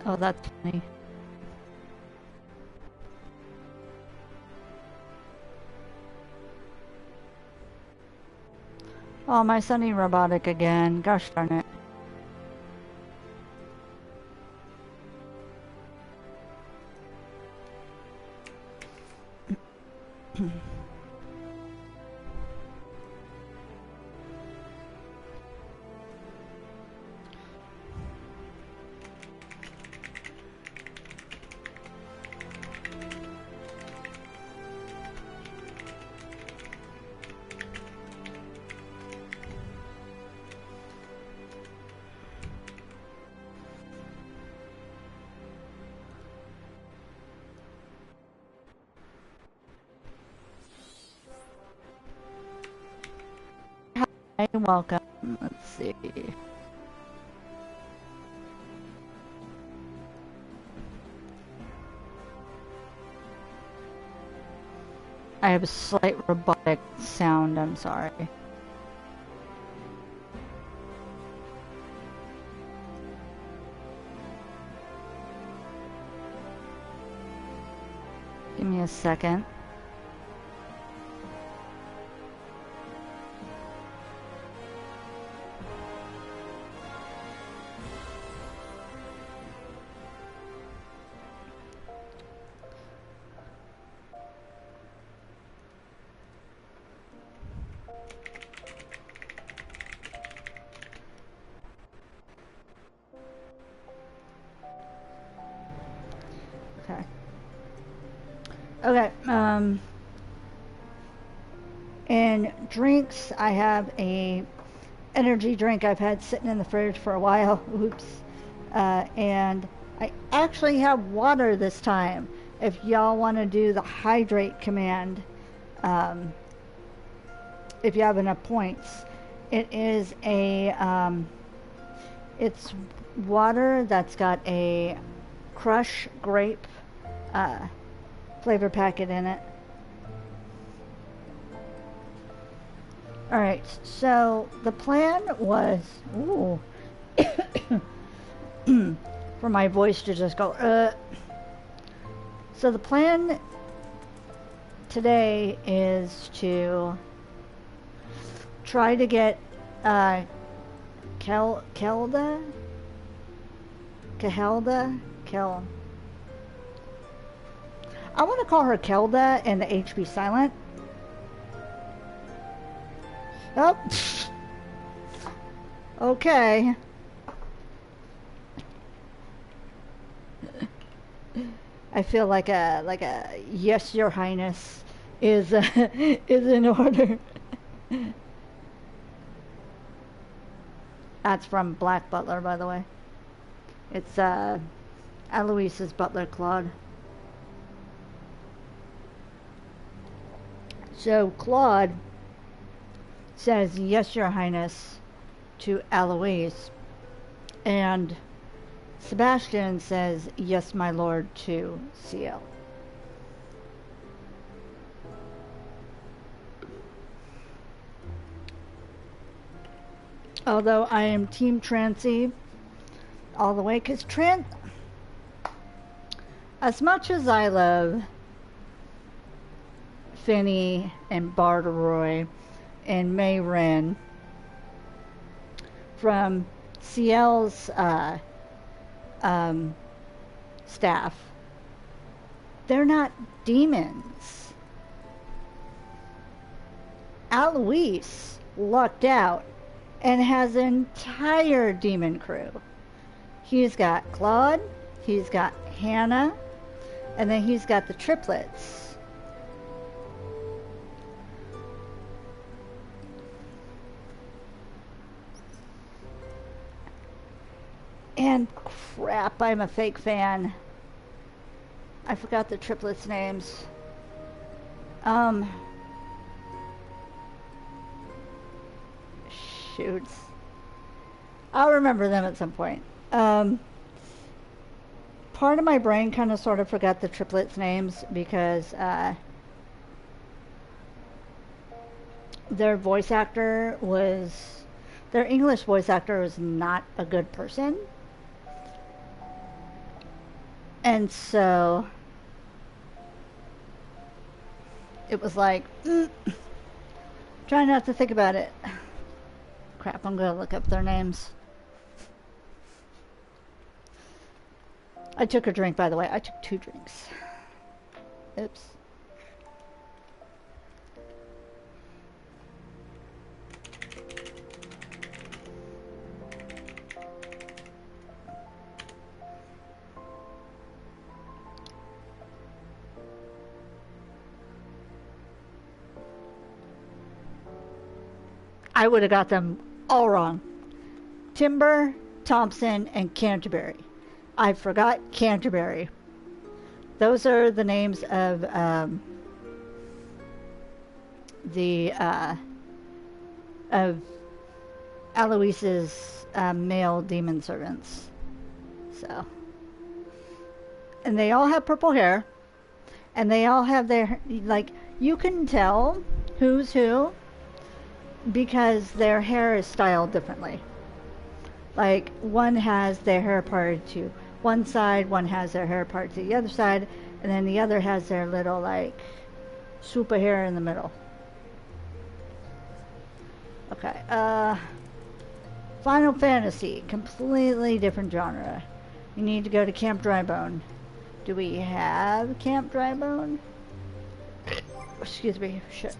Oh, that's funny. Oh, my Sunny robotic again. Gosh darn it. Hi, welcome. Let's see. I have a slight robotic sound, I'm sorry. Give me a second. Okay, and drinks, I have a energy drink I've had sitting in the fridge for a while. Oops. And I actually have water this time. If y'all want to do the hydrate command, if you have enough points, it is it's water that's got a crush grape flavor packet in it. Alright, so the plan was, ooh, for my voice to just go, So the plan today is to try to get Khelda? I want to call her Khelda and the HB silent. Oh. Okay. I feel like a yes, Your Highness is is in order. That's from Black Butler, by the way. It's Aloise's butler, Claude. So Claude says, yes, Your Highness, to Aloise. And Sebastian says, yes, my lord, to CL. Although I am Team Trancy all the way, because as much as I love Finny and Barderoy and May Wren from CL's staff, they're not demons. Alois lucked out and has an entire demon crew. He's got Claude, he's got Hannah, and then he's got the triplets. And crap, I'm a fake fan. I forgot the triplets' names. Um, Shoots. I'll remember them at some point. Part of my brain kind of sort of forgot the triplets' names because their voice actor was, their English voice actor was not a good person. And so it was like, try not to think about it. Crap, I'm gonna look up their names. I took a drink, by the way. I took 2 drinks. Oops. I would have got them all wrong. Timber, Thompson, and Canterbury. I forgot Canterbury. Those are the names of of Aloise's male demon servants. So, and they all have purple hair, and they all have their, like, you can tell who's who because their hair is styled differently. Like, one has their hair parted to one side, one has their hair parted to the other side, and then the other has their little, like, swoop of hair in the middle. Okay, Final Fantasy, completely different genre. You need to go to Camp Drybone. Do we have Camp Drybone? Excuse me, shit.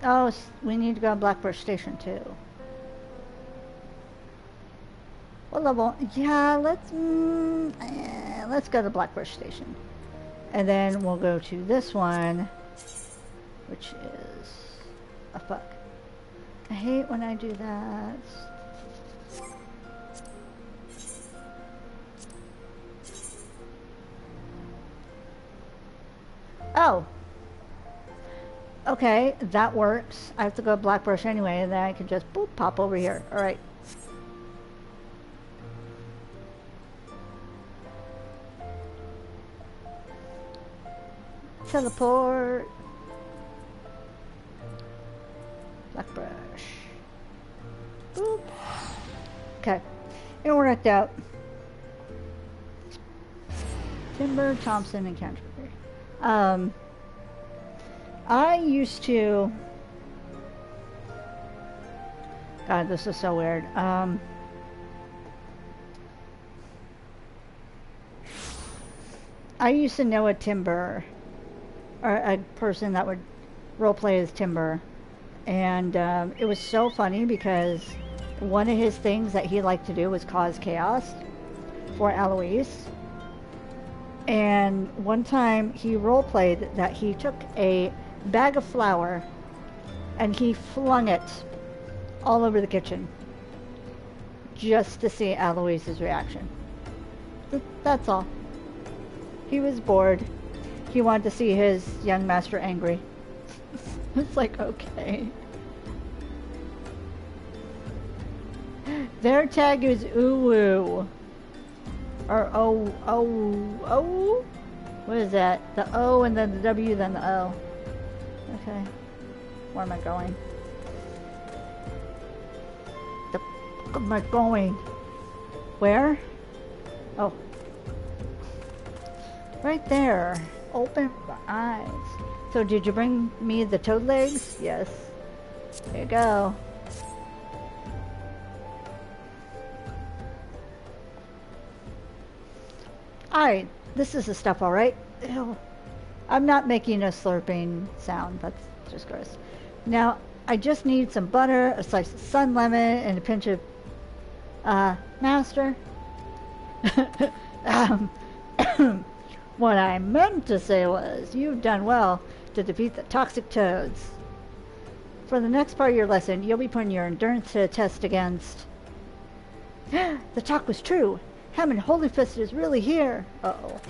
Oh, we need to go to Blackbird Station too. What level? Yeah, let's go to Blackbird Station, and then we'll go to this one, which is a fuck. I hate when I do that. Oh. Okay, that works. I have to go to Blackbrush anyway, and then I can just boop, pop over here. Alright. Teleport. Blackbrush. Boop. Okay. It worked out. Timber, Thompson, and Canterbury. I used to... God, this is so weird. I used to know a Timber, or a person that would roleplay as Timber, and it was so funny because one of his things that he liked to do was cause chaos for Alois. And one time he roleplayed that he took a bag of flour and he flung it all over the kitchen just to see Alois's reaction. That's all. He was bored. He wanted to see his young master angry. It's like, okay. Their tag is Uwu. Or O. What is that? The O and then the W, then the O. Okay. Where am I going? The fuck am I going? Where? Oh. Right there. Open my eyes. So did you bring me the toad legs? Yes. There you go. Alright, this is the stuff, alright? Ew. I'm not making a slurping sound, that's just gross. Now, I just need some butter, a slice of sun lemon, and a pinch of, master. What I meant to say was, you've done well to defeat the toxic toads. For the next part of your lesson, you'll be putting your endurance to a test against... The talk was true. Hammond Holyfist is really here. Uh-oh.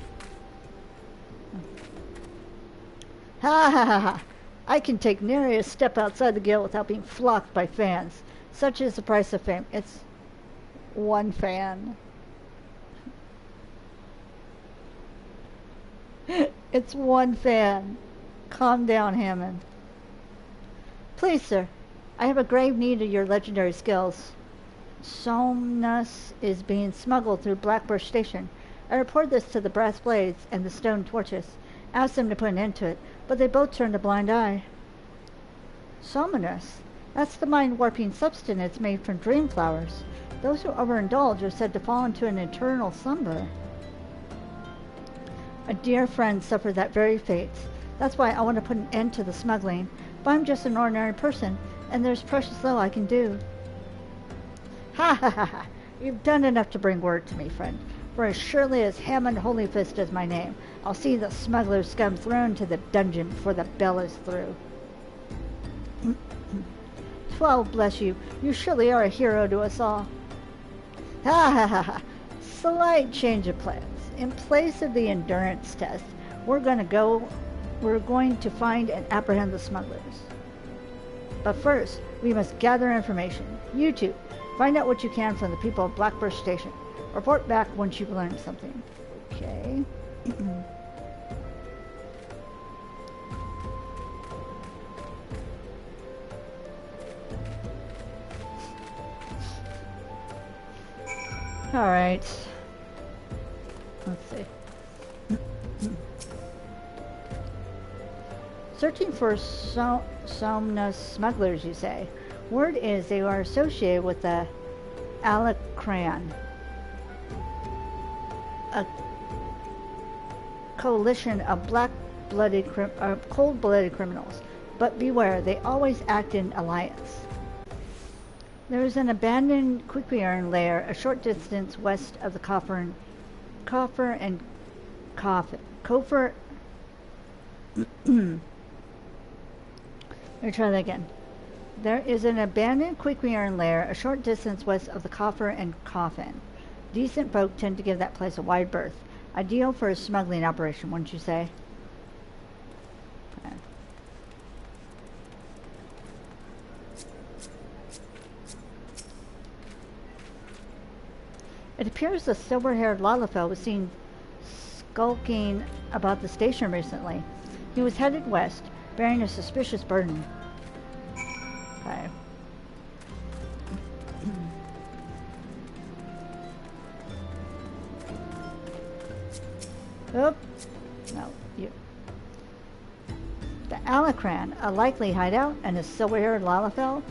Ha ha ha ha. I can take nary a step outside the guild without being flocked by fans. Such is the price of fame. It's one fan. It's one fan. Calm down, Hammond. Please, sir. I have a grave need of your legendary skills. Somnus is being smuggled through Blackbush Station. I report this to the brass blades and the stone torches. Asked them to put an end to it, but they both turned a blind eye. Somnus? That's the mind-warping substance made from dream flowers. Those who overindulge are said to fall into an eternal slumber. A dear friend suffered that very fate. That's why I want to put an end to the smuggling. But I'm just an ordinary person, and there's precious little I can do. Ha ha ha ha! You've done enough to bring word to me, friend. For as surely as Hammond Holyfist is my name, I'll see the smuggler scum thrown to the dungeon before the bell is through. 12, bless you. You surely are a hero to us all. Ha ha ha ha! Slight change of plans. In place of the endurance test, we're going to find and apprehend the smugglers. But first, we must gather information. You two, find out what you can from the people of Blackbush Station. Report back once you've learned something. Okay. All right. Let's see. Searching for Somnus smugglers, you say. Word is they are associated with the Alacran, a coalition of cold-blooded criminals. But beware, they always act in alliance. There is an abandoned quick-iron lair a short distance west of the Coffer and Coffin. Let me try that again. There is an abandoned quick-iron lair a short distance west of the Coffer and Coffin. Decent folk tend to give that place a wide berth. Ideal for a smuggling operation, wouldn't you say? Okay. It appears the silver-haired Lalafell was seen skulking about the station recently. He was headed west, bearing a suspicious burden. Okay. Oop. No, you. The Alacran, a likely hideout, and a silver-haired Lalafell?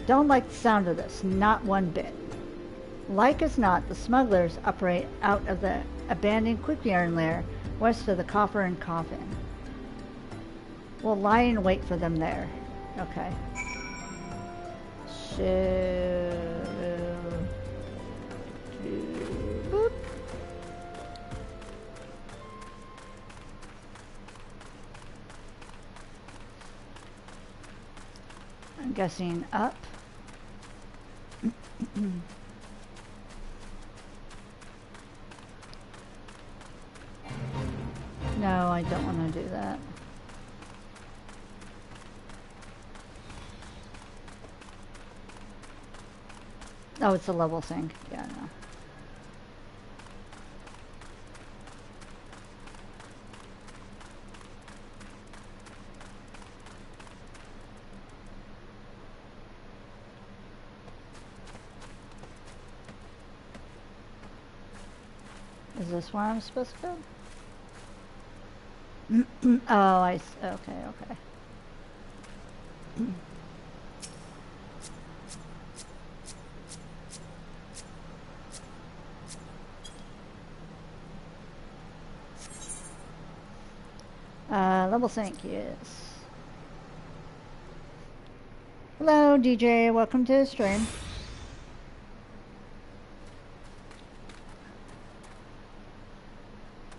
Don't like the sound of this, not one bit. Like as not, the smugglers operate out of the abandoned quick-iron lair west of the Coffer and Coffin. We'll lie in wait for them there. Okay. So... boop. I'm guessing up. No, I don't want to do that. Oh, it's a level thing. Yeah, no. Is this where I'm supposed to go? Oh, okay, okay. Level sync, yes. Hello, DJ. Welcome to the stream.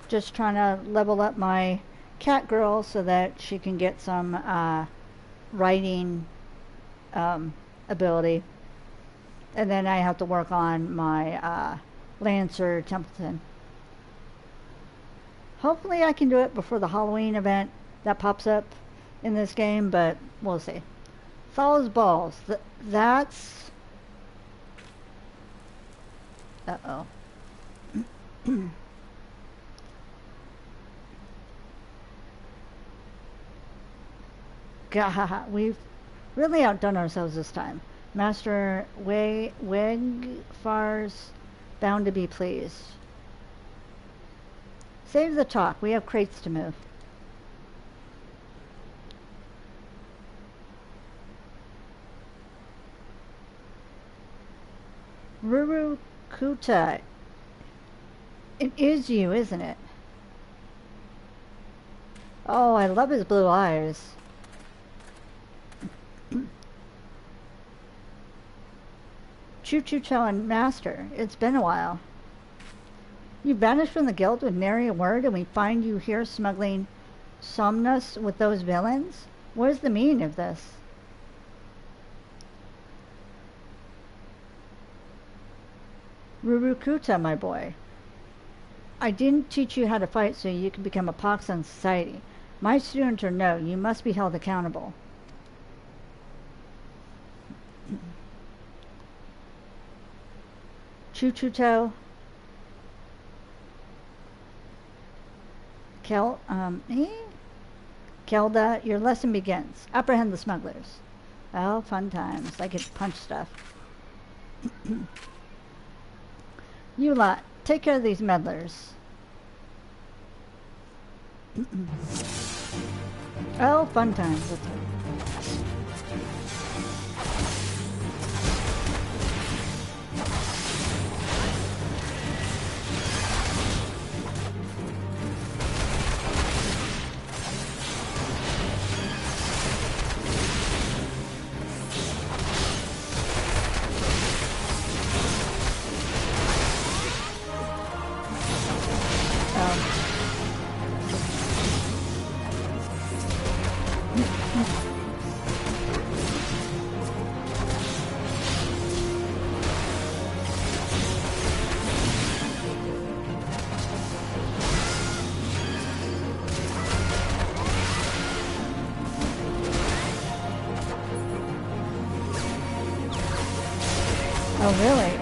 Just trying to level up my cat girl so that she can get some riding ability. And then I have to work on my Lancer Templeton. Hopefully I can do it before the Halloween event that pops up in this game, but we'll see. Thal's Balls. That's... Uh-oh. God, we've really outdone ourselves this time. Master Wegfar's bound to be pleased. Save the talk. We have crates to move. Rurukuta. It is you, isn't it? Oh, I love his blue eyes. Choo-choo-cho and Master, it's been a while. You vanished from the guild with nary a word, and we find you here smuggling somnus with those villains? What is the meaning of this? Rurukuta, my boy. I didn't teach you how to fight so you can become a pox on society. My student or no, you must be held accountable. Choo-choo-to. Khelda, your lesson begins. Apprehend the smugglers. Oh, fun times. I could punch stuff. You lot, take care of these meddlers. Oh, fun times. That's it. Oh, really?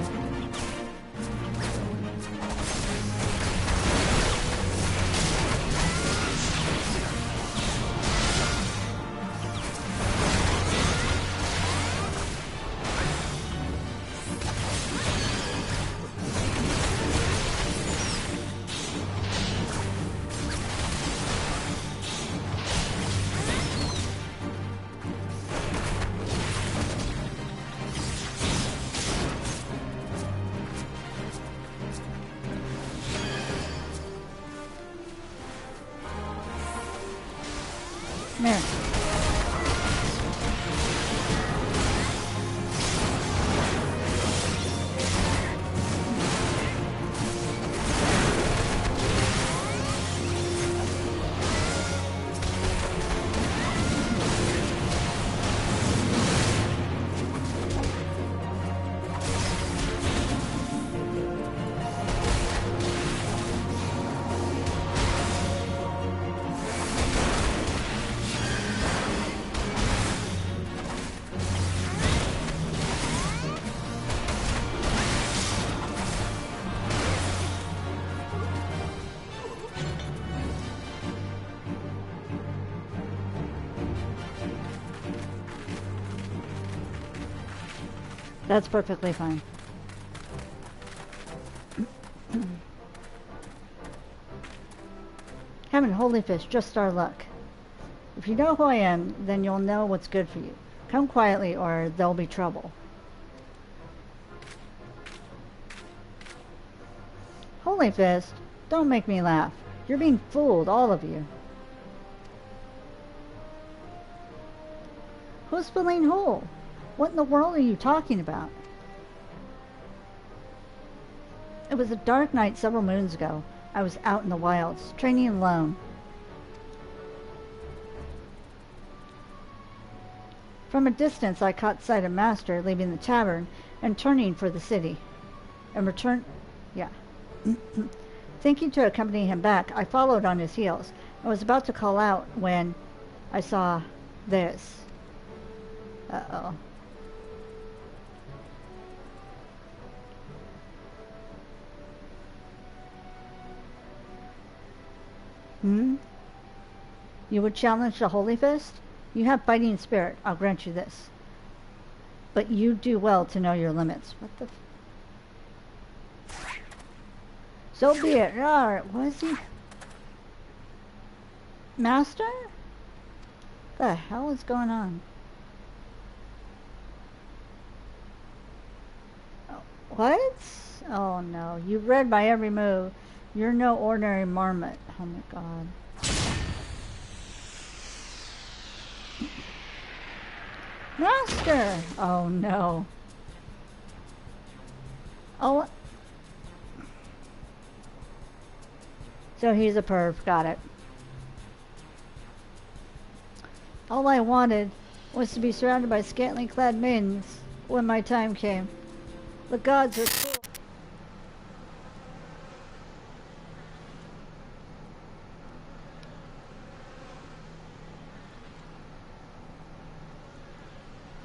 There. That's perfectly fine. Having holy fish, just our luck. If you know who I am, then you'll know what's good for you. Come quietly or there'll be trouble. Holy fist, don't make me laugh. You're being fooled, all of you. Who's feeling whole? What in the world are you talking about? It was a dark night several moons ago. I was out in the wilds, training alone. From a distance I caught sight of Master leaving the tavern and turning for the city. And return... Yeah. Thinking to accompany him back, I followed on his heels. I was about to call out when I saw this. Uh-oh. You would challenge the Holy Fist? You have fighting spirit, I'll grant you this. But you do well to know your limits. What the... So be it. Alright, was he? Master? What the hell is going on? What? Oh no, you read my every move. You're no ordinary marmot. Oh my god. Master! Oh no. Oh. So he's a perv. Got it. All I wanted was to be surrounded by scantily clad maidens when my time came. The gods are cruel.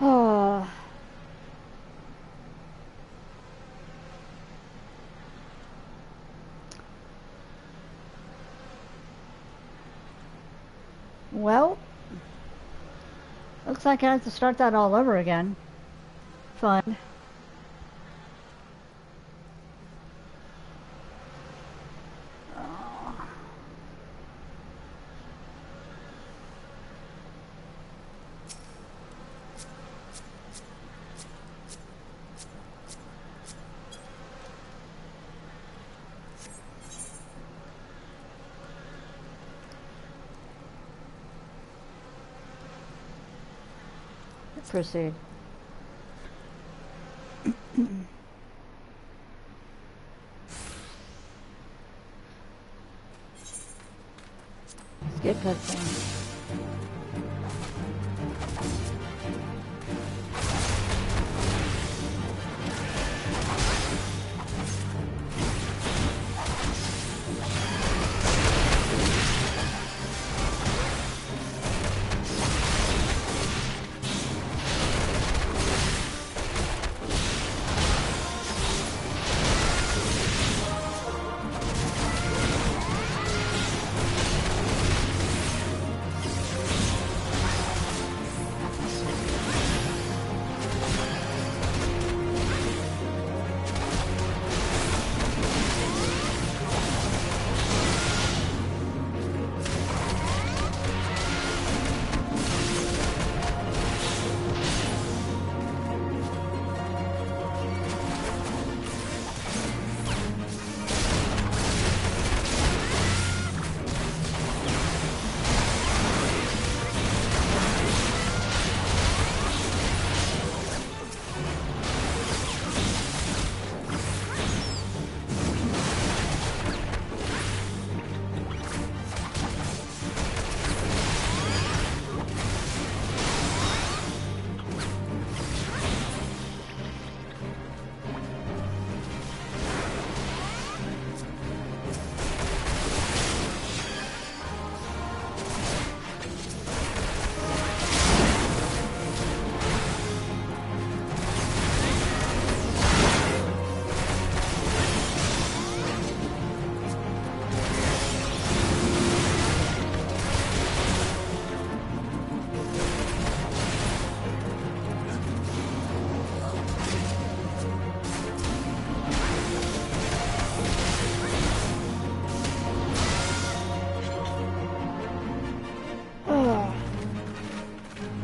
Oh. Well, looks like I have to start that all over again. Fun. Proceed. Skip cutscene.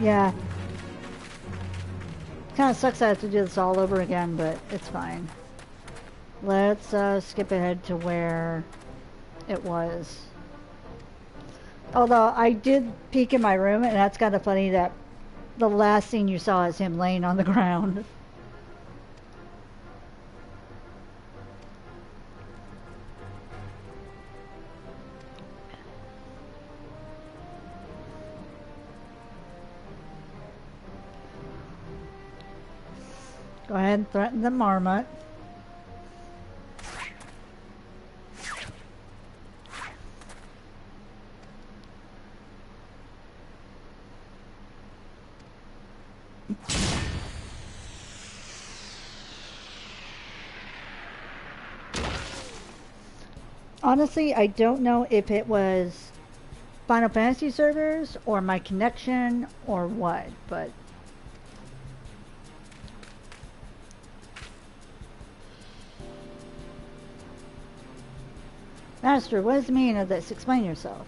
Yeah. Kind of sucks I have to do this all over again, but it's fine. Let's skip ahead to where it was. Although I did peek in my room, and that's kind of funny that the last thing you saw is him laying on the ground. Go ahead and threaten the marmot. Honestly, I don't know if it was Final Fantasy servers or my connection or what, but Master, what is the meaning of this? Explain yourself.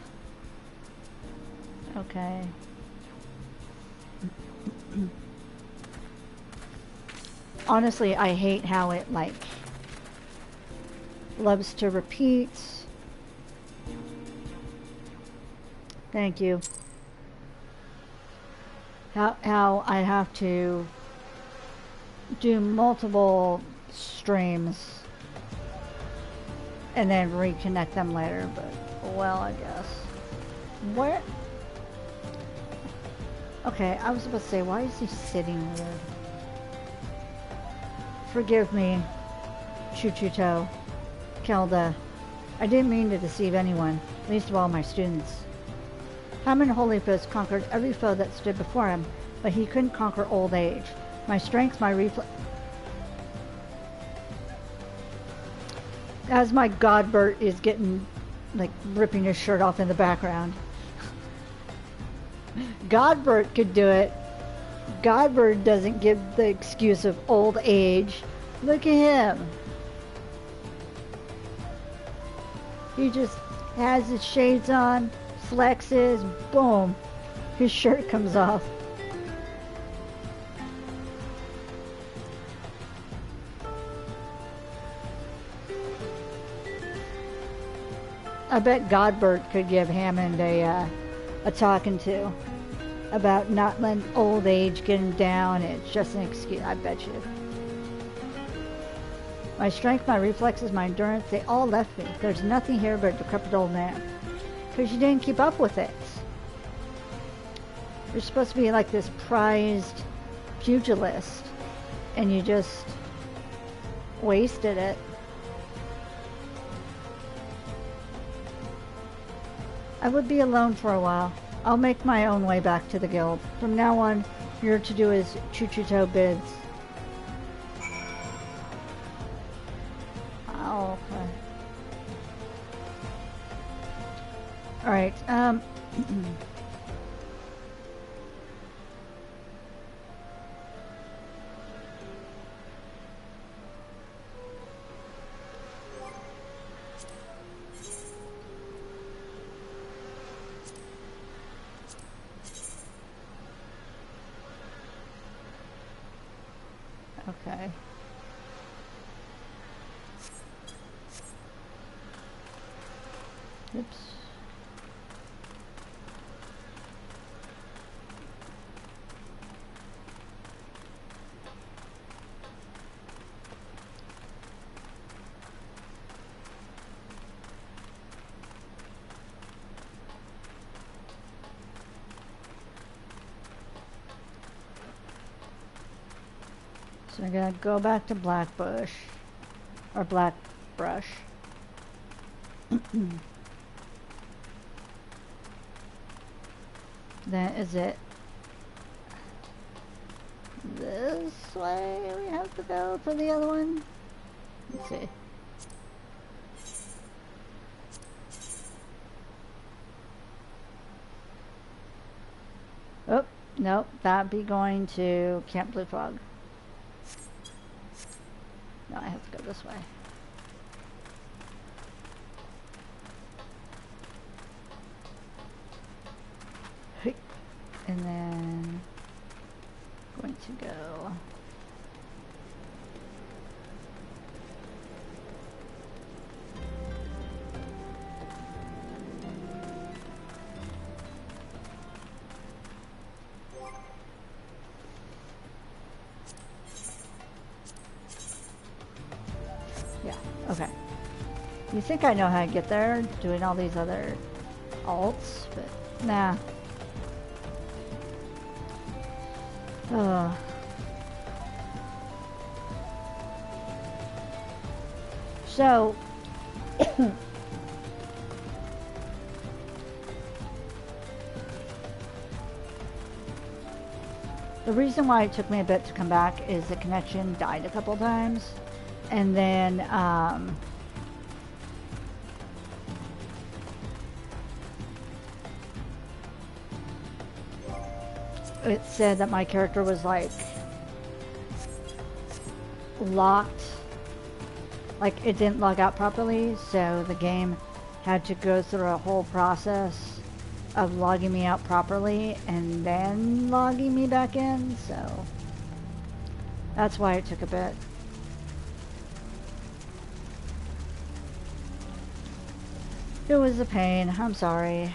Okay. Honestly, I hate how it, like, loves to repeat. Thank you. How I have to do multiple streams and then reconnect them later, but well, I guess. Where? Okay, I was about to say, why is he sitting weird? Forgive me, Chuchuto, Khelda. I didn't mean to deceive anyone, least of all my students. Hammond Holy Fist conquered every foe that stood before him, but he couldn't conquer old age. My strength, my reflex... As my Godbert is getting, like, ripping his shirt off in the background. Godbert could do it. Godbert doesn't give the excuse of old age. Look at him. He just has his shades on, flexes, boom, his shirt comes off. I bet Godbert could give Hammond a talking to about not letting old age get him down. It's just an excuse, I bet you. My strength, my reflexes, my endurance, they all left me. There's nothing here but a decrepit old man. Because you didn't keep up with it. You're supposed to be like this prized pugilist, and you just wasted it. I would be alone for a while. I'll make my own way back to the guild. From now on, you're to do as Chuchuto bids. Oh, okay. Alright, okay. Oops. So I'm gonna go back to Blackbush, or Blackbrush. That is it. This way we have to go for the other one. Let's see. Oh, nope, that'd be going to Camp Blue Frog. No, I have to go this way. And then going to go yeah, okay. You think I know how to get there, doing all these other alts, but nah. So, the reason why it took me a bit to come back is the connection died a couple times. And then, it said that my character was like locked, like it didn't log out properly, so the game had to go through a whole process of logging me out properly and then logging me back in, so that's why it took a bit. It was a pain, I'm sorry.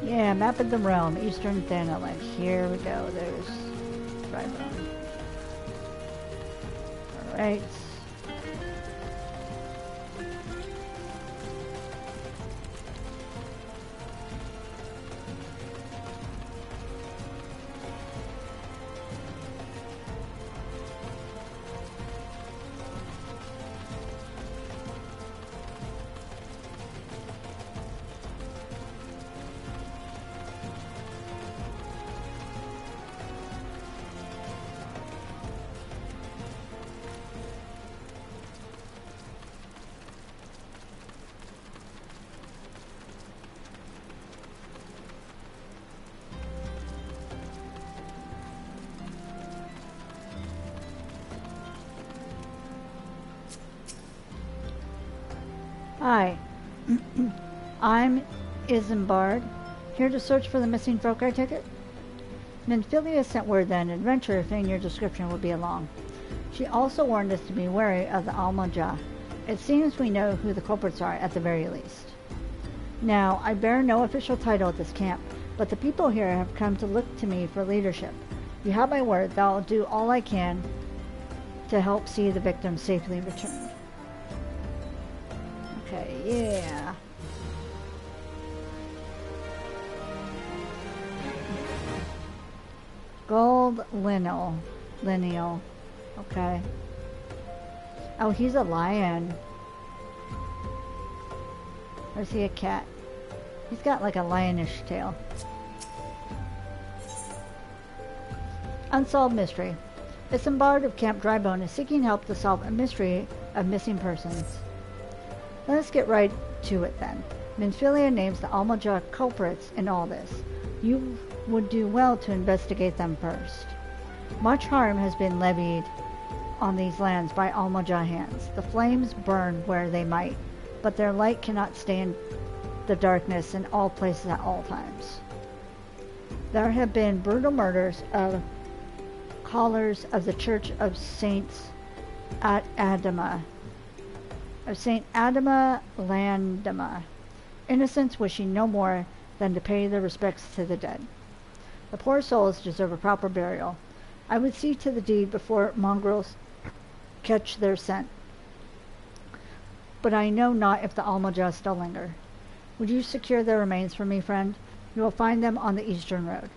Yeah, map of the realm, Eastern Thanalan. Here we go, there's Drybone. Alright. Hi, I'm Isambard, here to search for the missing folk, I take it? Minfilia sent word that an adventurer fitting your description would be along. She also warned us to be wary of the Almajah. It seems we know who the culprits are at the very least. Now, I bear no official title at this camp, but the people here have come to look to me for leadership. You have my word that I'll do all I can to help see the victims safely returned. Okay, yeah. Gold lineal. Okay. Oh, he's a lion. Or is he a cat? He's got like a lionish tail. Unsolved mystery. Isambard of Camp Drybone is seeking help to solve a mystery of missing persons. Let us get right to it then. Minfilia names the Almajah culprits in all this. You would do well to investigate them first. Much harm has been levied on these lands by Almajah hands. The flames burn where they might, but their light cannot stay in the darkness in all places at all times. There have been brutal murders of callers of the Church of Saints at Adama. Of Saint Adama Landama, innocents wishing no more than to pay their respects to the dead. The poor souls deserve a proper burial. I would see to the deed before mongrels catch their scent. But I know not if the Almajah still linger. Would you secure their remains for me, friend? You will find them on the eastern road.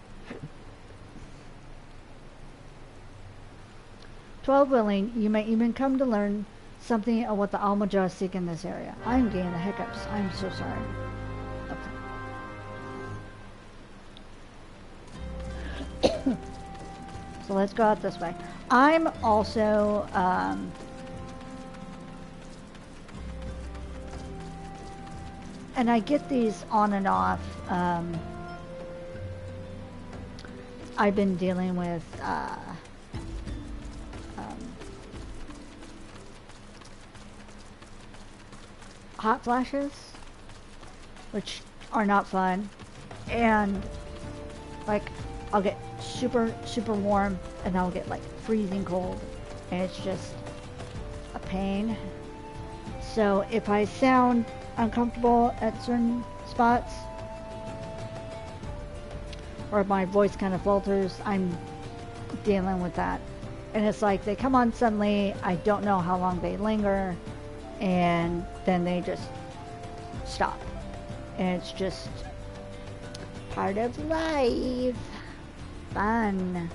12 willing, you may even come to learn something of what the Almajah seek in this area. I'm getting the hiccups. I'm so sorry. Okay. So let's go out this way. I'm also and I get these on and off. I've been dealing with hot flashes, which are not fun, and like I'll get super warm and I'll get like freezing cold, and it's just a pain. So if I sound uncomfortable at certain spots, or my voice kind of falters, I'm dealing with that. And it's like they come on suddenly, I don't know how long they linger, and then they just stop. And it's just part of life. Fun.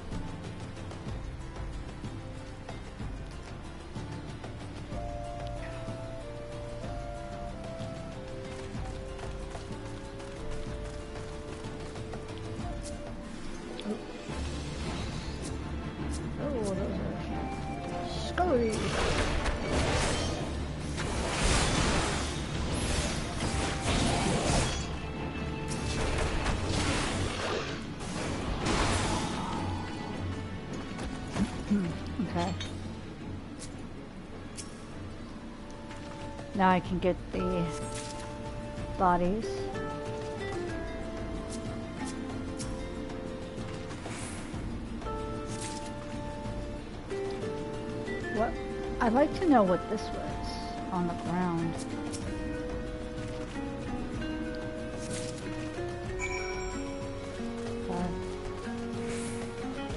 Okay. Now I can get the bodies. What? I'd like to know what this was on the ground.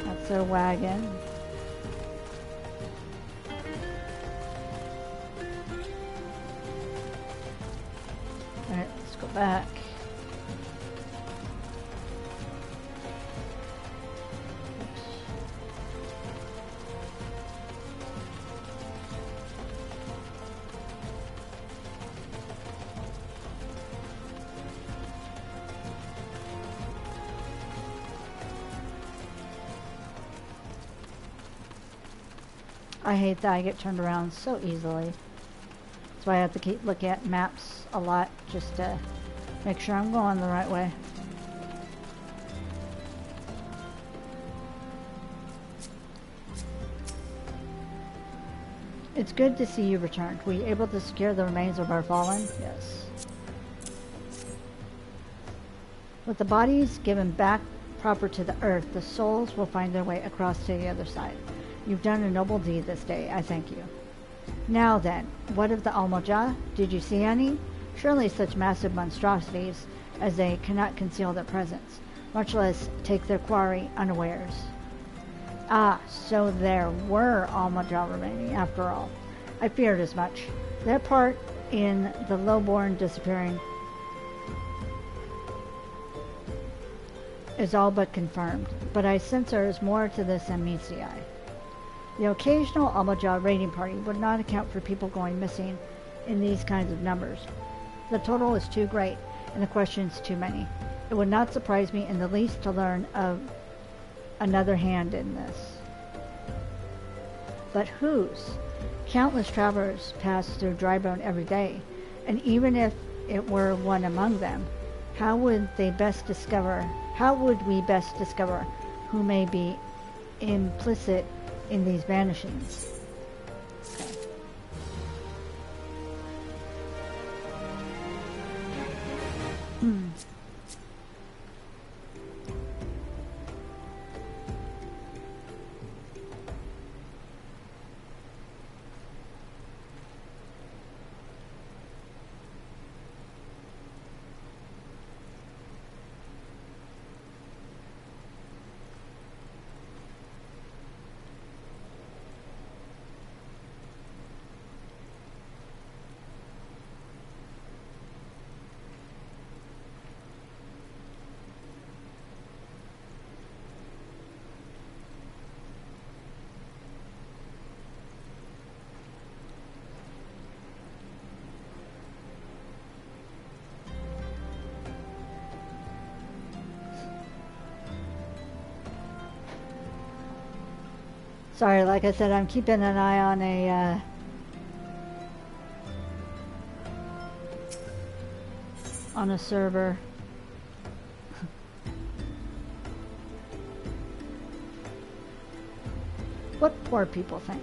That's their wagon. Alright, let's go back. I hate that I get turned around so easily. That's why I have to keep looking at maps a lot just to make sure I'm going the right way. It's good to see you returned. Were you able to secure the remains of our fallen? Yes. With the bodies given back proper to the earth, the souls will find their way across to the other side. You've done a noble deed this day. I thank you. Now then, what of the Almoja? Did you see any? Surely such massive monstrosities as they cannot conceal their presence, much less take their quarry unawares. Ah, so there were Almoja remaining after all. I feared as much. Their part in the lowborn disappearing is all but confirmed, but I sense there is more to this than meets the eye. The occasional Almoja raiding party would not account for people going missing in these kinds of numbers. The total is too great, and the questions too many. It would not surprise me in the least to learn of another hand in this. But whose? Countless travelers pass through Drybone every day, and even if it were one among them, how would we best discover who may be implicit in these vanishings? Okay. Sorry, like I said, I'm keeping an eye on a server. What poor people think.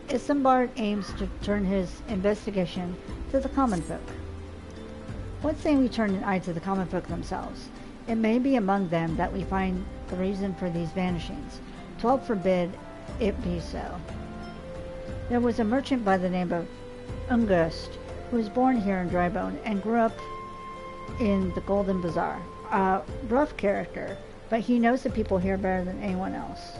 Isambard aims to turn his investigation to the common folk. What say we turn an eye to the common folk themselves? It may be among them that we find the reason for these vanishings. 12 forbid it be so. There was a merchant by the name of Ungust who was born here in Drybone and grew up in the Golden Bazaar. Rough character, but he knows the people here better than anyone else.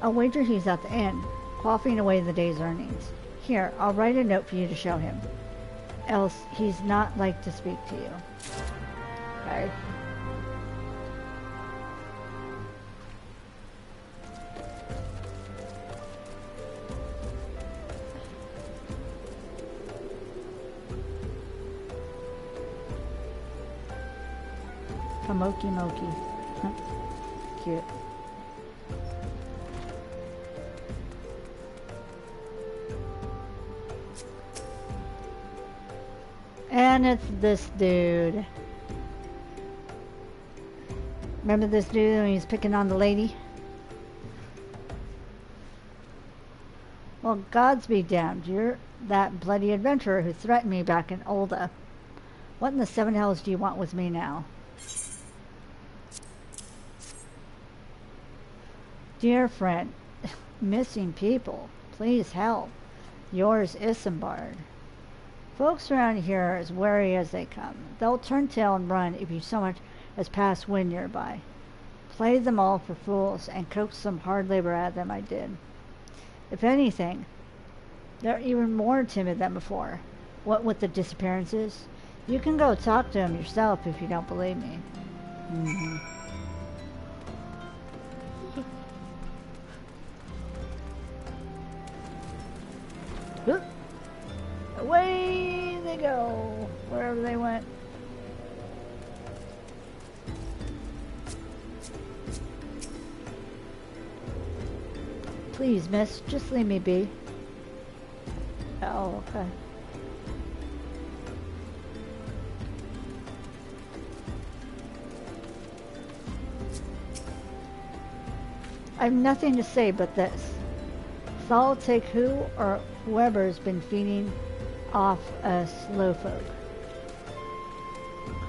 I'll wager he's at the inn, quaffing away the day's earnings. Here, I'll write a note for you to show him. Else, he's not like to speak to you. Okay. Kamoki Moki. Cute. And it's this dude. Remember this dude when he's picking on the lady? Well, gods be damned. You're that bloody adventurer who threatened me back in Olda. What in the seven hells do you want with me now? Dear friend, missing people, please help. Yours, Isambard. Folks around here are as wary as they come. They'll turn tail and run if you so much as pass wind nearby. Play them all for fools and coax some hard labor out of them I did. If anything, they're even more timid than before. What with the disappearances? You can go talk to them yourself if you don't believe me. Away they go, wherever they went. Please, miss, just leave me be. Oh, okay. I have nothing to say but this. I'll take who or whoever's been feeding off us slow folk.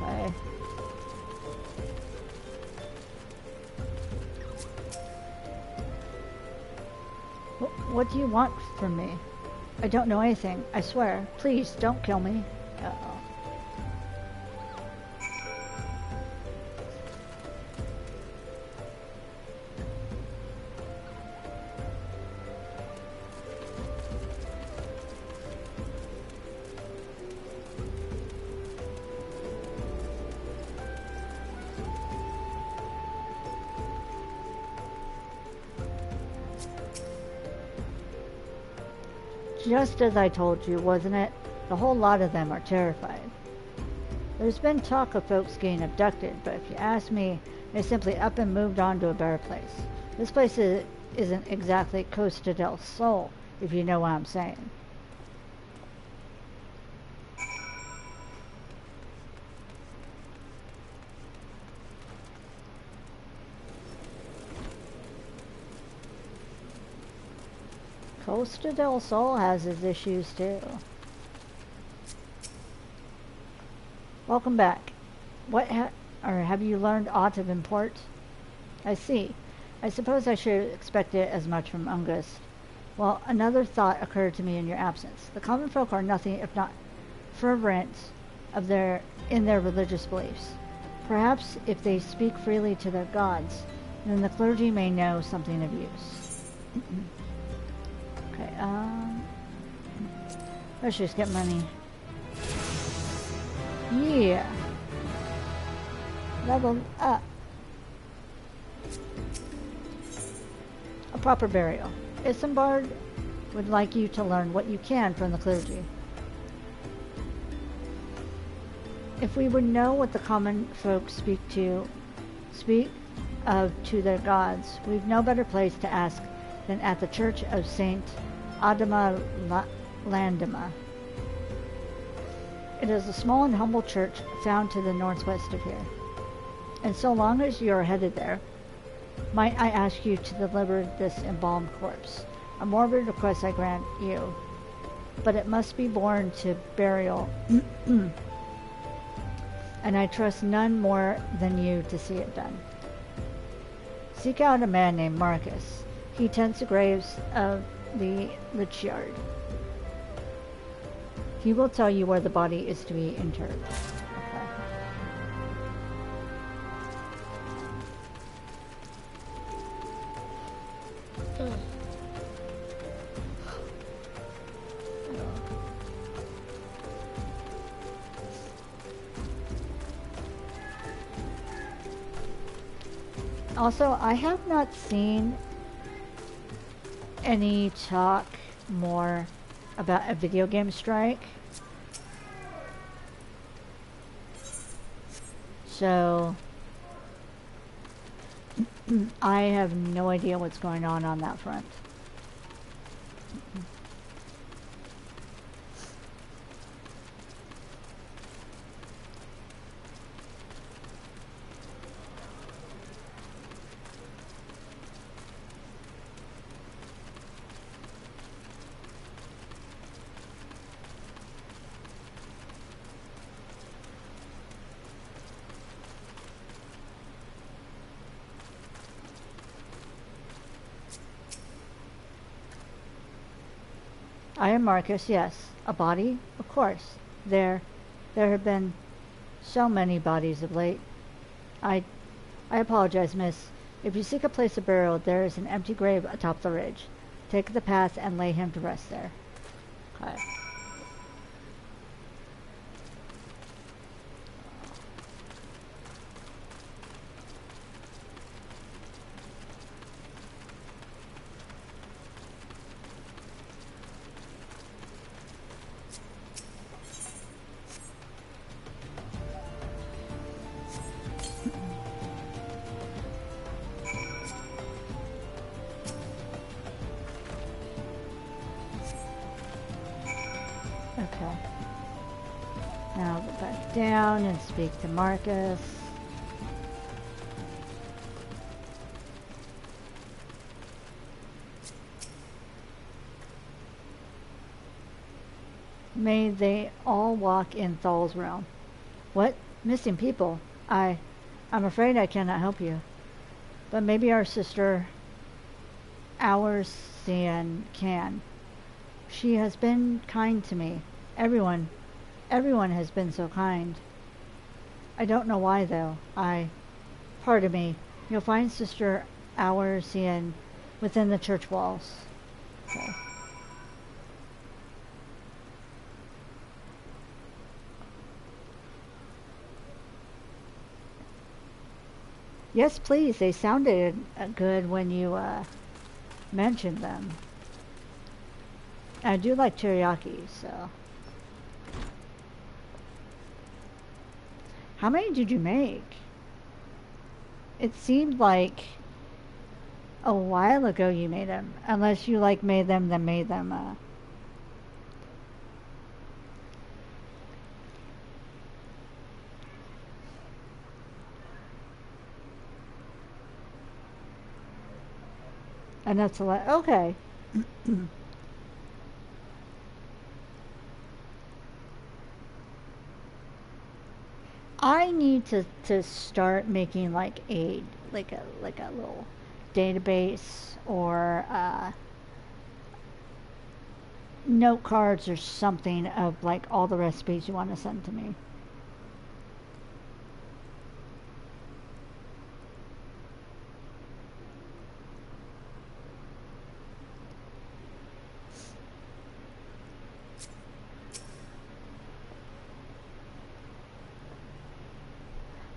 Okay. What do you want from me? I don't know anything, I swear. Please, don't kill me. Uh-oh. Just as I told you, wasn't it? The whole lot of them are terrified. There's been talk of folks getting abducted, but if you ask me, they simply up and moved on to a better place. This place isn't exactly Costa del Sol, if you know what I'm saying. Costa del Sol has his issues too. Welcome back. Have you learned aught of import? I see. I suppose I should expect it as much from Ungust. Well, another thought occurred to me in your absence. The common folk are nothing if not fervent in their religious beliefs. Perhaps if they speak freely to their gods, then the clergy may know something of use. Okay, let's just get money. Yeah. Level up. A proper burial. Isambard would like you to learn what you can from the clergy. If we would know what the common folk speak of to their gods, we've no better place to ask than at the Church of Saint Adama Landama. It is a small and humble church found to the northwest of here. And so long as you are headed there, might I ask you to deliver this embalmed corpse? A morbid request I grant you, but it must be borne to burial, and I trust none more than you to see it done. Seek out a man named Marcus. He tends the graves of the Lichyard. He will tell you where the body is to be interred. Also, I have not seen any talk more about a video game strike. So, I have no idea what's going on that front. I am Marcus, yes. A body? Of course. There have been so many bodies of late. I apologize, miss. If you seek a place of burial, there is an empty grave atop the ridge. Take the path and lay him to rest there. Okay. Okay. Now go back down and speak to Marcus. May they all walk in Thal's realm. What? Missing people? I'm afraid I cannot help you. But maybe our sister, ours, Sian, can. She has been kind to me. Everyone has been so kind. I don't know why, though. Pardon me. You'll find Sister Our Sian within the church walls. Okay. Yes, please. They sounded good when you mentioned them. I do like teriyaki, so. How many did you make? It seemed like a while ago you made them. Unless you like made them, then made them. Enough to let. Okay. I need to start making like a little database or note cards or something of like all the recipes you want to send to me.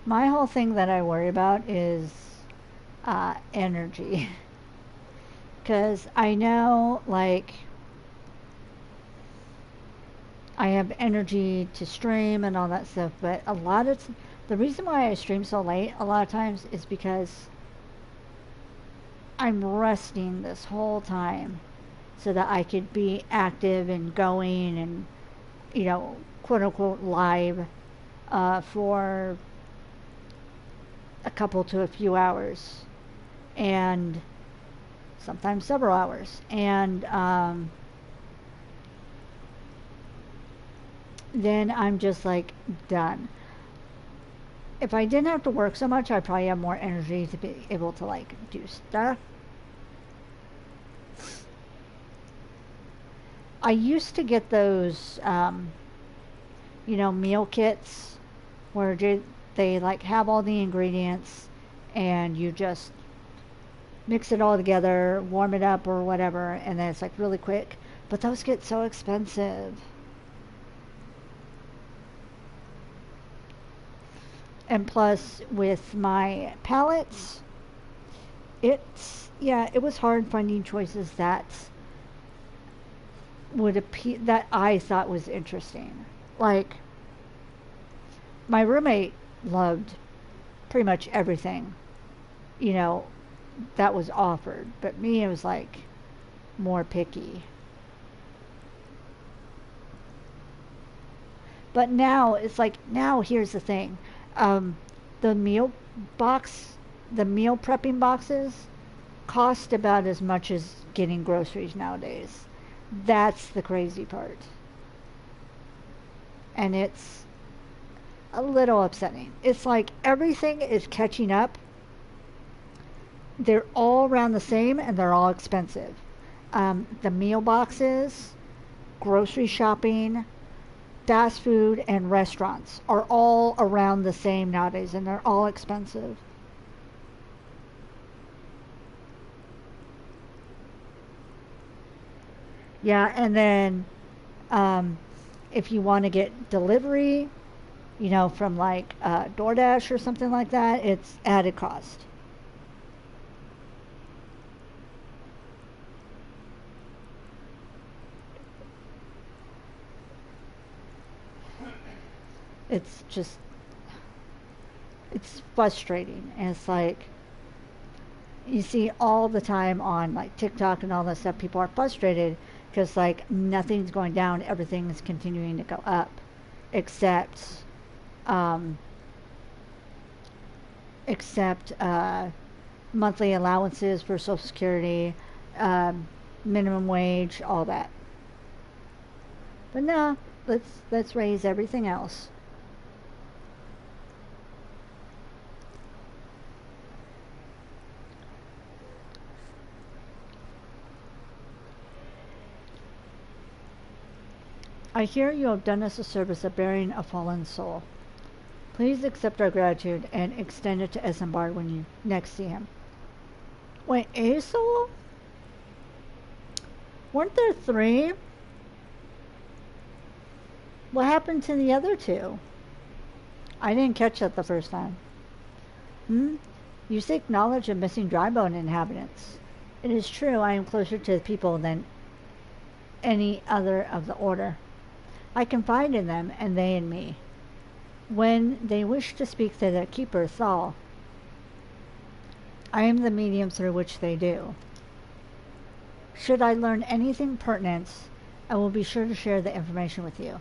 My whole thing that I worry about is energy. Because I know, like, I have energy to stream and all that stuff, but the reason why I stream so late a lot of times is because I'm resting this whole time so that I could be active and going and, quote unquote, live for a couple to a few hours and sometimes several hours, and then I'm just like done. If I didn't have to work so much, I'd probably have more energy to be able to like do stuff. I used to get those meal kits where they like have all the ingredients and you just mix it all together, warm it up or whatever, and then it's like really quick. But those get so expensive. And plus, with my palettes, Yeah, it was hard finding choices that would appeal, that I thought was interesting. Like, my roommate loved pretty much everything, you know, that was offered. But me, it was like more picky. But now it's like, now here's the thing. Um, the meal box, the meal prepping boxes cost about as much as getting groceries nowadays. That's the crazy part. And it's a little upsetting. It's like everything is catching up. They're all around the same and they're all expensive. The meal boxes, grocery shopping, fast food, and restaurants are all around the same nowadays and they're all expensive. Yeah, and then um, if you want to get delivery, from like DoorDash or something like that, it's added cost. It's just, it's frustrating. And it's like, you see all the time on like TikTok and all that stuff, people are frustrated because like nothing's going down, everything is continuing to go up, except, um, except monthly allowances for Social Security, um, minimum wage, all that. But no, let's raise everything else. I hear you have done us a service of bearing a fallen soul. Please accept our gratitude and extend it to Esambard when you next see him. Wait, a soul? Weren't there three? What happened to the other two? I didn't catch that the first time. Hmm? You seek knowledge of missing drybone inhabitants. It is true I am closer to the people than any other of the order. I confide in them, and they in me. When they wish to speak to their keeper, Thal, I am the medium through which they do. Should I learn anything pertinent, I will be sure to share the information with you.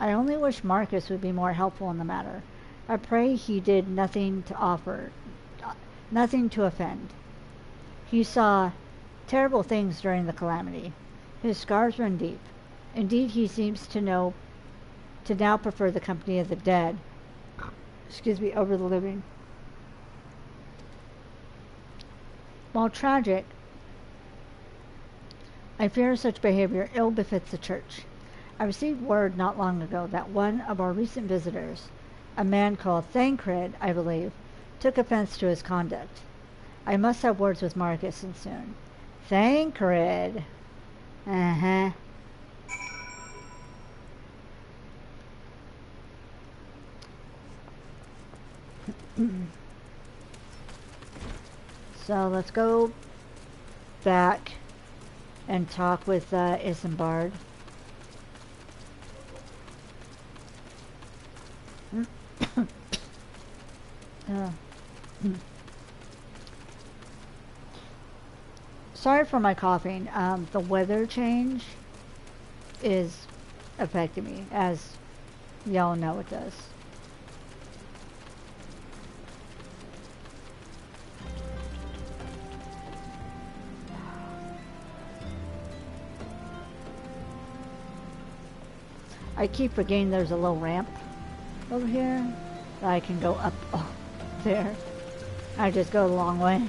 I only wish Marcus would be more helpful in the matter. I pray he did nothing to offer, nothing to offend. He saw terrible things during the calamity. His scars run deep. Indeed, he seems to now prefer the company of the dead, over the living. While tragic, I fear such behavior ill befits the church. I received word not long ago that one of our recent visitors, a man called Thancred, I believe, took offense to his conduct. I must have words with Marcus and soon. Thancred. Uh-huh. So let's go back and talk with Isambard. Sorry for my coughing. The weather change is affecting me, as y'all know it does. I keep forgetting there's a little ramp over here that I can go up there. I just go the long way.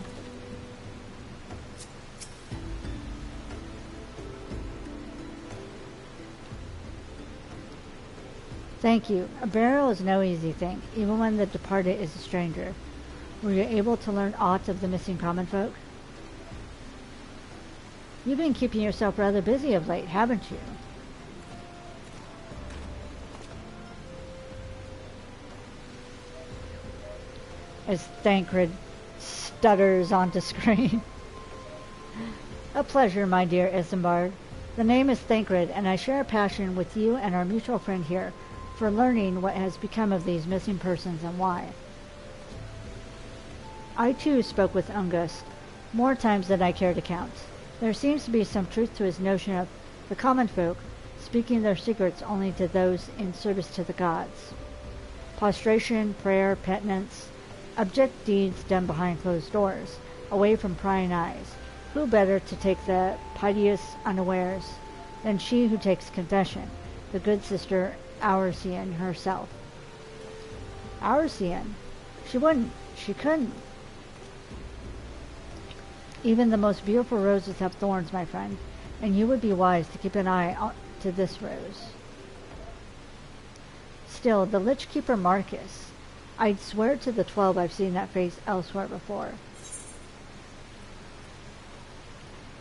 Thank you. A burial is no easy thing, even when the departed is a stranger. Were you able to learn aught of the missing common folk? You've been keeping yourself rather busy of late, haven't you? As Thancred stutters onto screen. A pleasure, my dear Isambard. The name is Thancred, and I share a passion with you and our mutual friend here for learning what has become of these missing persons and why. I too spoke with Ungust, more times than I care to count. There seems to be some truth to his notion of the common folk speaking their secrets only to those in service to the gods. Prostration, prayer, penitence, abject deeds done behind closed doors, away from prying eyes. Who better to take the piteous unawares than she who takes confession, the good sister Aursian herself? Aursian? She wouldn't. She couldn't. Even the most beautiful roses have thorns, my friend, and you would be wise to keep an eye to this rose. Still, the Lich Keeper Marcus. I'd swear to the 12 I've seen that face elsewhere before.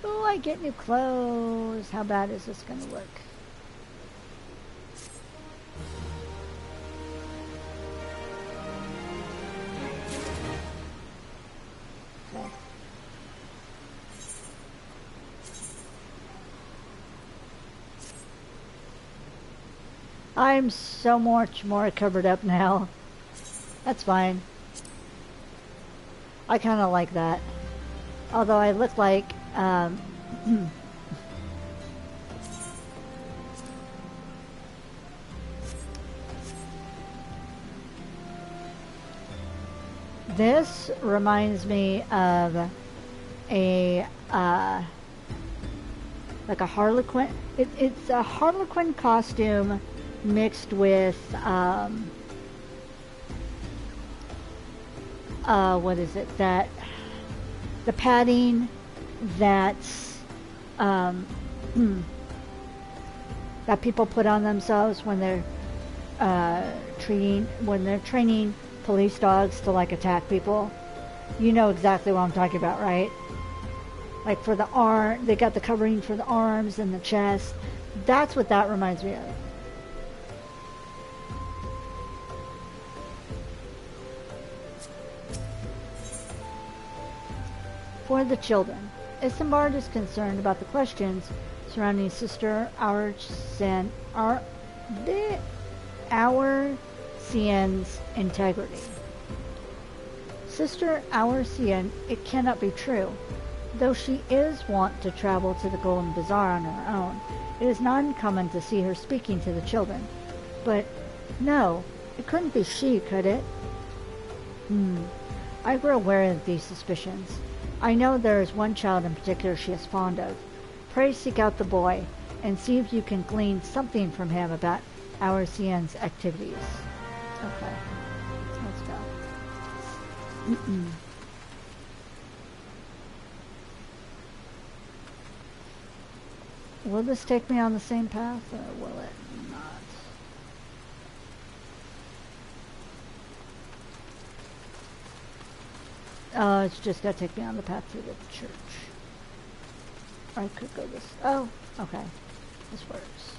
Oh, I get new clothes. How bad is this going to look? Okay. I'm so much more covered up now. That's fine. I kind of like that. Although I look like, this reminds me of a, like a Harlequin. It's a Harlequin costume mixed with, what is it, that the padding that's that people put on themselves when they're training police dogs to like attack people. You know exactly what I'm talking about, right? Like for the arm, they got the covering for the arms and the chest. That's what that reminds me of. For the children, Isambard is concerned about the questions surrounding Sister Aursian's integrity. Sister Aursian, it cannot be true. Though she is wont to travel to the Golden Bazaar on her own, it is not uncommon to see her speaking to the children. But no, it couldn't be she, could it? I grow wary of these suspicions. I know there is one child in particular she is fond of. Pray seek out the boy, and see if you can glean something from him about Aursian's activities. Okay, let's go. Will this take me on the same path, or will it not? It's just gotta take me on the path through the church. Or I could go this. Oh, okay. This works.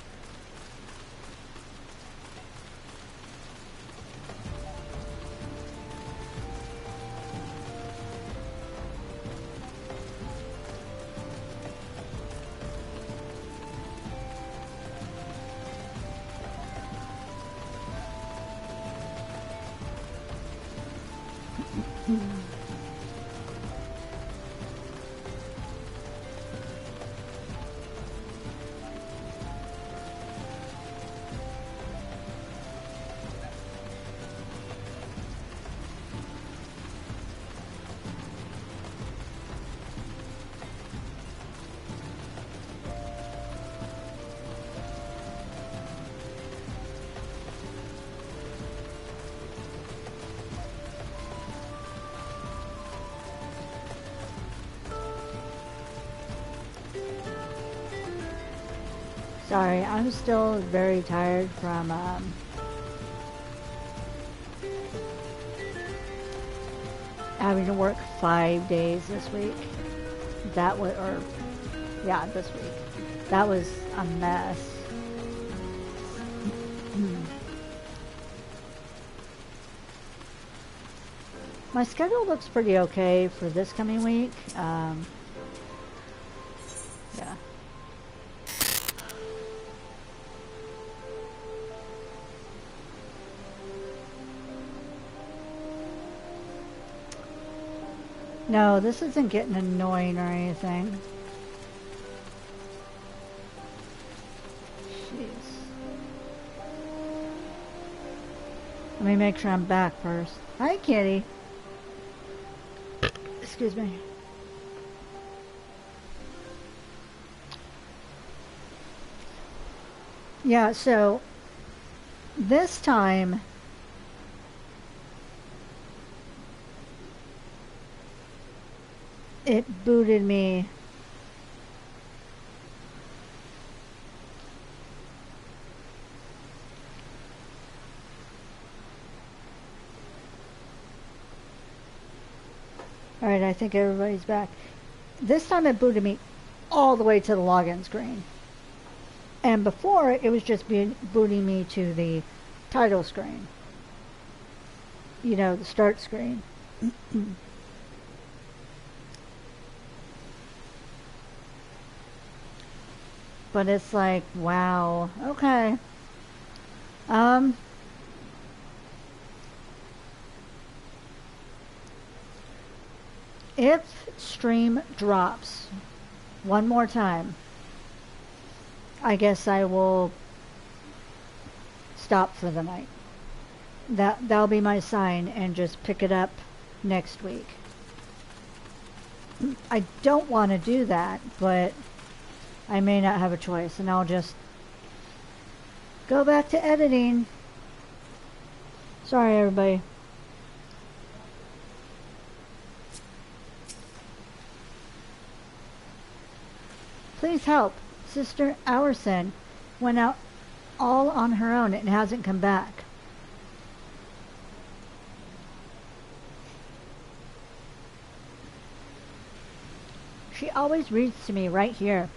Sorry, I'm still very tired from having to work 5 days this week. That was, or yeah, this week. That was a mess. My schedule looks pretty okay for this coming week. Yeah. No, this isn't getting annoying or anything. Jeez. Let me make sure I'm back first. Hi, kitty. Excuse me. Yeah, so this time it booted me. Alright, I think everybody's back. This time it booted me all the way to the login screen. And before, it was just booting me to the title screen. You know, the start screen. But it's like, wow, okay. If stream drops one more time, I guess I will stop for the night. That'll be my sign and just pick it up next week. I don't want to do that, but I may not have a choice, and I'll just go back to editing. Sorry, everybody. Please help. Sister Hourson went out all on her own and hasn't come back. She always reads to me right here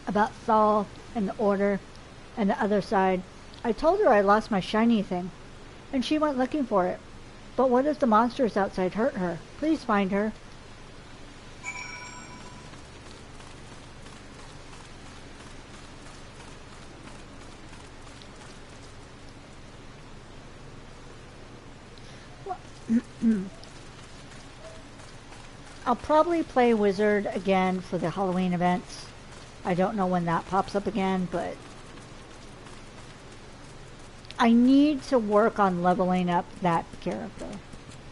about Saul and the Order and the other side. I told her I lost my shiny thing, and she went looking for it. But what if the monsters outside hurt her? Please find her. I'll probably play Wizard again for the Halloween events. I don't know when that pops up again, but I need to work on leveling up that character.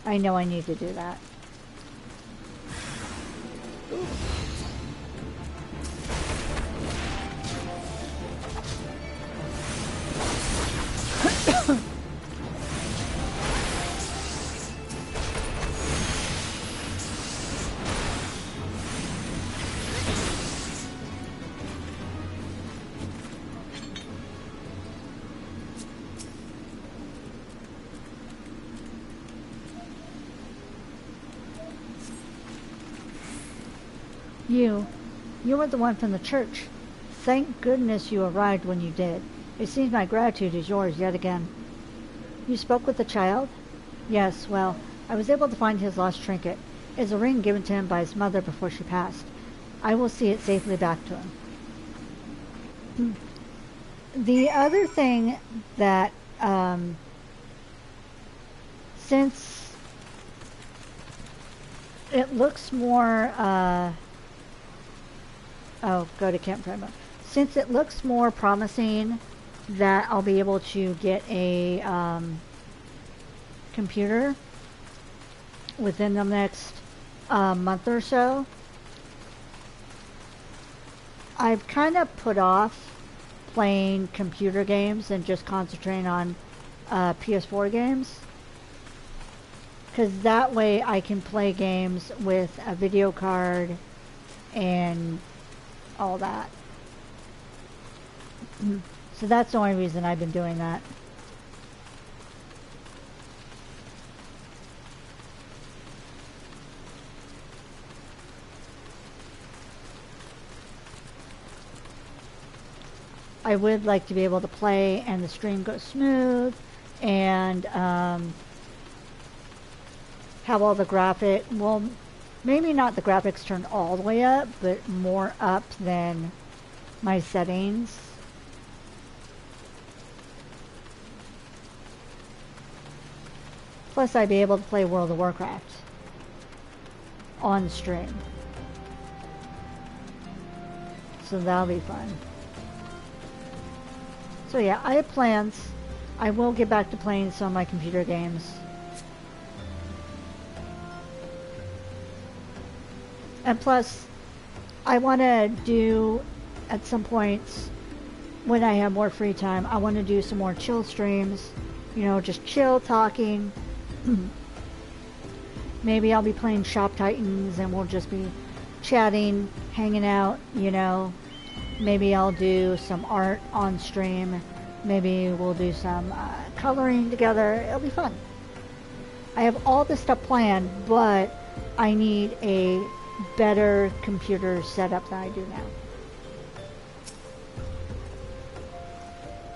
I know I need to do that. Ooh. You were the one from the church. Thank goodness you arrived when you did. It seems my gratitude is yours yet again. You spoke with the child? Yes, well, I was able to find his lost trinket. It's a ring given to him by his mother before she passed. I will see it safely back to him. The other thing that, since it looks more, go to campfire mode. Since it looks more promising that I'll be able to get a computer within the next month or so, I've kind of put off playing computer games and just concentrating on PS4 games. Because that way I can play games with a video card and all that. So that's the only reason I've been doing that. I would like to be able to play and the stream goes smooth and have have all the graphic, well, maybe not the graphics turned all the way up, but more up than my settings. Plus, I'd be able to play World of Warcraft on stream. So that'll be fun. So yeah, I have plans. I will get back to playing some of my computer games. And plus, I want to do, at some points, when I have more free time, I want to do some more chill streams. You know, just chill, talking. Maybe I'll be playing Shop Titans and we'll just be chatting, hanging out, you know. Maybe I'll do some art on stream. Maybe we'll do some coloring together. It'll be fun. I have all this stuff planned, but I need a better computer setup than I do now.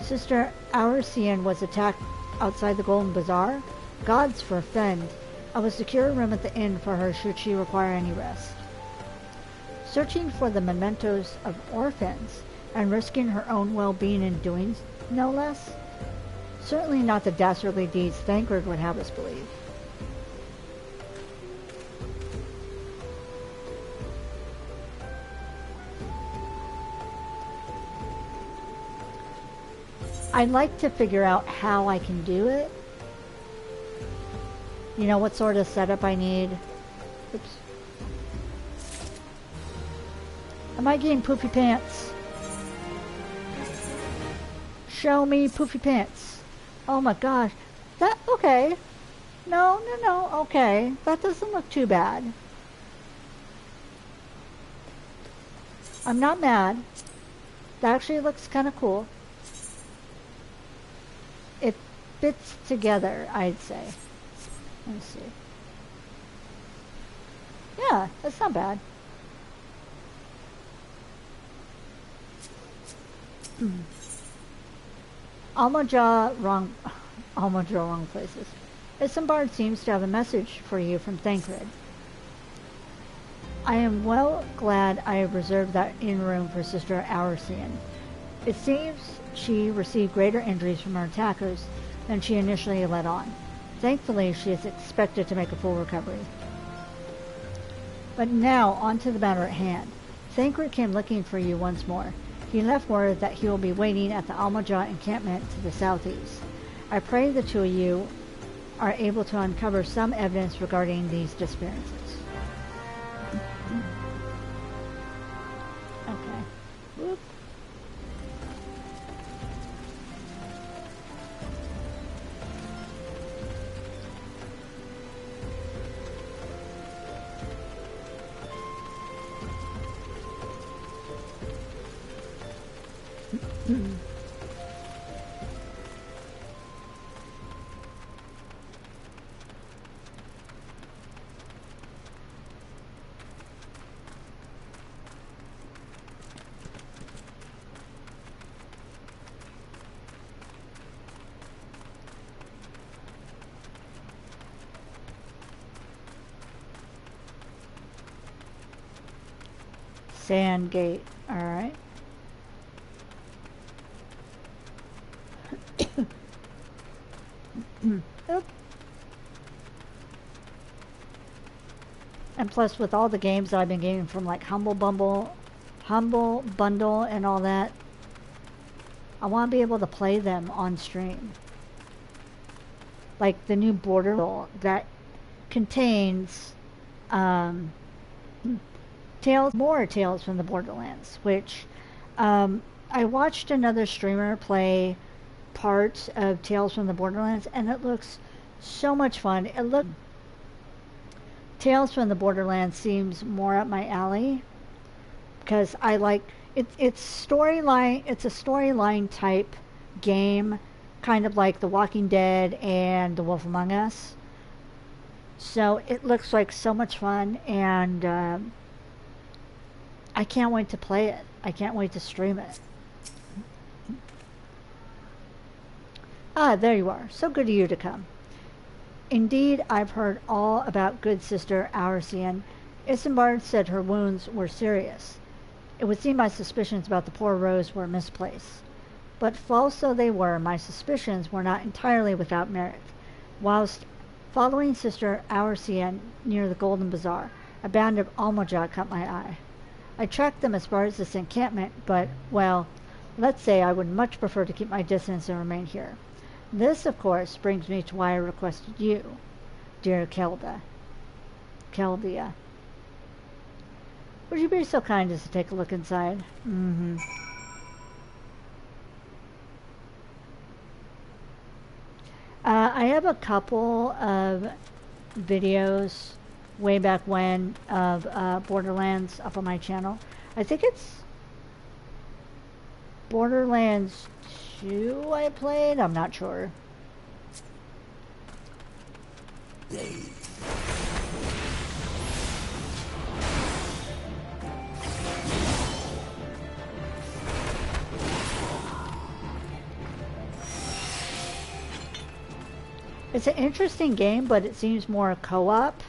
Sister Aurician was attacked outside the Golden Bazaar. Gods forfend. I will secure a room at the inn for her should she require any rest. Searching for the mementos of orphans and risking her own well-being in doing no less? Certainly not the dastardly deeds Thancred would have us believe. I'd like to figure out how I can do it. You know, what sort of setup I need. Oops. Am I getting poofy pants? Show me poofy pants. Oh my gosh. That, okay. No, okay. That doesn't look too bad. I'm not mad. That actually looks kind of cool. It fits together, I'd say. Let's see. Yeah, that's not bad. Almaja, wrong places. Isambard seems to have a message for you from Thancred. I am well glad I have reserved that inn room for Sister Aurician. It seems she received greater injuries from her attackers than she initially let on. Thankfully, she is expected to make a full recovery. But now, on to the matter at hand. Thancred came looking for you once more. He left word that he will be waiting at the Almaja encampment to the southeast. I pray the two of you are able to uncover some evidence regarding these disappearances. Okay. Whoop. Sandgate, alright. And plus, with all the games that I've been getting from like Humble Bundle and all that, I want to be able to play them on stream. Like the new Border that contains more Tales from the Borderlands, which I watched another streamer play parts of Tales from the Borderlands, and it looks so much fun. Tales from the Borderlands seems more up my alley because I like it. It's storyline. It's a storyline type game, kind of like The Walking Dead and The Wolf Among Us. So it looks like so much fun, and I can't wait to play it. I can't wait to stream it. Ah, there you are. So good of you to come. Indeed, I've heard all about good Sister Aursian. Isambard said her wounds were serious. It would seem my suspicions about the poor Rose were misplaced. But false though they were, my suspicions were not entirely without merit. Whilst following Sister Aursian near the Golden Bazaar, a band of Almoja caught my eye. I tracked them as far as this encampment, but, well, let's say I would much prefer to keep my distance and remain here. This, of course, brings me to why I requested you, dear Khelda. Kheldia. Would you be so kind as to take a look inside? Mm-hmm. I have a couple of videos way back when of Borderlands up on my channel. I think it's Borderlands 2 I played? I'm not sure. It's an interesting game, but it seems more co-op,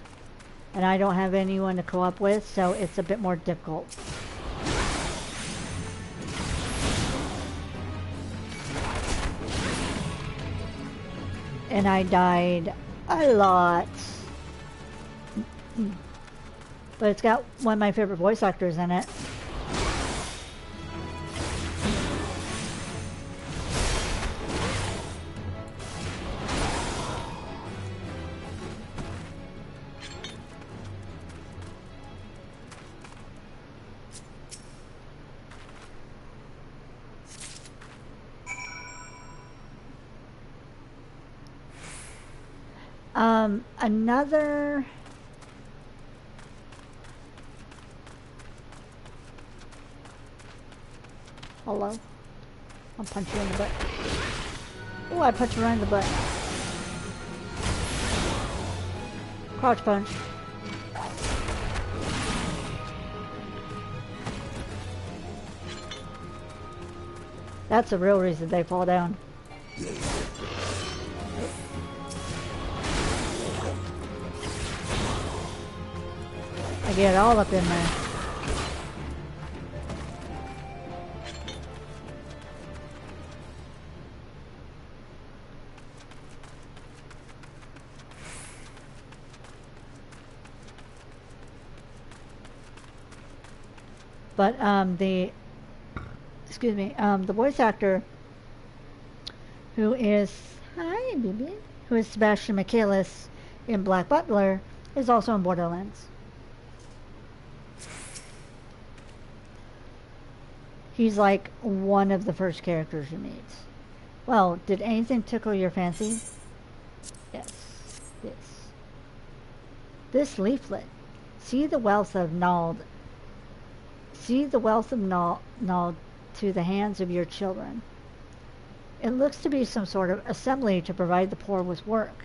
and I don't have anyone to co-op with, so it's a bit more difficult. And I died a lot. But it's got one of my favorite voice actors in it. Another hello? I'll punch you in the butt. Oh, I punched you right in the butt. Crouch punch. That's the real reason they fall down. I get it all up in there. But the voice actor who is Sebastian Michaelis in Black Butler is also in Borderlands. He's like one of the first characters you meet. Well, did anything tickle your fancy? Yes. Yes. This leaflet. See the wealth of Nald. See the wealth of Nald to the hands of your children. It looks to be some sort of assembly to provide the poor with work.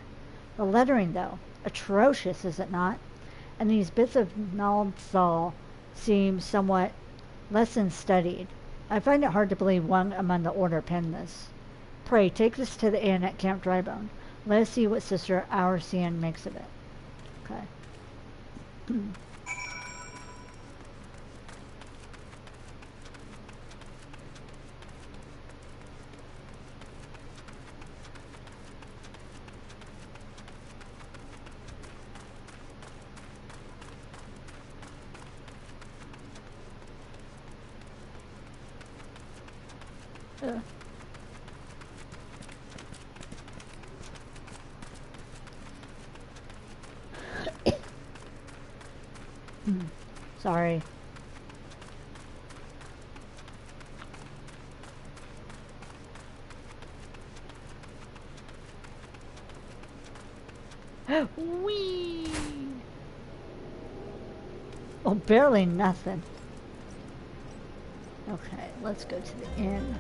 The lettering, though, atrocious, is it not? And these bits of Naldsal seem somewhat less than studied. I find it hard to believe one among the order penned this. Pray, take this to the inn at Camp Drybone. Let us see what Sister Aursian makes of it. Okay. Sorry. Whee! Oh, barely nothing. Okay, let's go to the inn.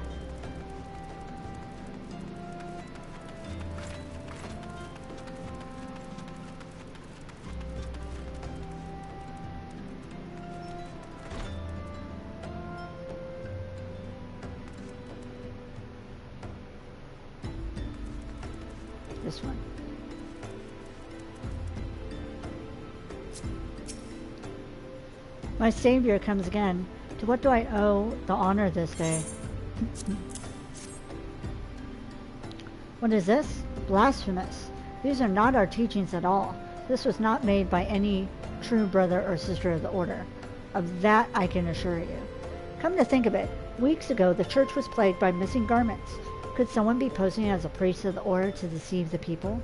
This one. My savior comes again. To what do I owe the honor this day? What is this? Blasphemous. These are not our teachings at all. This was not made by any true brother or sister of the order. Of that I can assure you. Come to think of it, weeks ago the church was plagued by missing garments. Could someone be posing as a priest of the order to deceive the people?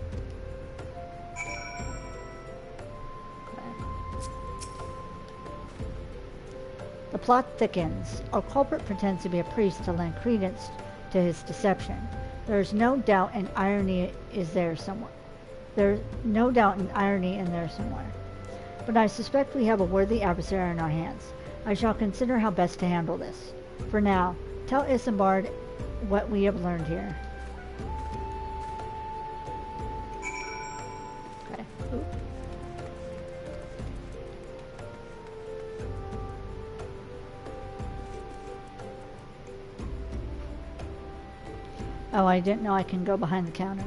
The plot thickens. Our culprit pretends to be a priest to lend credence to his deception. There is no doubt an irony is there somewhere. There's no doubt an irony in there somewhere. But I suspect we have a worthy adversary in our hands. I shall consider how best to handle this. For now, tell Isambard what we have learned here. Okay. Ooh. Oh, I didn't know I can go behind the counter.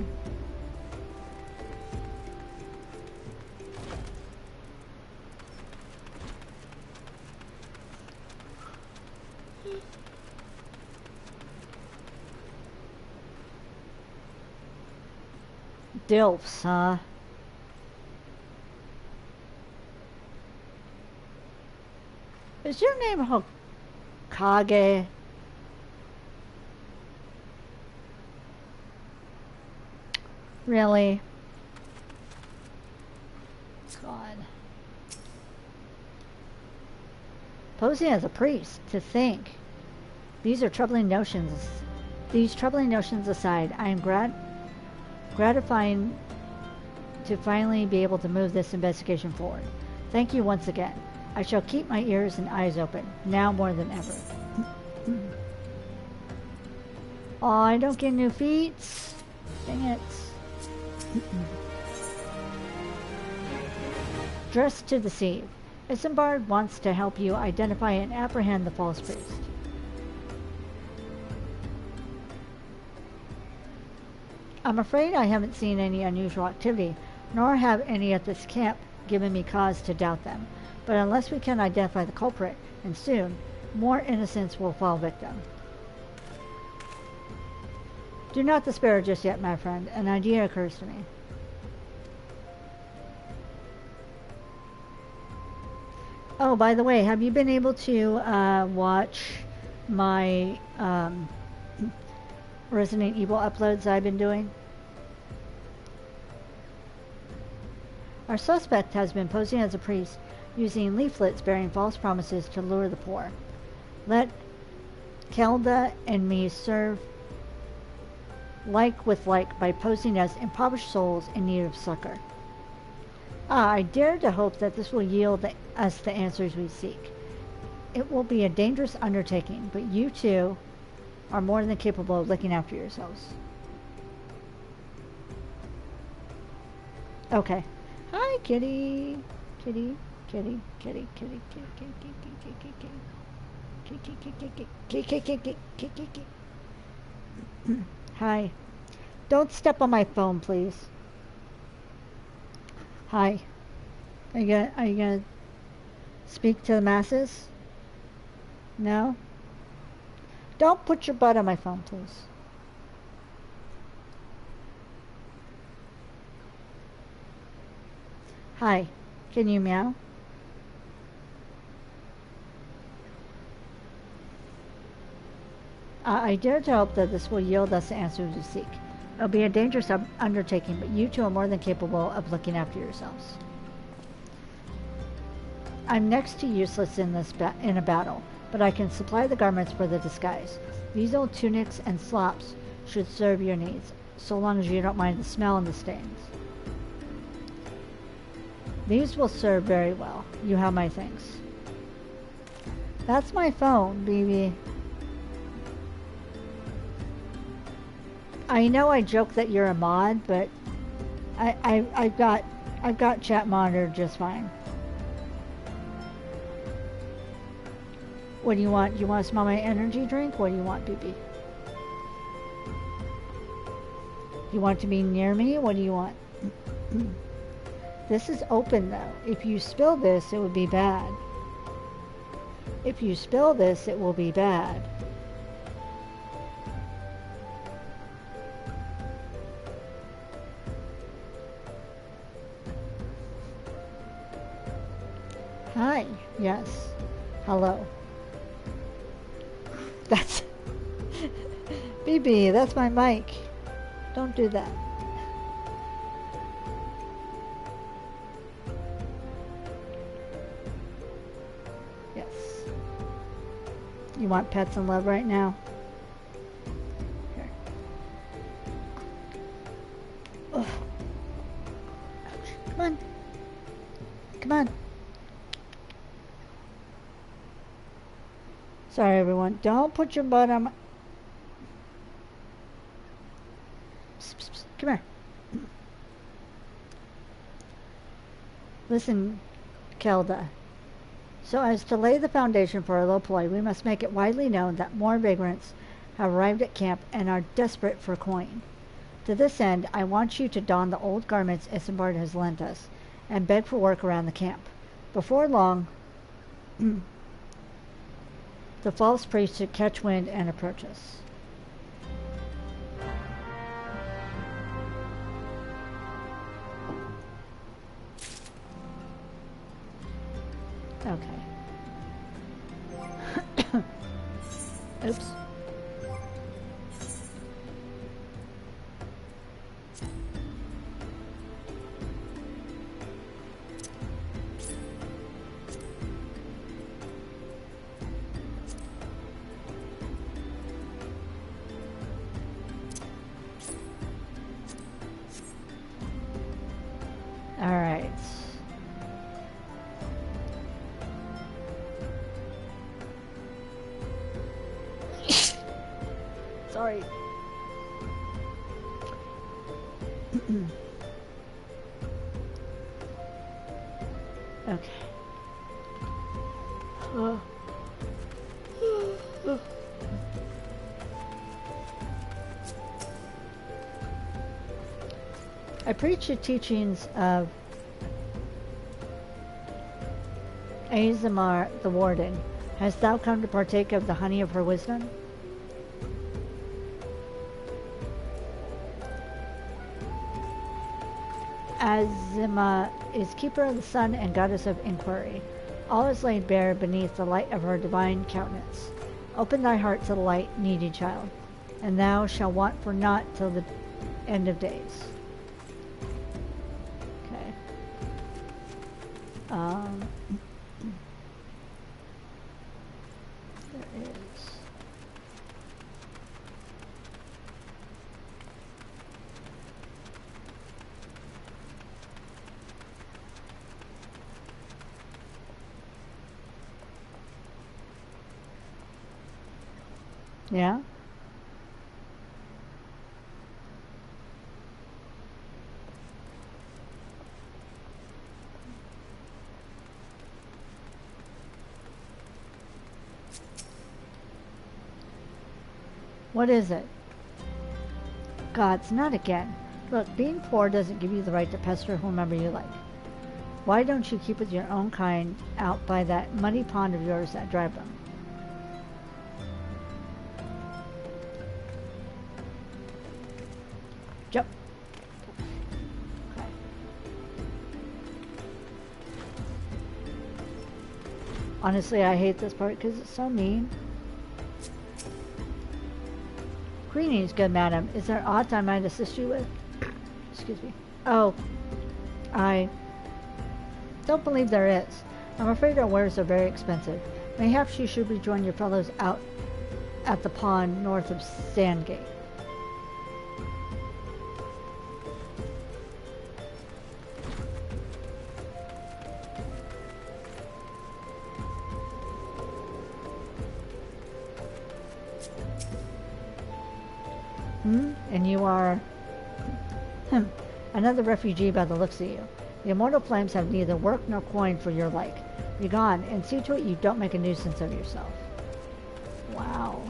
Dilfs, huh? Is your name Hokage? Really? God. Posing as a priest, to think. These are troubling notions. These troubling notions aside, I am gratifying to finally be able to move this investigation forward. Thank you once again. I shall keep my ears and eyes open, now more than ever. Oh, I don't get new feats. Dang it. Dressed to deceive. Isambard wants to help you identify and apprehend the false priest. I'm afraid I haven't seen any unusual activity, nor have any at this camp given me cause to doubt them. But unless we can identify the culprit, and soon, more innocents will fall victim. Do not despair just yet, my friend. An idea occurs to me. Oh, by the way, have you been able to watch my Resident Evil uploads I've been doing? Our suspect has been posing as a priest, using leaflets bearing false promises to lure the poor. Let Khelda and me serve like with like by posing as impoverished souls in need of succor. I dare to hope that this will yield us the answers we seek. It will be a dangerous undertaking, but you two are more than capable of looking after yourselves. Okay. Hi, kitty. Kitty, kitty, kitty, kitty, kitty, kitty, kitty, kitty, kitty, kitty, kitty, kitty, kitty. Hi. Don't step on my phone, please. Hi. Are you gonna speak to the masses? No? Don't put your butt on my phone, please. Hi. Can you meow? I dare to hope that this will yield us the answers we seek. It'll be a dangerous undertaking, but you two are more than capable of looking after yourselves. I'm next to useless in a battle, but I can supply the garments for the disguise. These old tunics and slops should serve your needs, so long as you don't mind the smell and the stains. These will serve very well. You have my thanks. That's my phone, baby. I know I joke that you're a mod, but I've got chat monitored just fine. What do you want? You want to smell my energy drink? What do you want, BB? You want to be near me? What do you want? This is open though. If you spill this, it would be bad. If you spill this, it will be bad. Hi. Yes. Hello. That's... BB, that's my mic. Don't do that. Yes. You want pets and love right now? Here. Oh. Come on. Come on. Sorry, everyone. Don't put your butt on my... Psst, psst, psst. Come here. Listen, Khelda. So as to lay the foundation for a low ploy, we must make it widely known that more vagrants have arrived at camp and are desperate for coin. To this end, I want you to don the old garments Isambard has lent us and beg for work around the camp. Before long, the false priest should catch wind and approach us. Okay. Oops. All right. Sorry. Okay. I preach the teachings of Azamar the Warden. Hast thou come to partake of the honey of her wisdom? Azima is keeper of the sun and goddess of inquiry. All is laid bare beneath the light of her divine countenance. Open thy heart to the light, needy child, and thou shalt want for naught till the end of days. Okay. There is... Yeah? What is it? Gods, not again. Look, being poor doesn't give you the right to pester whomever you like. Why don't you keep with your own kind out by that muddy pond of yours at Drybone? Jump. Okay. Honestly, I hate this part because it's so mean. Greetings, good madam. Is there aught I might assist you with? Excuse me. Oh, I don't believe there is. I'm afraid our wares are very expensive. Mayhaps you should rejoin your fellows out at the pond north of Sandgate. And you are another refugee by the looks of you. The immortal flames have neither work nor coin for your like. Be gone, and see to it you don't make a nuisance of yourself. Wow.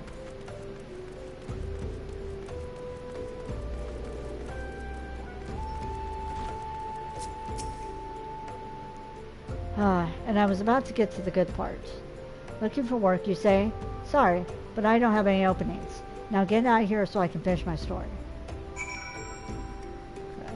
And I was about to get to the good part. Looking for work, you say? Sorry, but I don't have any openings. Now get out of here so I can finish my story. Okay.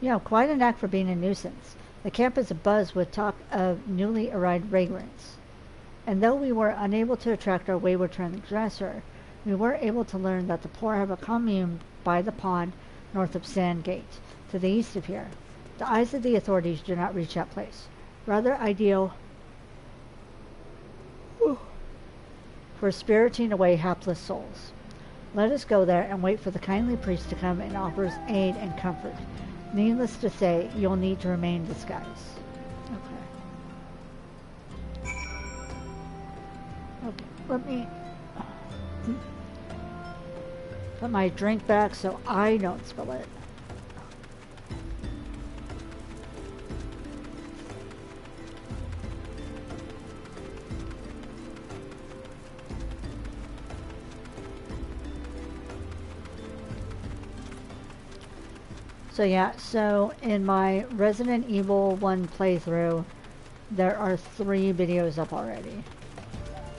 You have quite a knack for being a nuisance. The camp is abuzz with talk of newly arrived vagrants. And though we were unable to attract our wayward transgressor, we were able to learn that the poor have a commune by the pond north of Sandgate, to the east of here. The eyes of the authorities do not reach that place. Rather ideal for spiriting away hapless souls. Let us go there and wait for the kindly priest to come and offer us aid and comfort. Needless to say, you'll need to remain in disguise. Okay, let me put my drink back so I don't spill it. So in my Resident Evil 1 playthrough, there are 3 videos up already.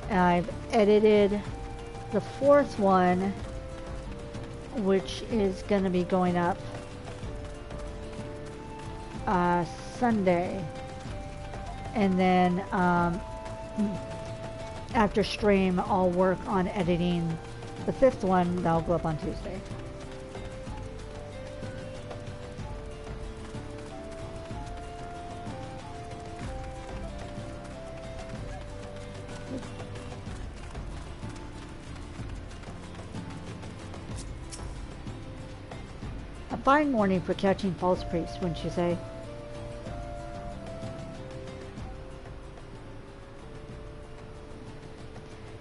And I've edited the 4th one, which is going to be going up Sunday. And then after stream, I'll work on editing the 5th one. That'll go up on Tuesday. Fine morning for catching false priests, wouldn't you say?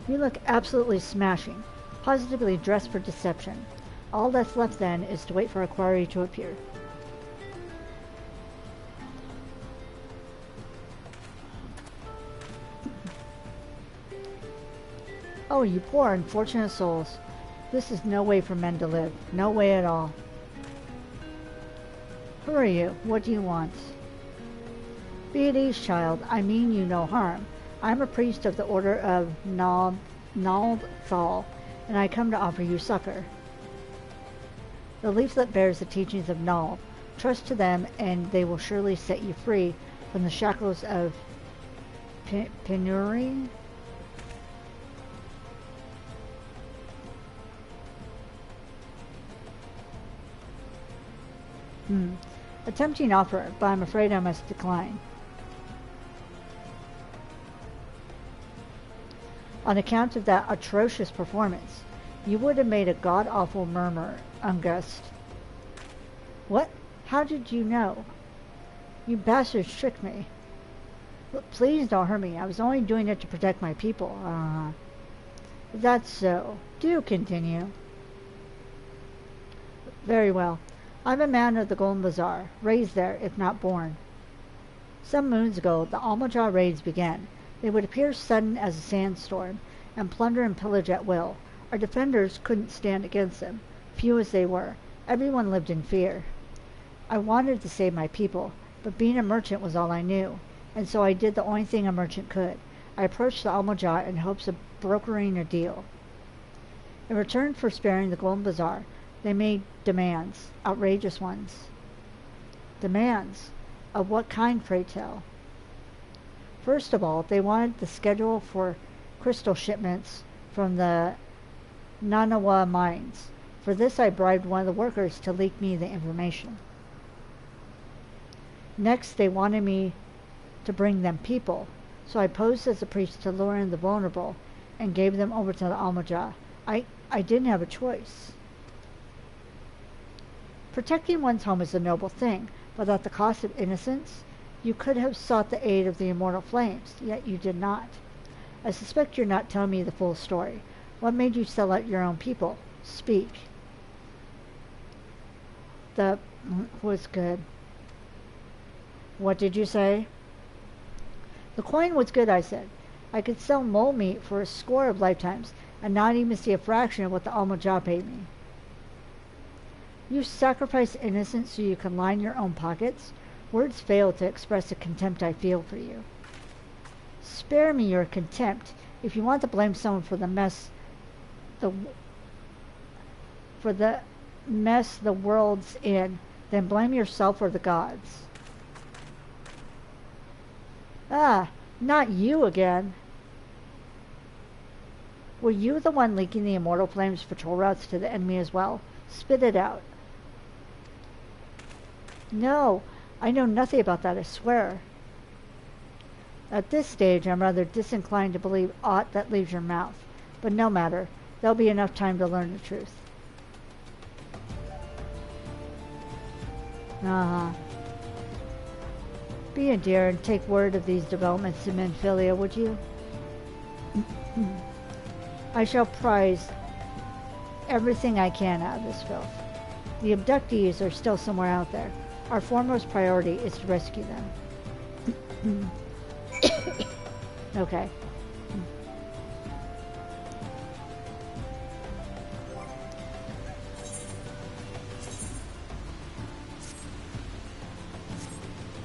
You look absolutely smashing, positively dressed for deception. All that's left then is to wait for a quarry to appear. Oh, you poor unfortunate souls. This is no way for men to live. No way at all. Who are you? What do you want? Be at ease, child. I mean you no harm. I'm a priest of the Order of Naldthal, and I come to offer you succor. The leaflet bears the teachings of Nald. Trust to them, and they will surely set you free from the shackles of penury. A tempting offer, but I'm afraid I must decline. On account of that atrocious performance, you would have made a god-awful murmur, Ungust. What? How did you know? You bastards tricked me. Look, please don't hurt me. I was only doing it to protect my people. That's so. Do continue. Very well. I'm a man of the Golden Bazaar, raised there, if not born. Some moons ago, the Almajah raids began. They would appear sudden as a sandstorm, and plunder and pillage at will. Our defenders couldn't stand against them, few as they were. Everyone lived in fear. I wanted to save my people, but being a merchant was all I knew, and so I did the only thing a merchant could. I approached the Almajah in hopes of brokering a deal. In return for sparing the Golden Bazaar, they made demands, outrageous ones. Demands? Of what kind, pray tell? First of all, they wanted the schedule for crystal shipments from the Nanawa mines. For this, I bribed one of the workers to leak me the information. Next, they wanted me to bring them people, so I posed as a priest to lure in the vulnerable and gave them over to the Almajah. I didn't have a choice. Protecting one's home is a noble thing, but at the cost of innocence, you could have sought the aid of the immortal flames, yet you did not. I suspect you're not telling me the full story. What made you sell out your own people? Speak. The was good. What did you say? The coin was good, I said. I could sell mole meat for a score of lifetimes and not even see a fraction of what the Almajah paid me. You sacrifice innocence so you can line your own pockets? Words fail to express the contempt I feel for you. Spare me your contempt. If you want to blame someone for the mess the world's in, then blame yourself or the gods. Ah, not you again. Were you the one leaking the Immortal Flames patrol routes to the enemy as well? Spit it out. No, I know nothing about that, I swear. At this stage, I'm rather disinclined to believe aught that leaves your mouth. But no matter, there'll be enough time to learn the truth. Be a dear and take word of these developments to Menphilia, would you? I shall prize everything I can out of this filth. The abductees are still somewhere out there. Our foremost priority is to rescue them. Okay.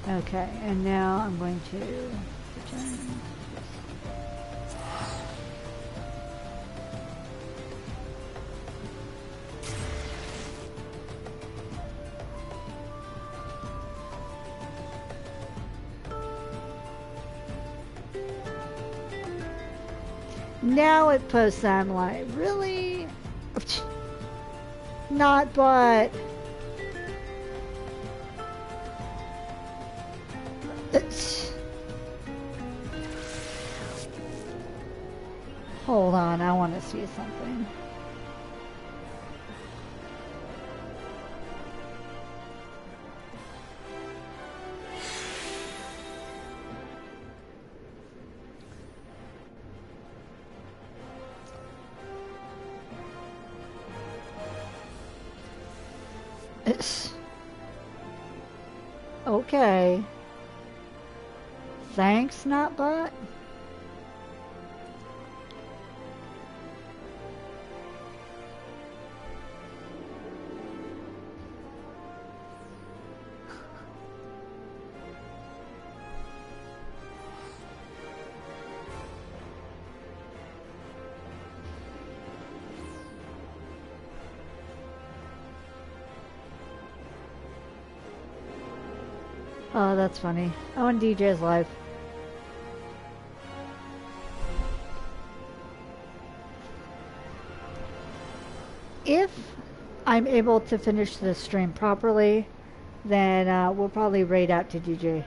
Okay, and now I'm going to return. Now it posts, I'm like, really? Not but. Hold on, I want to see something. Okay. Thanks, not but. Oh, that's funny. Oh, and DJ's live. If I'm able to finish this stream properly, then we'll probably raid out to DJ.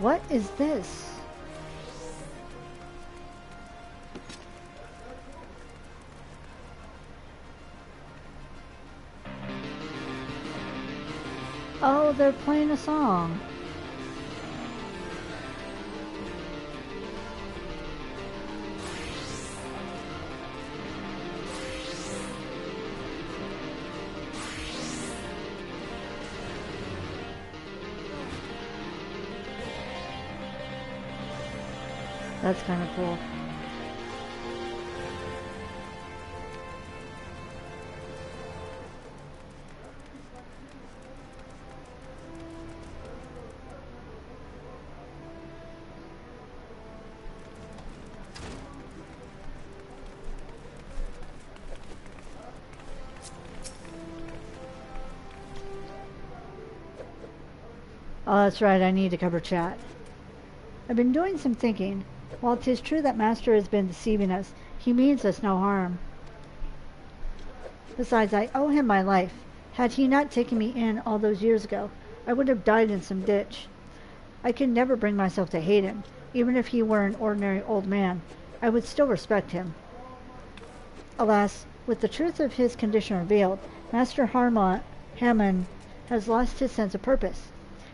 What is this? Oh, they're playing a song. That's kind of cool. Oh, that's right, I need to cover chat. I've been doing some thinking. While 'tis true that Master has been deceiving us, he means us no harm. Besides, I owe him my life. Had he not taken me in all those years ago, I would have died in some ditch. I could never bring myself to hate him. Even if he were an ordinary old man, I would still respect him. Alas, with the truth of his condition revealed, Master Hammond has lost his sense of purpose,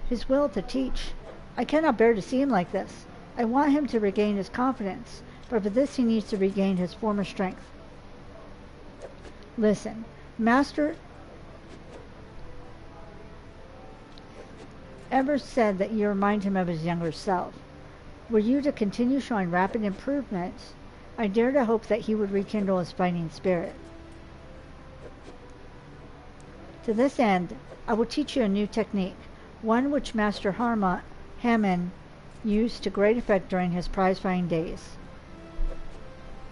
his will to teach. I cannot bear to see him like this. I want him to regain his confidence, but for this he needs to regain his former strength. Listen, Master ever said that you remind him of his younger self. Were you to continue showing rapid improvements, I dare to hope that he would rekindle his fighting spirit. To this end, I will teach you a new technique, one which Master Hammond used to great effect during his prize-fighting days.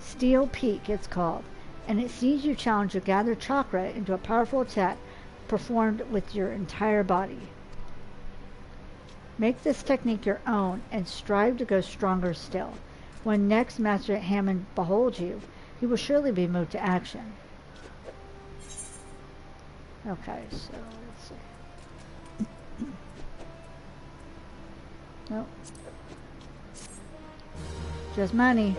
Steel Peak, it's called, and it sees you challenge your gathered chakra into a powerful attack performed with your entire body. Make this technique your own and strive to go stronger still. When next Master Hammond beholds you, he will surely be moved to action. Okay, so let's see. Nope. Just money.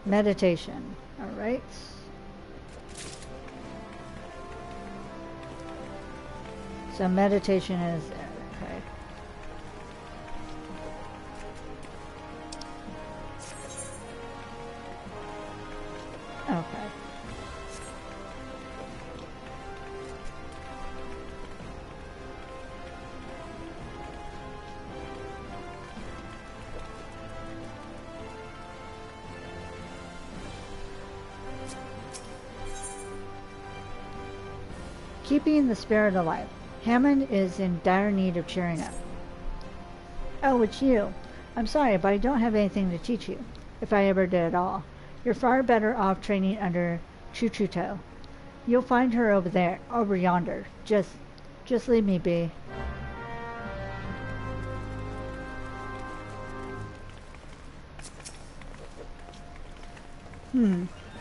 Meditation. All right. So meditation is there, okay. Okay. Keeping the spirit alive. Hammond is in dire need of cheering up. Oh, it's you. I'm sorry, but I don't have anything to teach you, if I ever did at all. You're far better off training under Chuchuto. You'll find her over yonder. Just leave me be.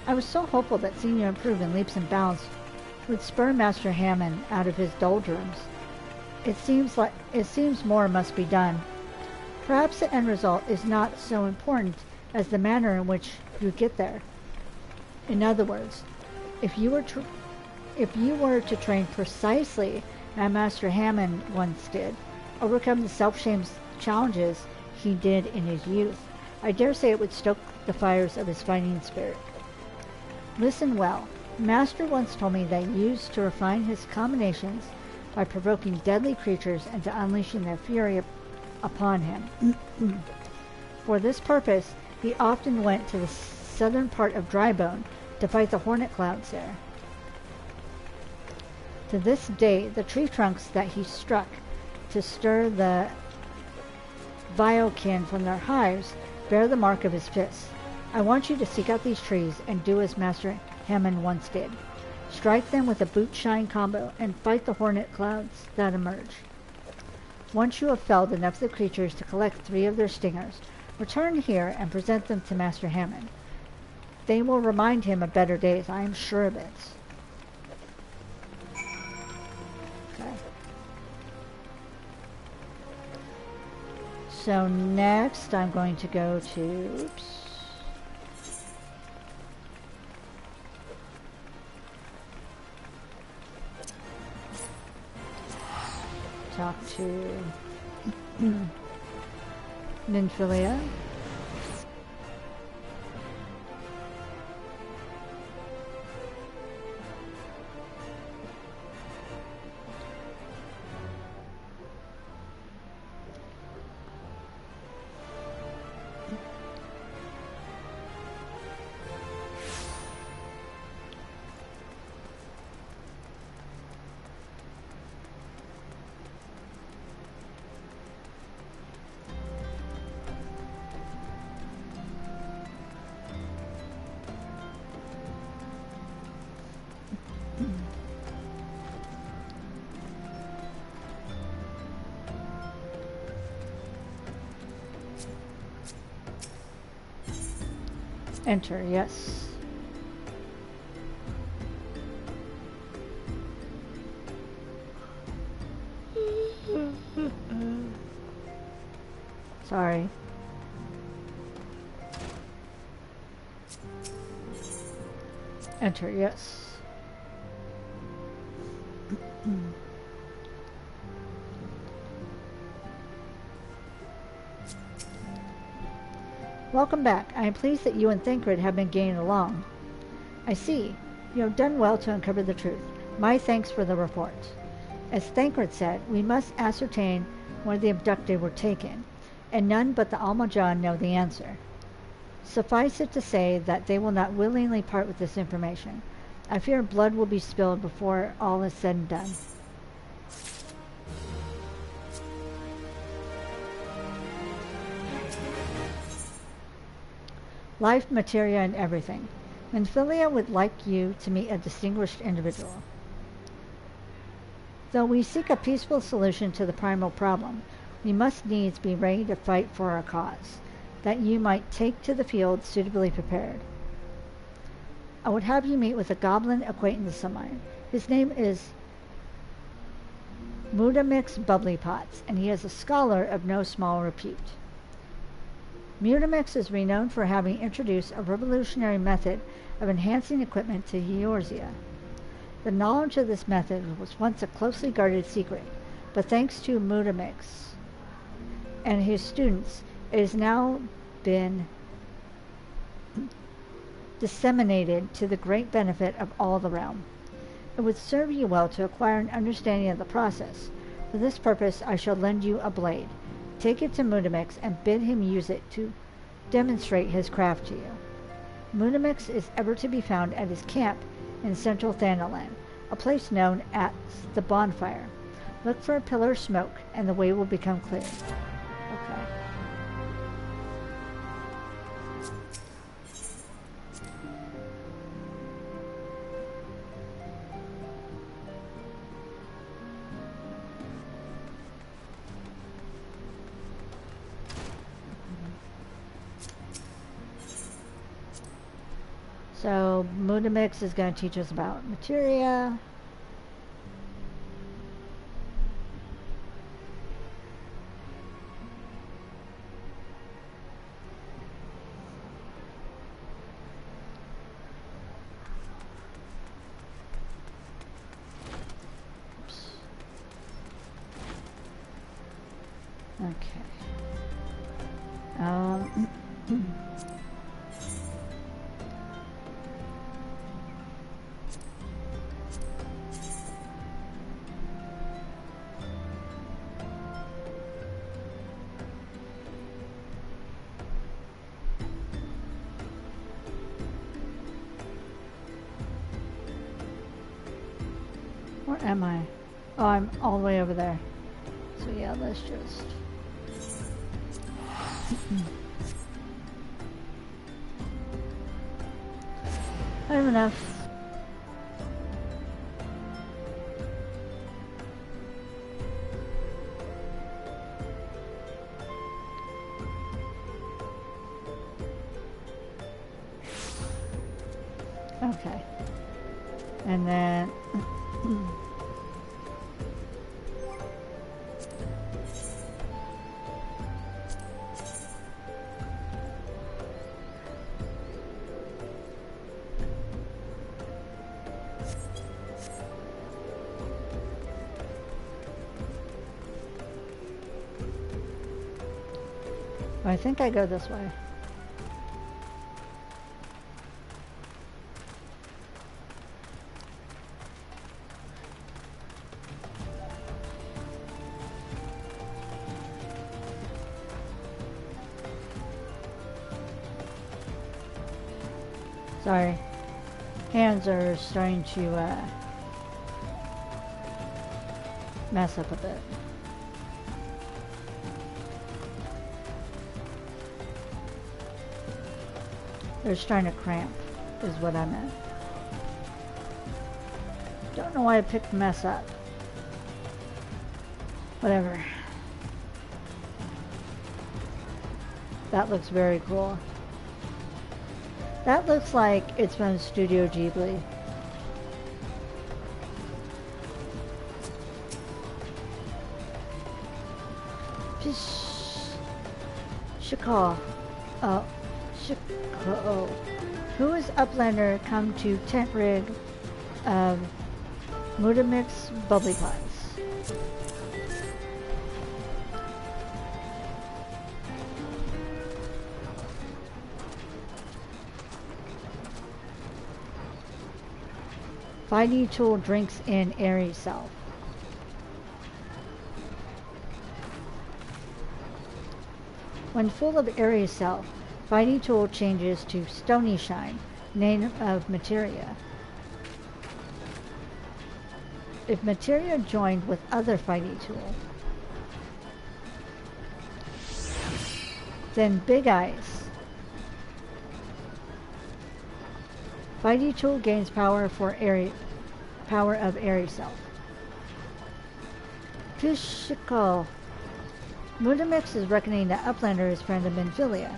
I was so hopeful that seeing you improve in leaps and bounds would spur Master Hammond out of his doldrums. It seems more must be done. Perhaps the end result is not so important as the manner in which you get there. In other words, if you were to train precisely as Master Hammond once did, overcome the self-shamed challenges he did in his youth, I dare say it would stoke the fires of his fighting spirit. Listen well. Master once told me that he used to refine his combinations by provoking deadly creatures into unleashing their fury upon him. For this purpose, he often went to the southern part of Drybone to fight the hornet clouds there. To this day, the tree trunks that he struck to stir the Viokin from their hives bear the mark of his fists. I want you to seek out these trees and do as Master Hammond once did. Strike them with a boot-shine combo and fight the hornet clouds that emerge. Once you have felled enough of the creatures to collect 3 of their stingers, return here and present them to Master Hammond. They will remind him of better days, I am sure of it. Okay. So next I'm going to go to... talk to Nymphilia. Enter, yes. Sorry. Enter, yes. Welcome back. I am pleased that you and Thancred have been getting along. I see. You have done well to uncover the truth. My thanks for the report. As Thancred said, we must ascertain where the abducted were taken, and none but the Almajan know the answer. Suffice it to say that they will not willingly part with this information. I fear blood will be spilled before all is said and done. Life, materia, and everything. Minfilia would like you to meet a distinguished individual. Though we seek a peaceful solution to the primal problem, we must needs be ready to fight for our cause, that you might take to the field suitably prepared. I would have you meet with a goblin acquaintance of mine. His name is Mudamix Bubblypots, and he is a scholar of no small repute. Mudamix is renowned for having introduced a revolutionary method of enhancing equipment to Eorzea. The knowledge of this method was once a closely guarded secret, but thanks to Mudamix and his students, it has now been disseminated to the great benefit of all the realm. It would serve you well to acquire an understanding of the process. For this purpose, I shall lend you a blade. Take it to Mudamix and bid him use it to demonstrate his craft to you. Mudamix is ever to be found at his camp in central Thanalan, a place known as the Bonfire. Look for a pillar of smoke, and the way will become clear. Okay. So Mudamix is going to teach us about materia. Oops. Okay. Where am I? Oh, I'm all the way over there. So yeah, let's just... I have enough. Okay. And then... I think I go this way. Sorry. Hands are starting to mess up a bit. They're starting to cramp, is what I meant. Don't know why I picked mess up. Whatever. That looks very cool. That looks like it's from Studio Ghibli. Shikaw. Shikaw. Who is Uplander come to tent rig of Mudamix Bubblypots? 5D tool drinks in airy self. When full of airy self, 5D tool changes to stony shine, name of materia. If materia joined with other 5D tool, then big eyes. 5D tool gains power of airy self. Fishiko. Mudamix is reckoning that Uplander is friend of Minfilia.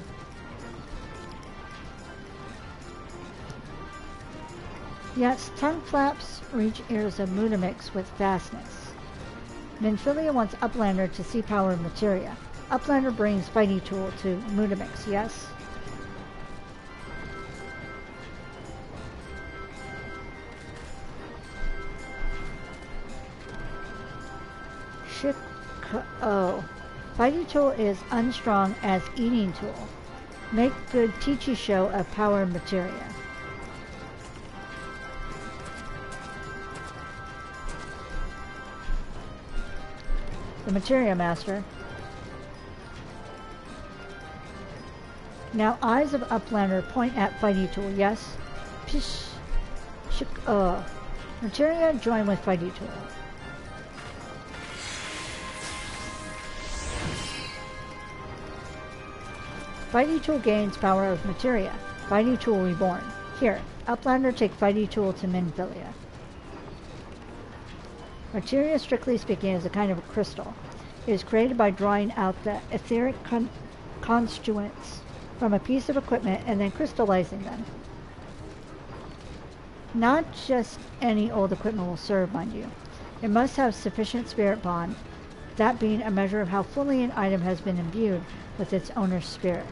Yes, tongue flaps reach ears of Mudamix with fastness. Minfilia wants Uplander to see power of materia. Uplander brings Fighty Tool to Mudamix, yes? Oh. Fighty Tool is unstrong as eating tool. Make good Teachy show of power materia. The Materia Master. Now eyes of Uplander point at Fighty Tool, yes? Pish. Materia join with Fighty Tool. Fighty Tool gains power of materia. Fighty Tool reborn. Here, Uplander take Fighty Tool to Minfilia. Materia, strictly speaking, is a kind of a crystal. It is created by drawing out the etheric constituents from a piece of equipment and then crystallizing them. Not just any old equipment will serve, mind you. It must have sufficient spirit bond, that being a measure of how fully an item has been imbued with its owner's spirit.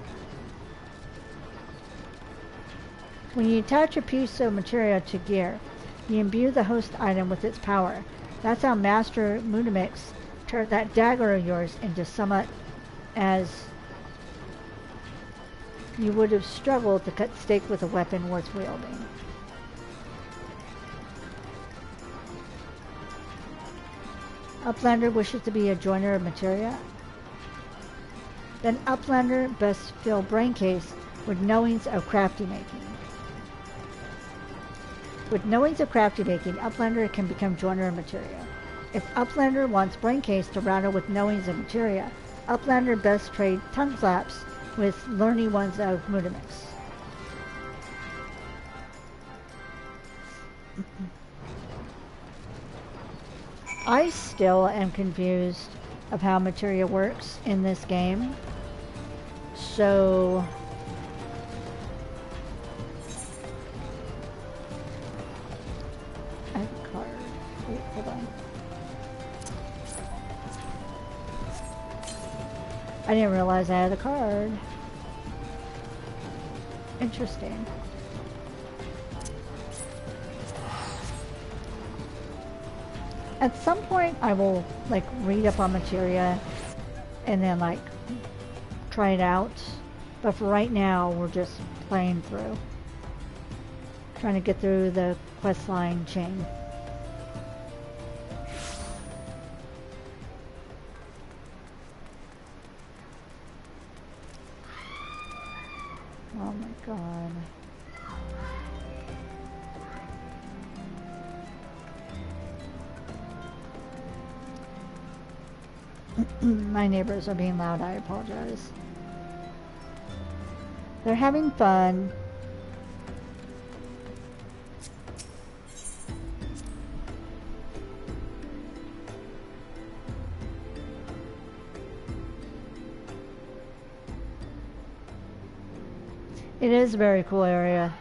When you attach a piece of materia to gear, you imbue the host item with its power. That's how Master Mudamix turned that dagger of yours into somewhat as you would have struggled to cut steak with a weapon worth wielding. Uplander wishes to be a joiner of materia. Then Uplander best fill braincase with knowings of crafty making. With knowings of crafty making, Uplander can become joiner of materia. If Uplander wants braincase to rattle with knowings of materia, Uplander best trade tongue flaps with learning ones of Mudamix. I still am confused of how materia works in this game. So I have a card. Wait, hold on. I didn't realize I had a card. Interesting. At some point I will like read up on materia and then like try it out. But for right now we're just playing through. Trying to get through the questline chain. Oh my god. My neighbors are being loud, I apologize. They're having fun. It is a very cool area.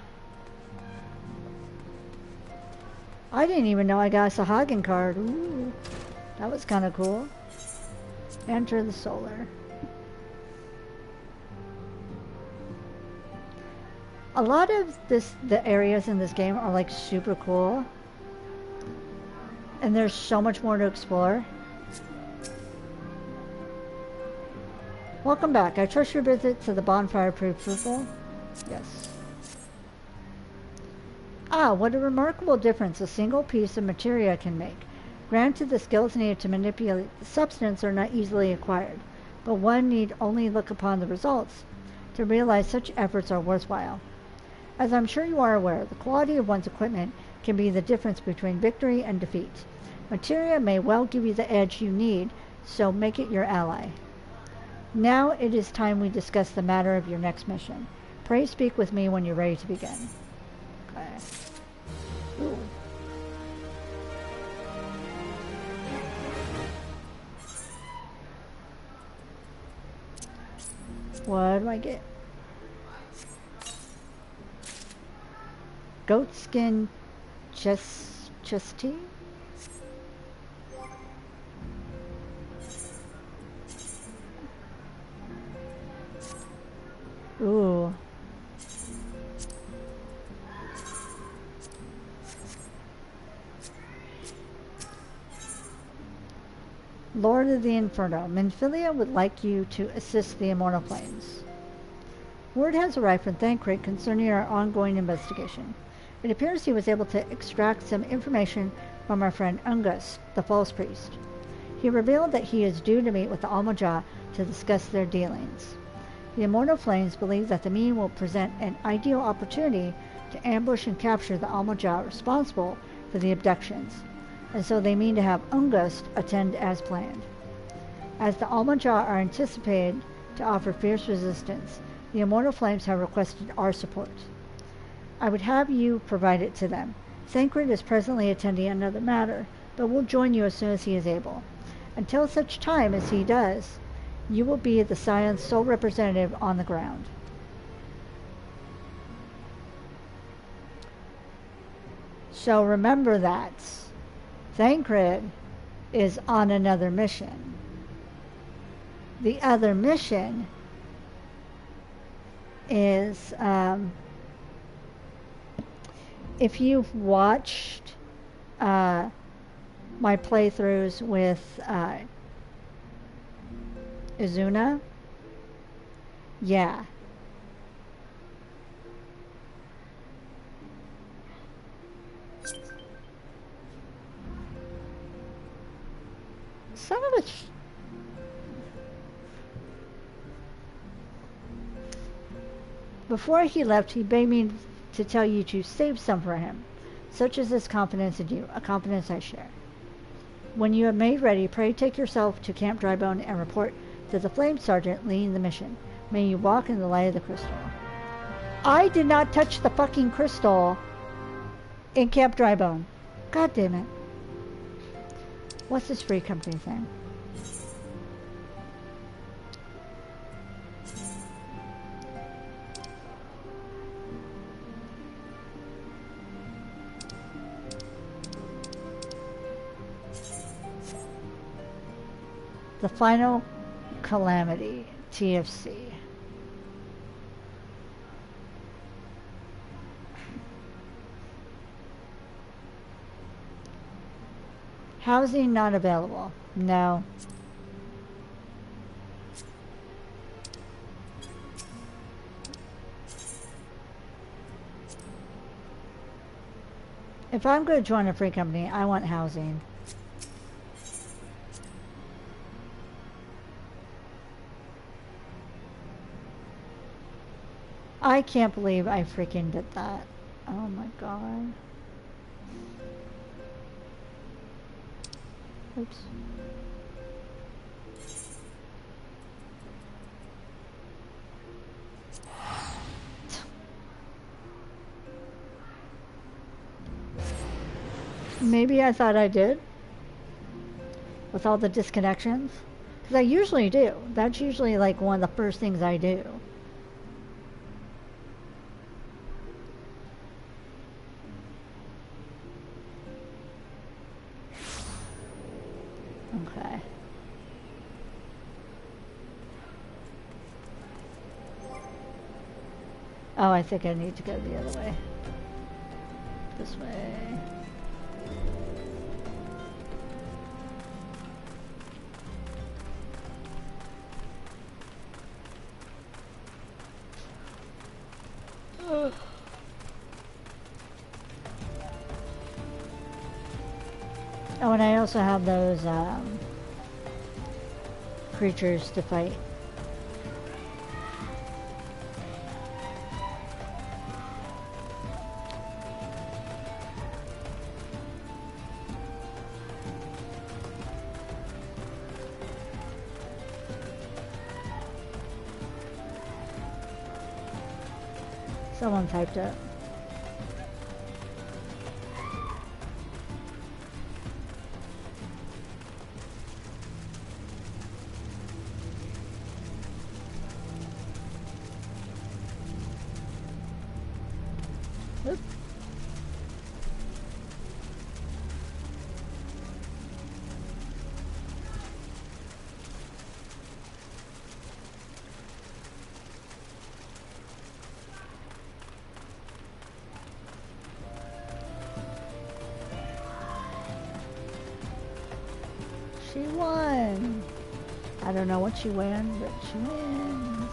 I didn't even know I got a Sahagin card. Ooh, that was kind of cool. Enter the solar. A lot of the areas in this game are like super cool. And there's so much more to explore. Welcome back. I trust your visit to the bonfire proved fruitful. Yes. Ah, what a remarkable difference a single piece of materia can make. Granted, the skills needed to manipulate the substance are not easily acquired, but one need only look upon the results to realize such efforts are worthwhile. As I'm sure you are aware, the quality of one's equipment can be the difference between victory and defeat. Materia may well give you the edge you need, so make it your ally. Now it is time we discuss the matter of your next mission. Pray speak with me when you're ready to begin. Okay. Ooh. What do I get? Goat skin chest tea? Ooh. Lord of the Inferno, Minfilia would like you to assist the Immortal Flames. Word has arrived from Thancred concerning our ongoing investigation. It appears he was able to extract some information from our friend Ungus, the False Priest. He revealed that he is due to meet with the Almajah to discuss their dealings. The Immortal Flames believe that the meeting will present an ideal opportunity to ambush and capture the Almajah responsible for the abductions, and so they mean to have Ungust attend as planned. As the Almajah are anticipated to offer fierce resistance, the Immortal Flames have requested our support. I would have you provide it to them. Thancred is presently attending another matter, but will join you as soon as he is able. Until such time as he does, you will be the Scion's sole representative on the ground. So remember that Thancred is on another mission. The other mission is, if you've watched my playthroughs with Izuna, yeah. Son of a... Before he left, he begged me to tell you to save some for him. Such is his confidence in you, a confidence I share. When you have made ready, pray take yourself to Camp Drybone and report to the Flame Sergeant leading the mission. May you walk in the light of the crystal. I did not touch the fucking crystal in Camp Drybone. God damn it. What's this free company thing? The Final Calamity, TFC. Housing not available. No. If I'm going to join a free company, I want housing. I can't believe I freaking did that. Oh my god. Oops. Maybe I thought I did. With all the disconnections. Because I usually do. That's usually like one of the first things I do. Okay. Oh, I think I need to go the other way. This way. Oh, and I also have those creatures to fight. Someone typed up. Oop. She won. I don't know what she won, but she wins.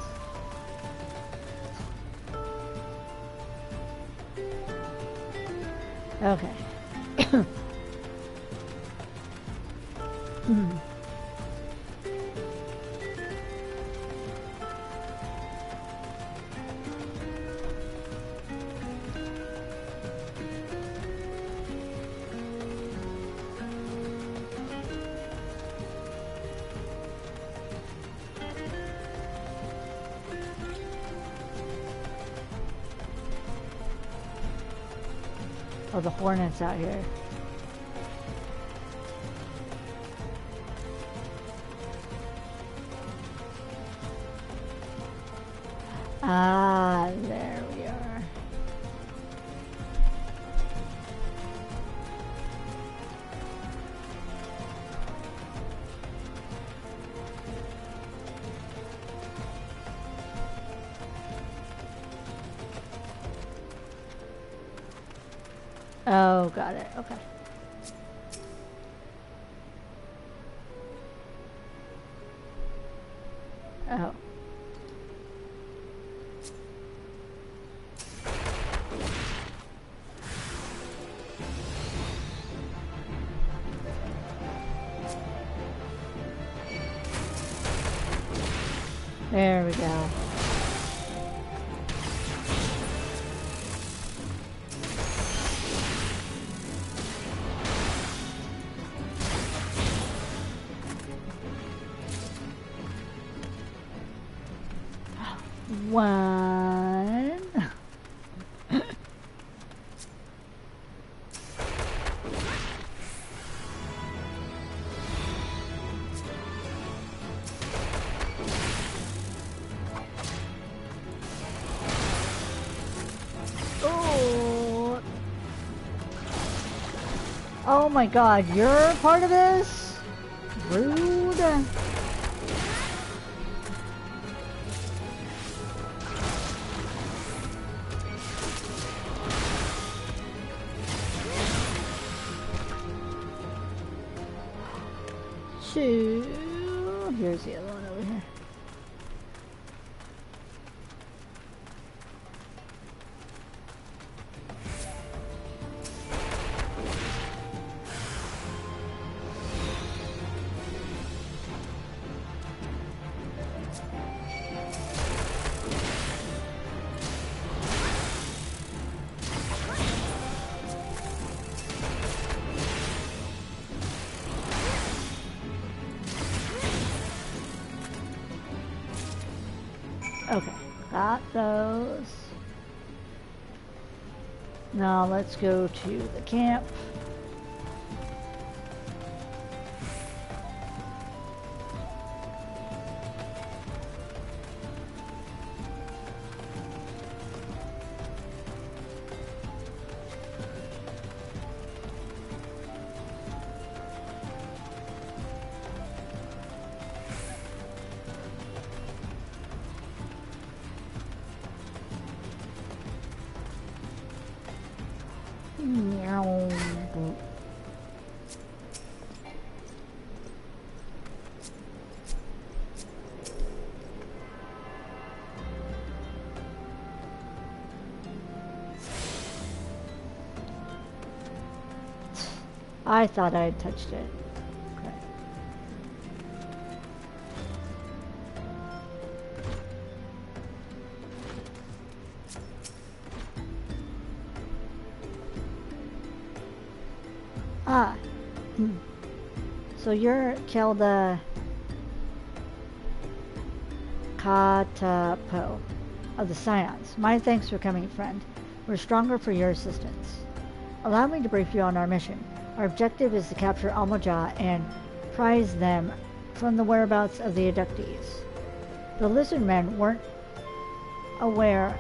Okay. Oh, the hornets out here. Ah, there we are. Oh, got it. Okay. Oh. There we go. One. Oh. Oh my God, you're part of this? Rude. Two. Here's the other one over here. Okay, got those. Now let's go to the camp. Meow. I thought I had touched it. Okay. Ah. So you're Khelda Kaatapoh of the Scions. My thanks for coming, friend. We're stronger for your assistance. Allow me to brief you on our mission. Our objective is to capture Almaja and prize them from the whereabouts of the abductees. The lizard men weren't aware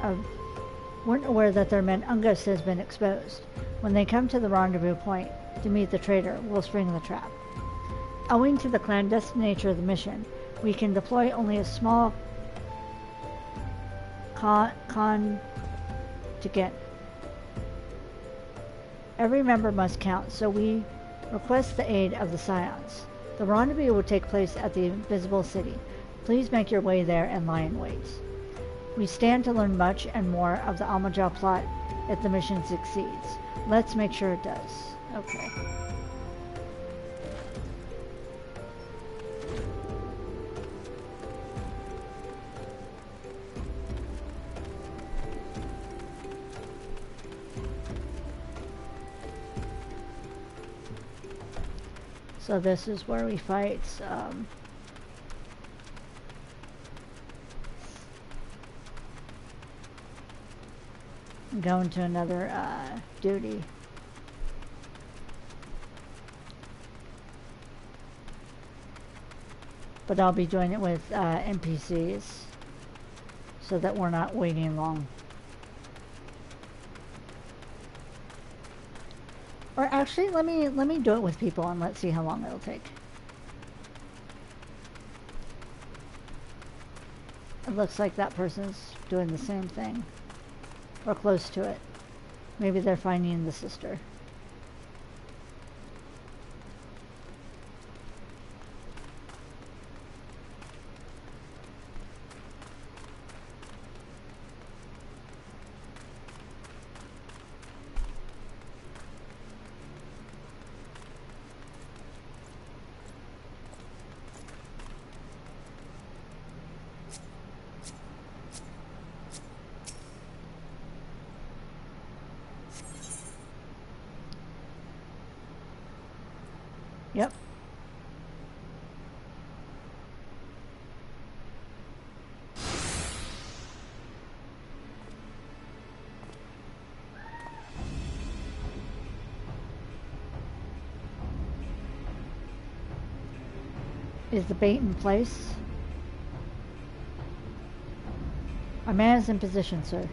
that their man Ungus has been exposed. When they come to the rendezvous point to meet the traitor, we'll spring the trap. Owing to the clandestine nature of the mission, we can deploy only a small contingent. Every member must count, so we request the aid of the Scions. The rendezvous will take place at the Invisible City. Please make your way there and lie in wait. We stand to learn much and more of the Almaja plot if the mission succeeds. Let's make sure it does. Okay. So this is where we fight going to another duty. But I'll be doing it with NPCs so that we're not waiting long. Or actually, let me do it with people and let's see how long it'll take. It looks like that person's doing the same thing. Or close to it. Maybe they're finding the sister. Yep. Is the bait in place? Our man is in position, sir.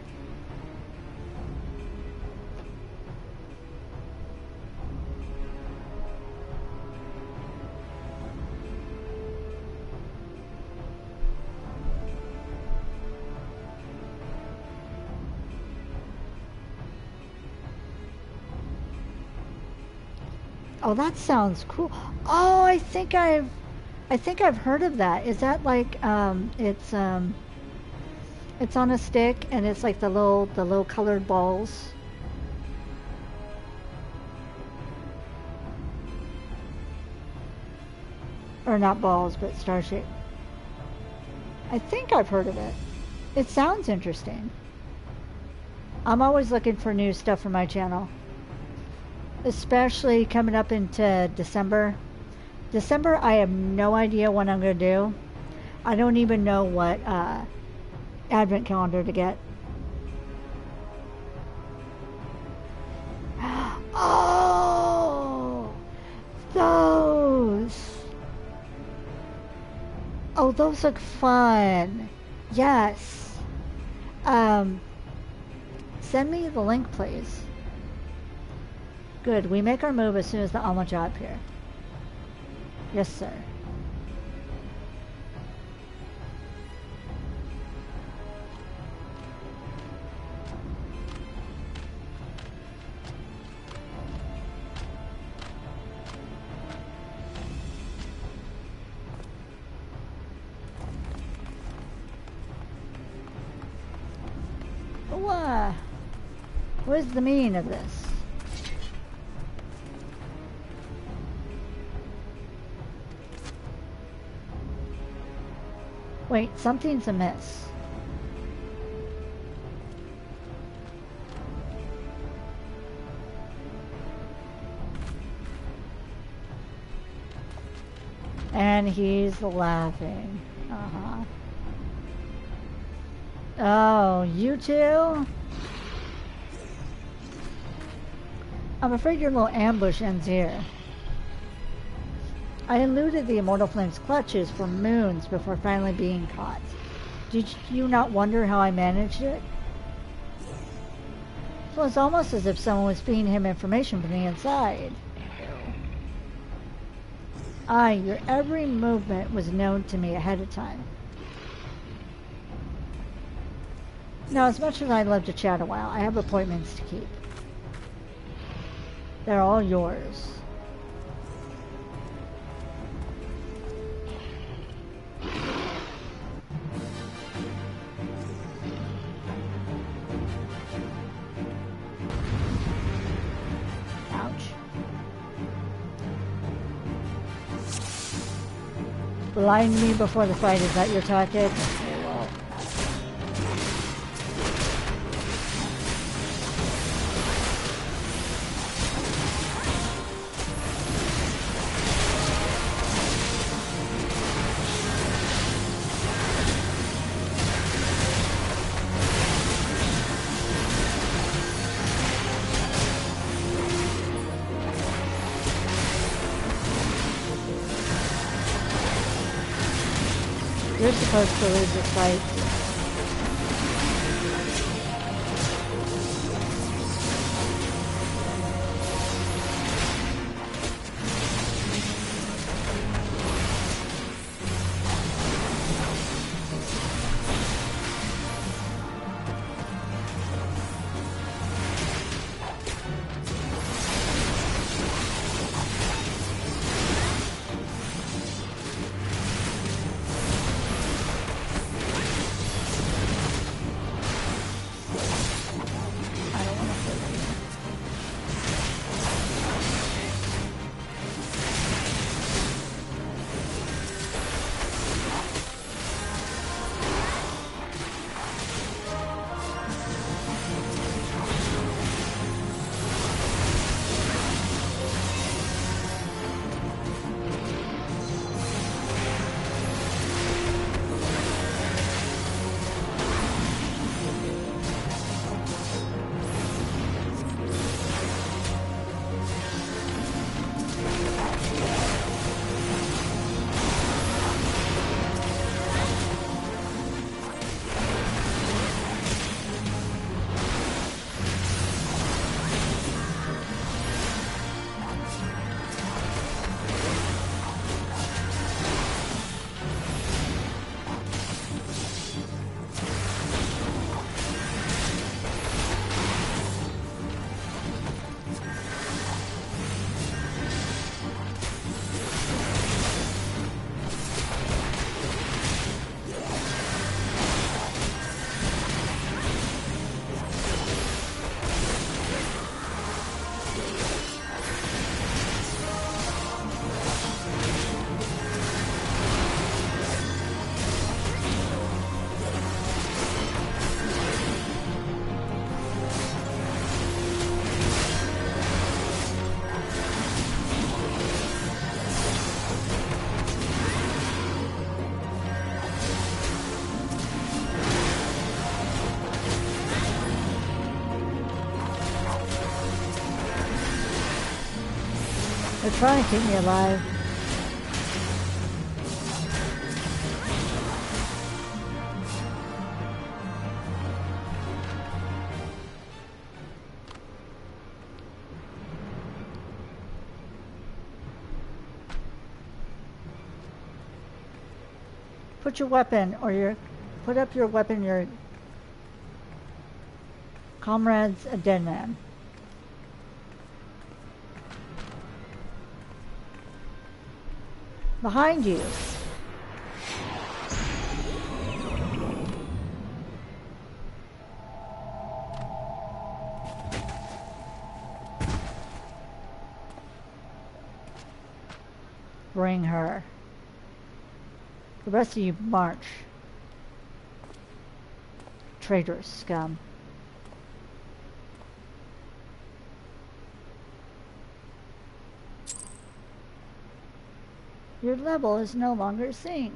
Oh, that sounds cool. Oh, I think I've heard of that. Is that like it's on a stick and it's like the little colored balls? Or not balls, but star shape. I think I've heard of it. It sounds interesting. I'm always looking for new stuff for my channel. Especially coming up into December. December, I have no idea what I'm going to do. I don't even know what advent calendar to get. Oh! Those! Oh, those look fun. Yes. Send me the link, please. Good. We make our move as soon as the Almaja appear. Yes, sir. What is the meaning of this? Wait, something's amiss. And he's laughing. Uh-huh. Oh, you two? I'm afraid your little ambush ends here. I eluded the Immortal Flame's clutches for moons before finally being caught. Did you not wonder how I managed it? It was almost as if someone was feeding him information from the inside. Aye, your every movement was known to me ahead of time. Now, as much as I'd love to chat a while, I have appointments to keep. They're all yours. Ouch. Blind me before the fight, is that your tactic? You're supposed to lose this fight. They're trying to keep me alive. Put your weapon or your put up your weapon, your comrade's a dead man. Behind you. Bring her. The rest of you march. traitorous scum. Your level is no longer synced.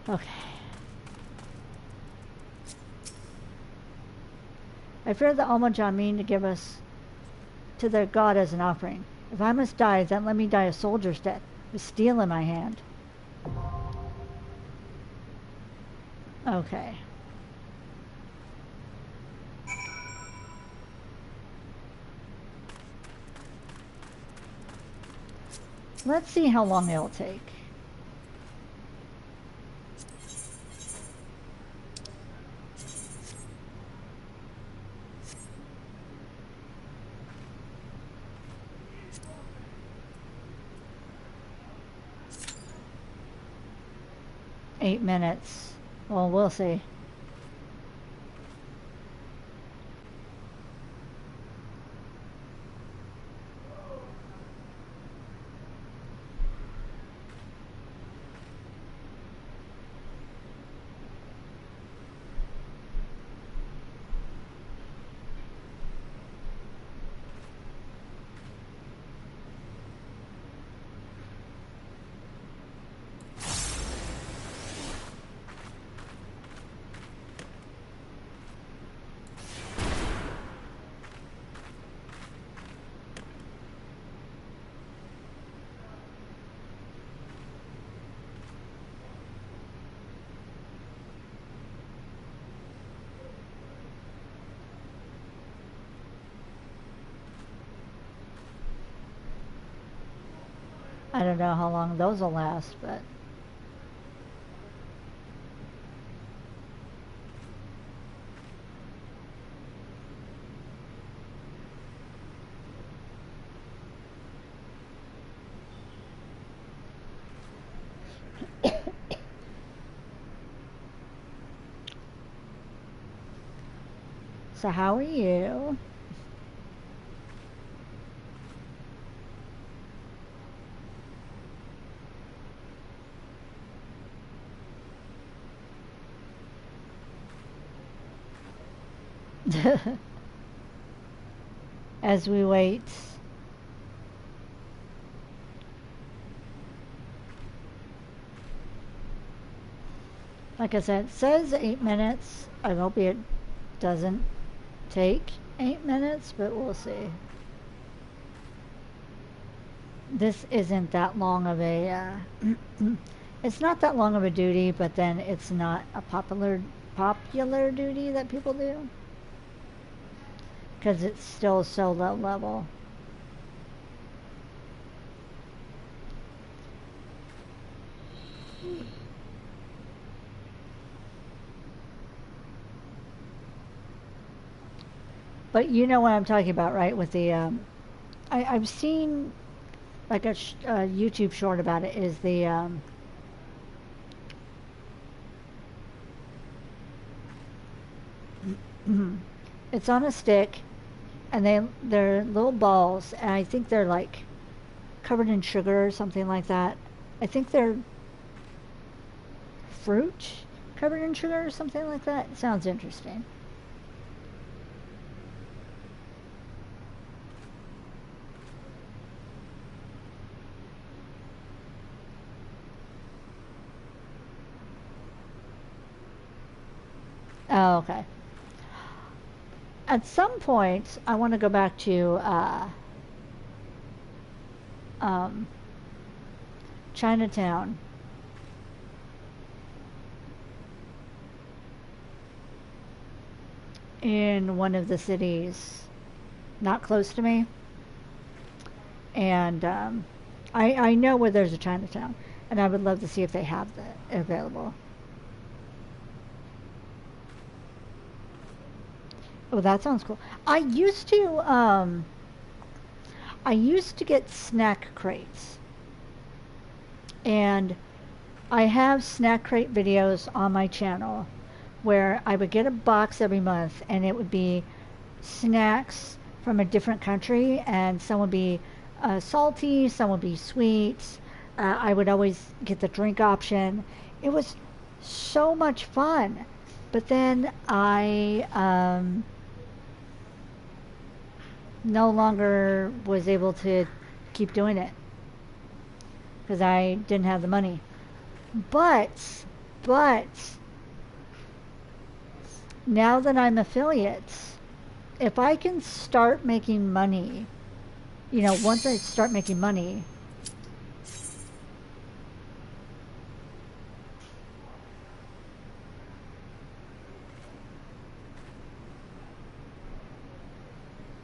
Okay. I fear the Almajan mean to give us to their god as an offering. If I must die, then let me die a soldier's death, with steel in my hand. Okay. Let's see how long it'll take. Eight minutes. Well, we'll see. I don't know how long those will last, but... So how are you? As we wait. Like I said, it says 8 minutes. I hope it doesn't take 8 minutes, but we'll see. This isn't that long of a, it's not that long of a duty, but then it's not a popular duty that people do. Because it's still so low level. But you know what I'm talking about, right? With the, I've seen like a YouTube short about it. Is the it's on a stick, and they're little balls, and I think they're like covered in sugar or something like that. I think they're fruit covered in sugar or something like that. It sounds interesting. Oh, okay. At some point, I want to go back to Chinatown. In one of the cities not close to me. And I know where there's a Chinatown, and I would love to see if they have that available. Oh, that sounds cool. I used to get snack crates, and I have snack crate videos on my channel where I would get a box every month, and it would be snacks from a different country, and some would be salty, some would be sweet. I would always get the drink option. It was so much fun. But then I no longer was able to keep doing it because I didn't have the money. But now that I'm affiliate, if I can start making money, once I start making money,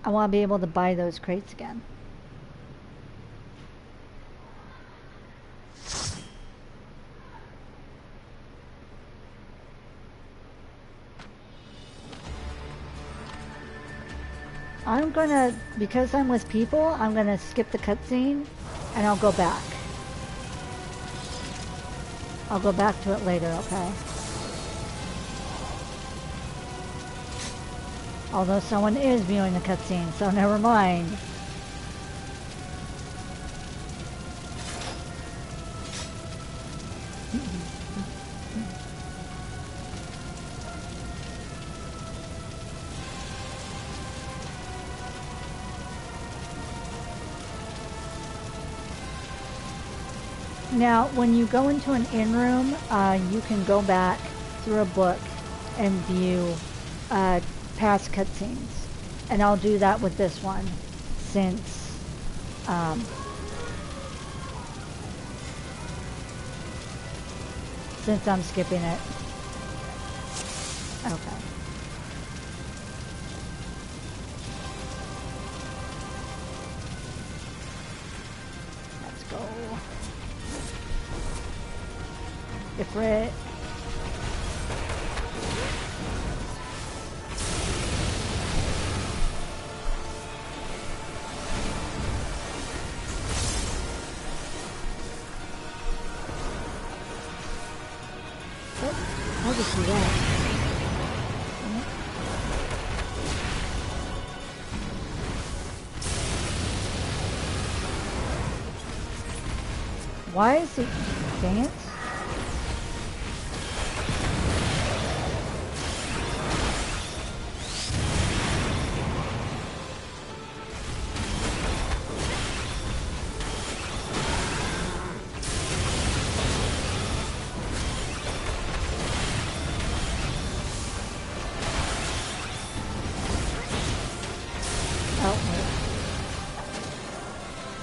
I want to be able to buy those crates again. I'm gonna, because I'm with people, I'm gonna skip the cutscene and I'll go back. I'll go back to it later, okay? Although someone is viewing the cutscene, so never mind. Now, when you go into an inn room, you can go back through a book and view past cutscenes. And I'll do that with this one, since I'm skipping it. Okay. Let's go. Ifrit. I'll just do that. Why is he... Dang it.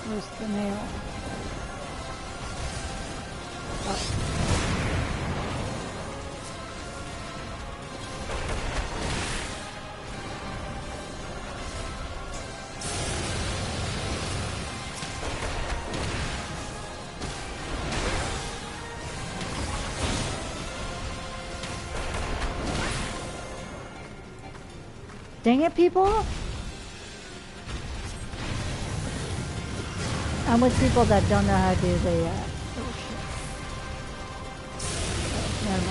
Where's the nail? Oh. Dang it, people! I'm with people that don't know how to do the, oh shit. Oh, never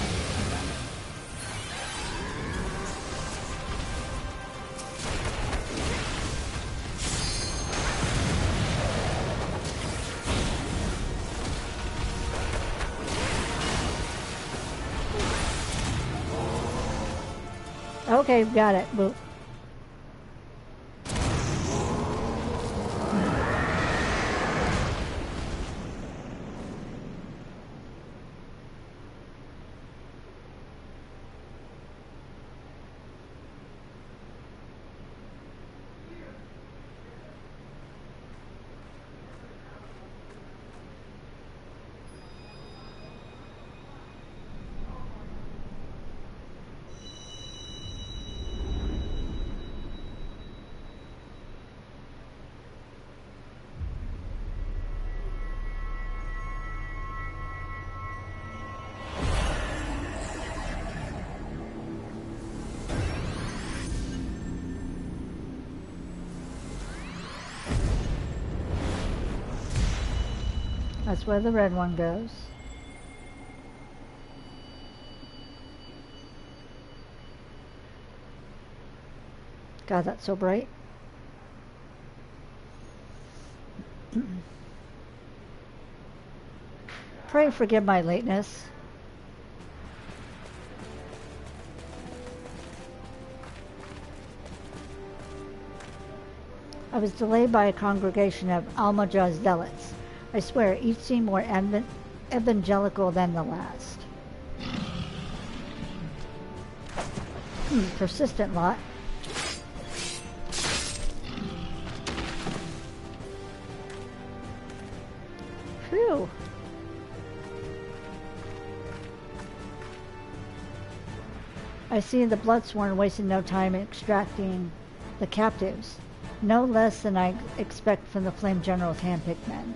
mind. Okay, got it. Boop. That's where the red one goes. God, that's so bright. Pray forgive my lateness. I was delayed by a congregation of Almajah zealots. I swear, each seemed more evangelical than the last. Persistent lot. Phew. I see the Bloodsworn wasted no time in extracting the captives. No less than I expect from the Flame General's hand-picked men.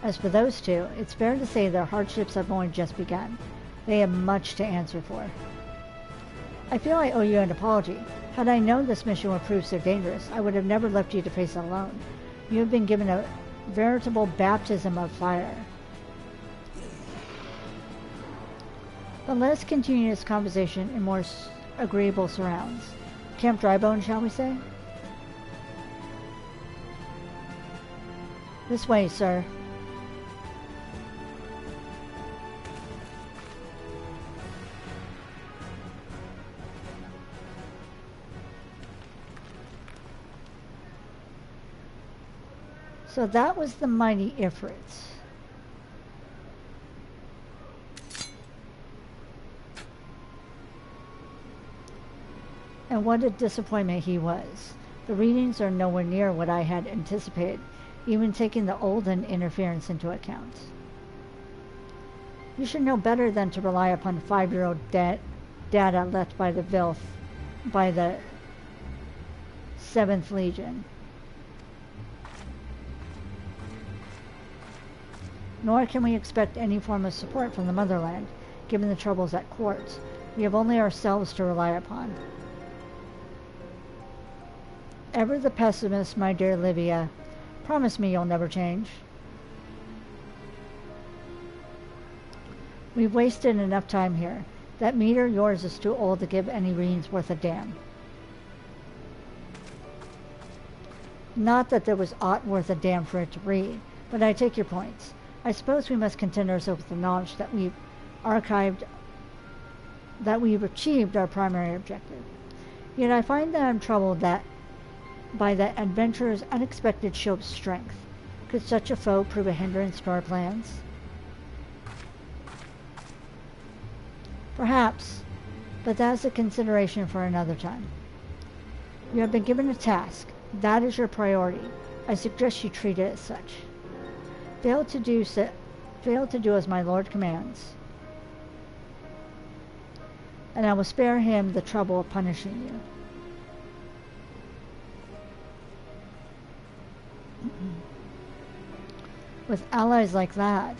As for those two, it's fair to say their hardships have only just begun. They have much to answer for. I feel I owe you an apology. Had I known this mission would prove so dangerous, I would have never left you to face it alone. You have been given a veritable baptism of fire. But let us continue this conversation in more agreeable surrounds. Camp Drybone, shall we say? This way, sir. So that was the mighty Ifrit. And what a disappointment he was. The readings are nowhere near what I had anticipated, even taking the Olden interference into account. You should know better than to rely upon 5-year-old data left by the Vilf by the 7th Legion. Nor can we expect any form of support from the motherland, given the troubles at court. We have only ourselves to rely upon. Ever the pessimist, my dear Livia. Promise me you'll never change. We've wasted enough time here. That meter yours is too old to give any readings worth a damn. Not that there was aught worth a damn for it to read, but I take your points. I suppose we must content ourselves with the knowledge that we've achieved our primary objective. Yet I find that I'm troubled by that adventurer's unexpected show of strength. Could such a foe prove a hindrance to our plans? Perhaps, but that's a consideration for another time. You have been given a task. That is your priority. I suggest you treat it as such. Fail to do as my lord commands, and I will spare him the trouble of punishing you. With allies like that,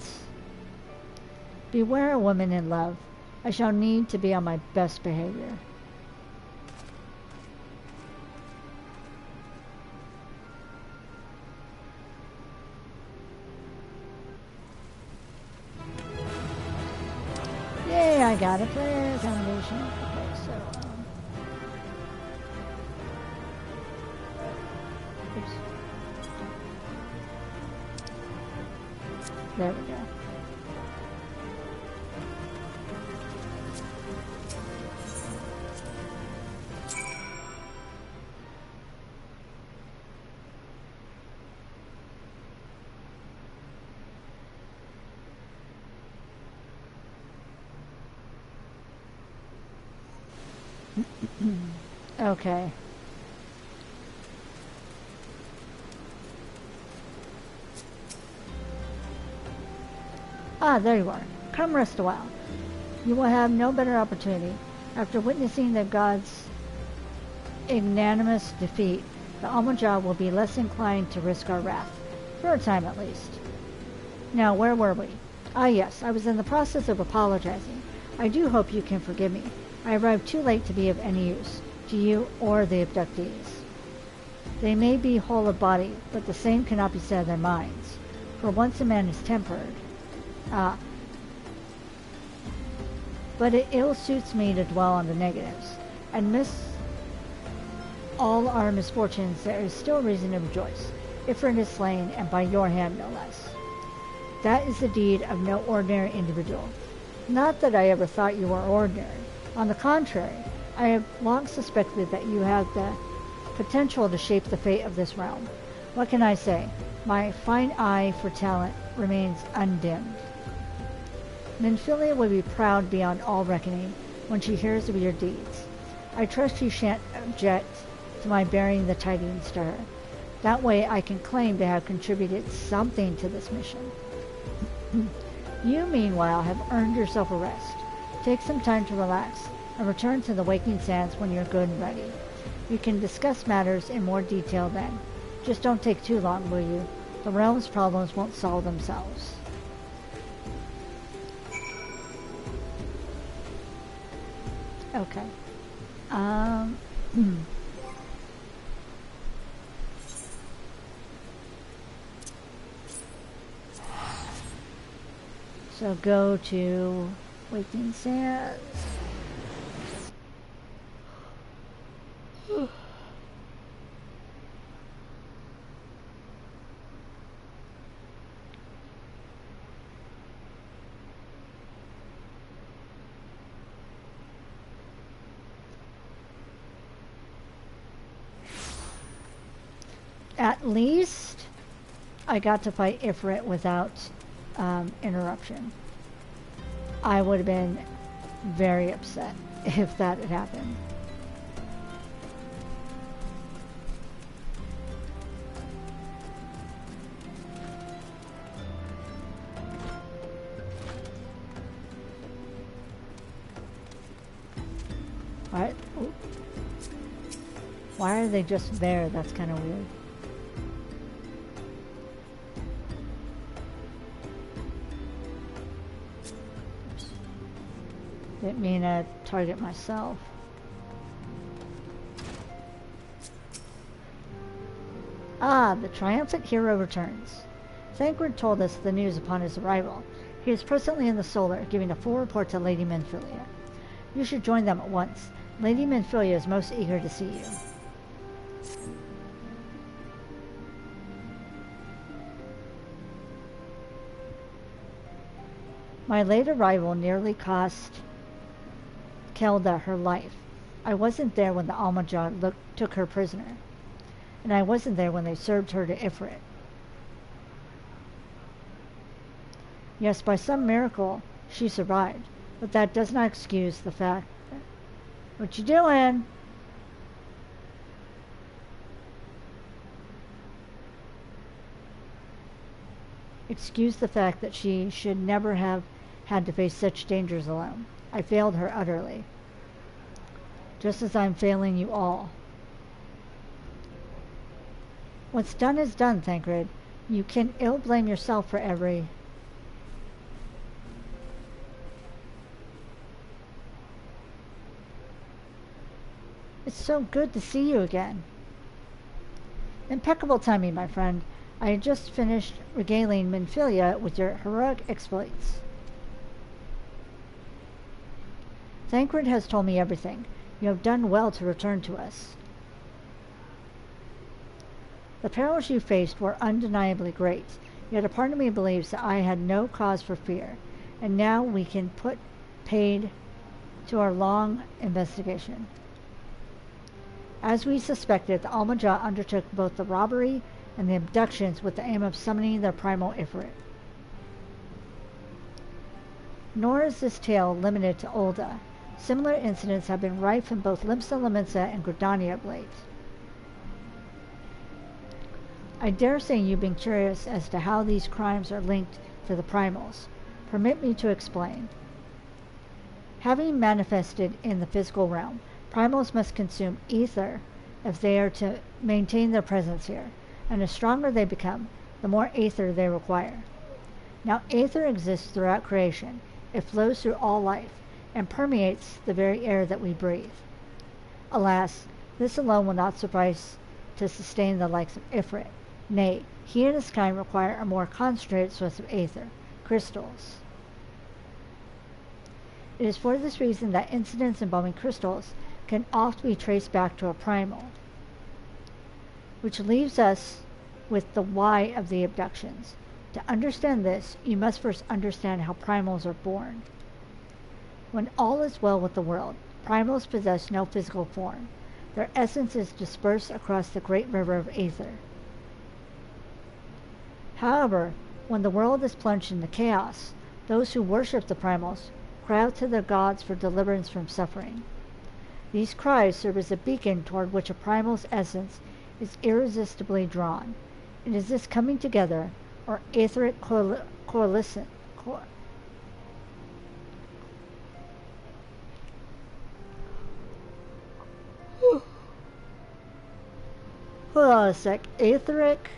beware a woman in love. I shall need to be on my best behavior. Yay, I got a player accommodation. Okay, so, oops. There we go. Okay. Ah, there you are. Come rest a while. You will have no better opportunity. After witnessing the gods' ignominious defeat, the Almajah will be less inclined to risk our wrath. For a time at least. Now, where were we? Ah, yes, I was in the process of apologizing. I do hope you can forgive me. I arrived too late to be of any use to you or the abductees. They may be whole of body, but the same cannot be said of their minds. For once a man is tempered, but it ill suits me to dwell on the negatives. Amidst all our misfortunes, there is still reason to rejoice. Ifrit is slain, and by your hand no less. That is the deed of no ordinary individual. Not that I ever thought you were ordinary. On the contrary, I have long suspected that you have the potential to shape the fate of this realm. What can I say? My fine eye for talent remains undimmed. Minfilia will be proud beyond all reckoning when she hears of your deeds. I trust you shan't object to my bearing the tidings to her. That way I can claim to have contributed something to this mission. You, meanwhile, have earned yourself a rest. Take some time to relax and return to the Waking Sands when you're good and ready. We can discuss matters in more detail then. Just don't take too long, will you? The realm's problems won't solve themselves. Okay. So go to Waking Sands. At least I got to fight Ifrit without interruption. I would have been very upset if that had happened. What? Ooh. Why are they just there? That's kind of weird. Didn't mean to target myself. Ah, the triumphant hero returns. Thancred told us the news upon his arrival. He is presently in the Solar, giving a full report to Lady Minfilia. You should join them at once. Lady Minfilia is most eager to see you. My late arrival nearly cost Khelda her life. I wasn't there when the Almajad took her prisoner, and I wasn't there when they served her to Ifrit. Yes, by some miracle she survived, but that does not excuse the fact that... What you doing? Excuse the fact that she should never have had to face such dangers alone. I failed her utterly. Just as I'm failing you all. What's done is done, Thancred. You can ill blame yourself for every... It's so good to see you again. Impeccable timing, my friend. I had just finished regaling Minfilia with your heroic exploits. Thancred has told me everything. You have done well to return to us. The perils you faced were undeniably great, yet a part of me believes that I had no cause for fear, and now we can put paid to our long investigation. As we suspected, the Almajah undertook both the robbery and the abductions with the aim of summoning their primal Ifrit. Nor is this tale limited to Ul'dah. Similar incidents have been rife in both Limsa Lominsa and Gridania of late. I dare say you've been curious as to how these crimes are linked to the primals. Permit me to explain. Having manifested in the physical realm, primals must consume ether if they are to maintain their presence here, and the stronger they become, the more ether they require. Now, ether exists throughout creation. It flows through all life, and permeates the very air that we breathe. Alas, this alone will not suffice to sustain the likes of Ifrit. Nay, he and his kind require a more concentrated source of aether, crystals. It is for this reason that incidents involving crystals can often be traced back to a primal. Which leaves us with the why of the abductions. To understand this, you must first understand how primals are born. When all is well with the world, primals possess no physical form. Their essence is dispersed across the great river of aether. However, when the world is plunged into chaos, those who worship the primals cry out to their gods for deliverance from suffering. These cries serve as a beacon toward which a primal's essence is irresistibly drawn. It is this coming together, or etheric coalescence. Hold on a sec. Etheric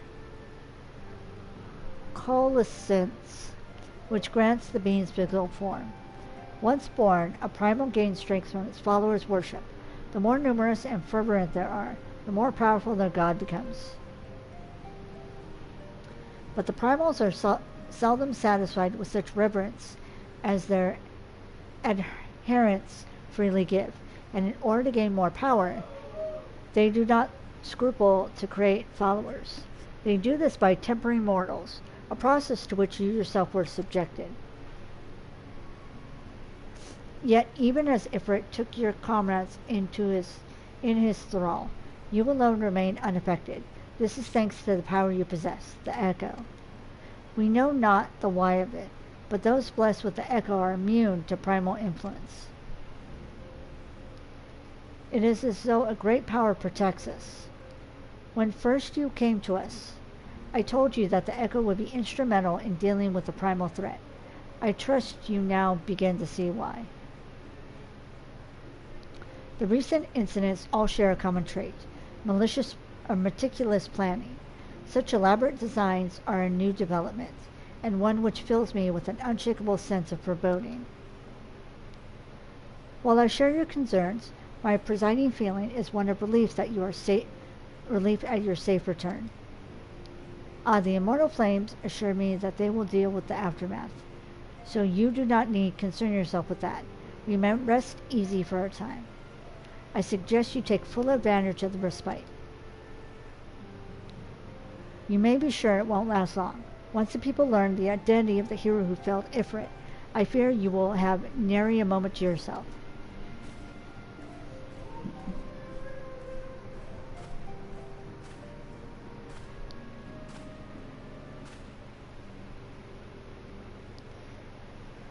coalescence, which grants the being's physical form. Once born, a primal gains strength from its followers' worship. The more numerous and fervent there are, the more powerful their god becomes. But the primals are seldom satisfied with such reverence as their adherents freely give, and in order to gain more power, they do not scruple to create followers. They do this by tempering mortals, a process to which you yourself were subjected. Yet, even as Ifrit took your comrades in his thrall, you alone remain unaffected. This is thanks to the power you possess, the echo. We know not the why of it, but those blessed with the echo are immune to primal influence. It is as though a great power protects us. When first you came to us, I told you that the echo would be instrumental in dealing with the primal threat. I trust you now begin to see why. The recent incidents all share a common trait, malicious or meticulous planning. Such elaborate designs are a new development, and one which fills me with an unshakable sense of foreboding. While I share your concerns, my presiding feeling is one of relief that you are relief at your safe return. The immortal flames assure me that they will deal with the aftermath, so you do not need concern yourself with that. We may rest easy for a time. I suggest you take full advantage of the respite. You may be sure it won't last long. Once the people learn the identity of the hero who felled Ifrit, I fear you will have nary a moment to yourself.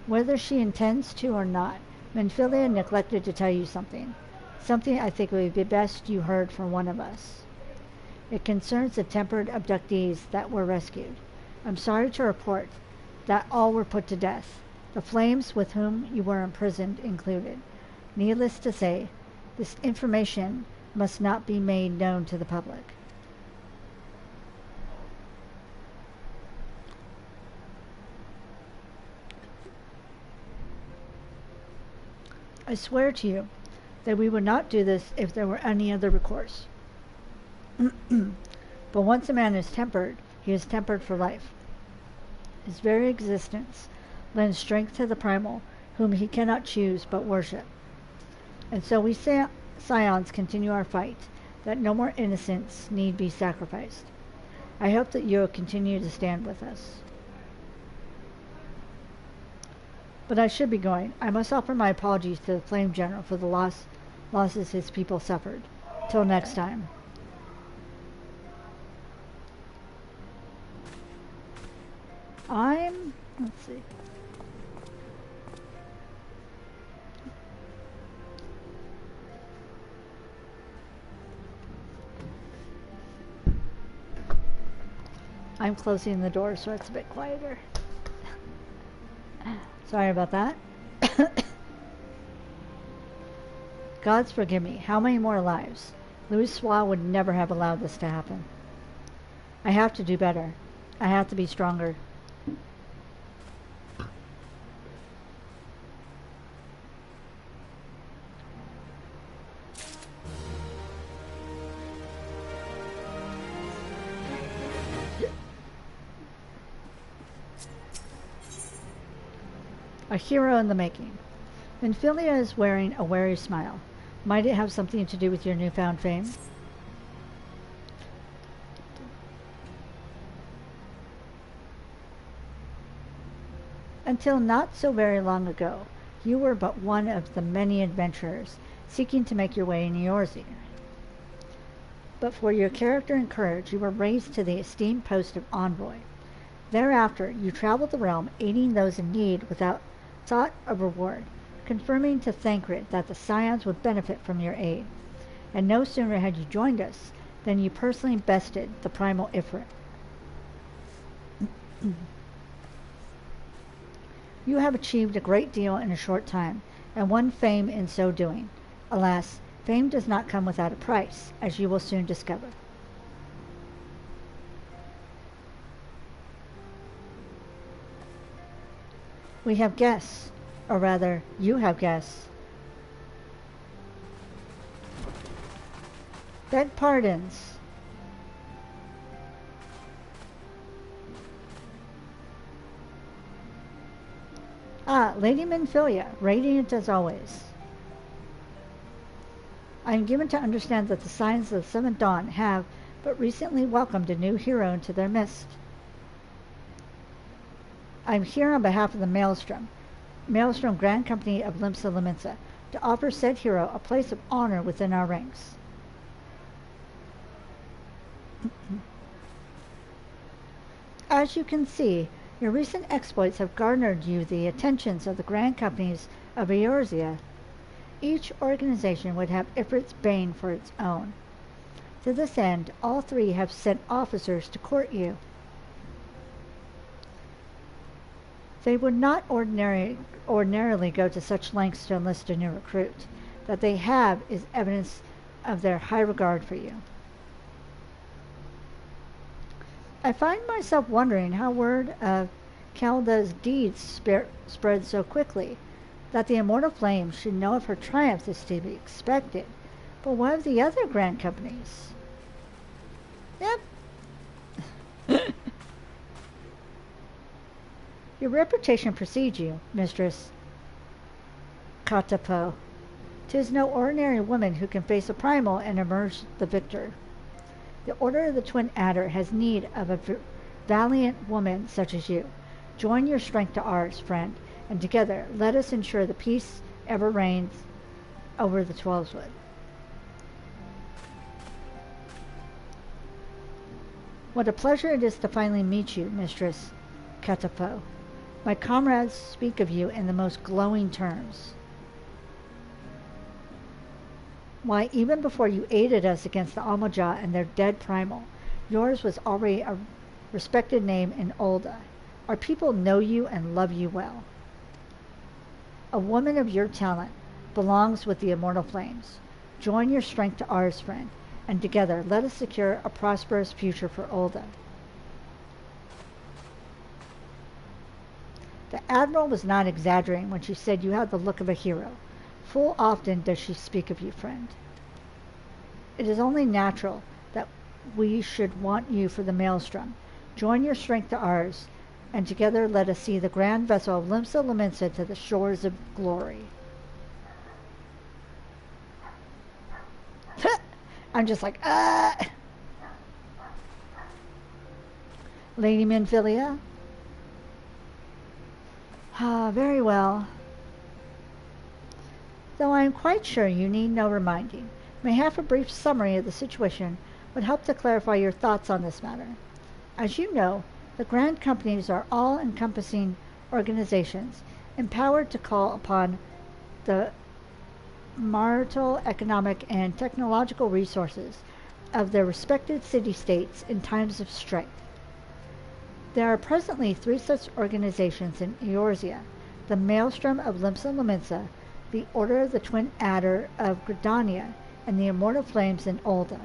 Whether she intends to or not, Menphilia neglected to tell you something. Something I think it would be best you heard from one of us. It concerns the tempered abductees that were rescued. I'm sorry to report that all were put to death, the flames with whom you were imprisoned included. Needless to say, this information must not be made known to the public. I swear to you that we would not do this if there were any other recourse. But once a man is tempered, he is tempered for life. His very existence lends strength to the primal, whom he cannot choose but worship. And so we scions continue our fight, that no more innocents need be sacrificed. I hope that you will continue to stand with us. But I should be going. I must offer my apologies to the Flame General for the losses his people suffered. Till next time. Let's see. I'm closing the door so it's a bit quieter. Sorry about that. Gods forgive me. How many more lives? Louis Swa would never have allowed this to happen. I have to do better. I have to be stronger. A hero in the making. Minfilia is wearing a wary smile. Might it have something to do with your newfound fame? Until not so very long ago, you were but one of the many adventurers seeking to make your way in Eorzea. But for your character and courage, you were raised to the esteemed post of envoy. Thereafter, you traveled the realm, aiding those in need without thought of reward, confirming to Thancred that the Scions would benefit from your aid. And no sooner had you joined us than you personally bested the primal Ifrit. You have achieved a great deal in a short time, and won fame in so doing. Alas, fame does not come without a price, as you will soon discover. We have guests, or rather, you have guests. Beg pardons. Ah, Lady Minfilia, radiant as always. I am given to understand that the Scions of the Seventh Dawn have but recently welcomed a new hero into their midst. I am here on behalf of the Maelstrom Grand Company of Limsa Lominsa, to offer said hero a place of honor within our ranks. As you can see, your recent exploits have garnered you the attentions of the Grand Companies of Eorzea. Each organization would have Ifrit's bane for its own. To this end, all three have sent officers to court you. They would not ordinarily go to such lengths to enlist a new recruit. That they have is evidence of their high regard for you. I find myself wondering how word of Khelda's deeds spread so quickly, that the immortal flame should know of her triumph is to be expected. But what of the other grand companies? Yep. Your reputation precedes you, Mistress Kaatapoh. 'Tis no ordinary woman who can face a primal and emerge the victor. The Order of the Twin Adder has need of a valiant woman such as you. Join your strength to ours, friend, and together let us ensure the peace ever reigns over the Twelveswood. What a pleasure it is to finally meet you, Mistress Kaatapoh. My comrades speak of you in the most glowing terms. Why, even before you aided us against the Almoja and their dead primal, yours was already a respected name in Ul'dah. Our people know you and love you well. A woman of your talent belongs with the immortal flames. Join your strength to ours, friend, and together let us secure a prosperous future for Ul'dah. The Admiral was not exaggerating when she said you had the look of a hero. Full often does she speak of you, friend. It is only natural that we should want you for the Maelstrom. Join your strength to ours, and together let us see the grand vessel of Limsa Lominsa to the shores of glory. I'm just like, Lady Minfilia? Ah, very well. Though I am quite sure you need no reminding, mayhap a brief summary of the situation would help to clarify your thoughts on this matter. As you know, the Grand Companies are all-encompassing organizations empowered to call upon the marital, economic, and technological resources of their respected city-states in times of strife. There are presently 3 such organizations in Eorzea: the Maelstrom of Limsa Lominsa, the Order of the Twin Adder of Gridania, and the Immortal Flames in Ul'dah.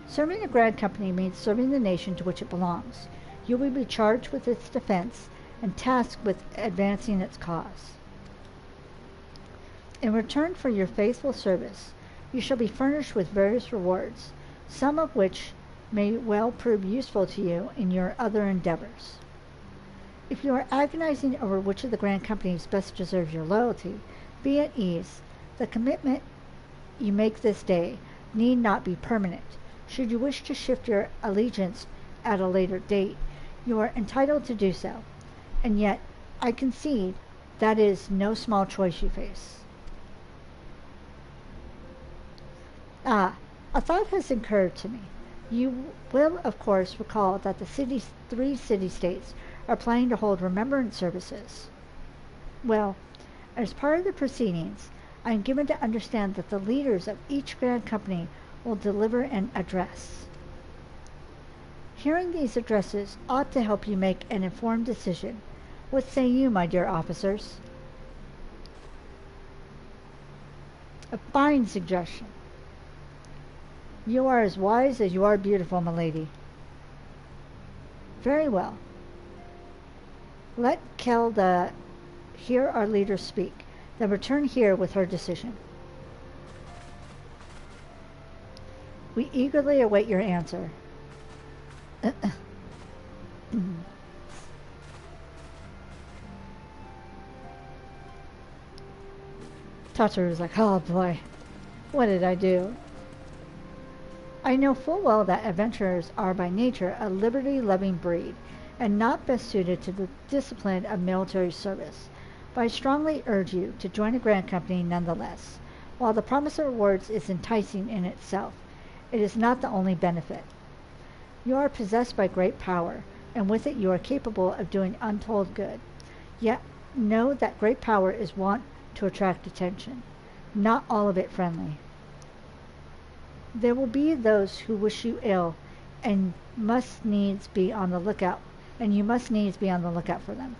Serving the Grand Company means serving the nation to which it belongs. You will be charged with its defense and tasked with advancing its cause. In return for your faithful service, you shall be furnished with various rewards, some of which may well prove useful to you in your other endeavors. If you are agonizing over which of the Grand Companies best deserves your loyalty, be at ease. The commitment you make this day need not be permanent. Should you wish to shift your allegiance at a later date, you are entitled to do so. And yet, I concede that is no small choice you face. Ah, a thought has occurred to me. You will, of course, recall that the three city-states are planning to hold remembrance services. Well, as part of the proceedings, I am given to understand that the leaders of each Grand Company will deliver an address. Hearing these addresses ought to help you make an informed decision. What say you, my dear officers? A fine suggestion. You are as wise as you are beautiful, milady. Very well. Let Khelda hear our leader speak, then return here with her decision. We eagerly await your answer. Tataru was like, oh boy, what did I do? I know full well that adventurers are by nature a liberty-loving breed, and not best suited to the discipline of military service, but I strongly urge you to join a Grand Company nonetheless. While the promise of rewards is enticing in itself, it is not the only benefit. You are possessed by great power, and with it you are capable of doing untold good. Yet know that great power is wont to attract attention, not all of it friendly. There will be those who wish you ill, and must needs be on the lookout, for them.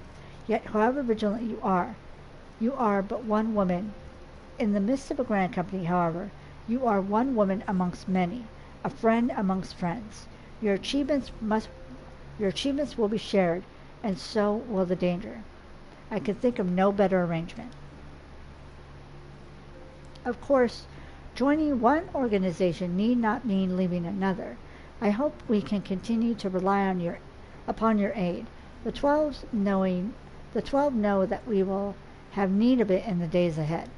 Yet, however vigilant you are but one woman. In the midst of a Grand Company, however, you are one woman amongst many, a friend amongst friends. Your achievements will be shared, and so will the danger. I could think of no better arrangement. Of course, joining one organization need not mean leaving another. I hope we can continue to rely upon your aid. The 12 know that we will have need of it in the days ahead.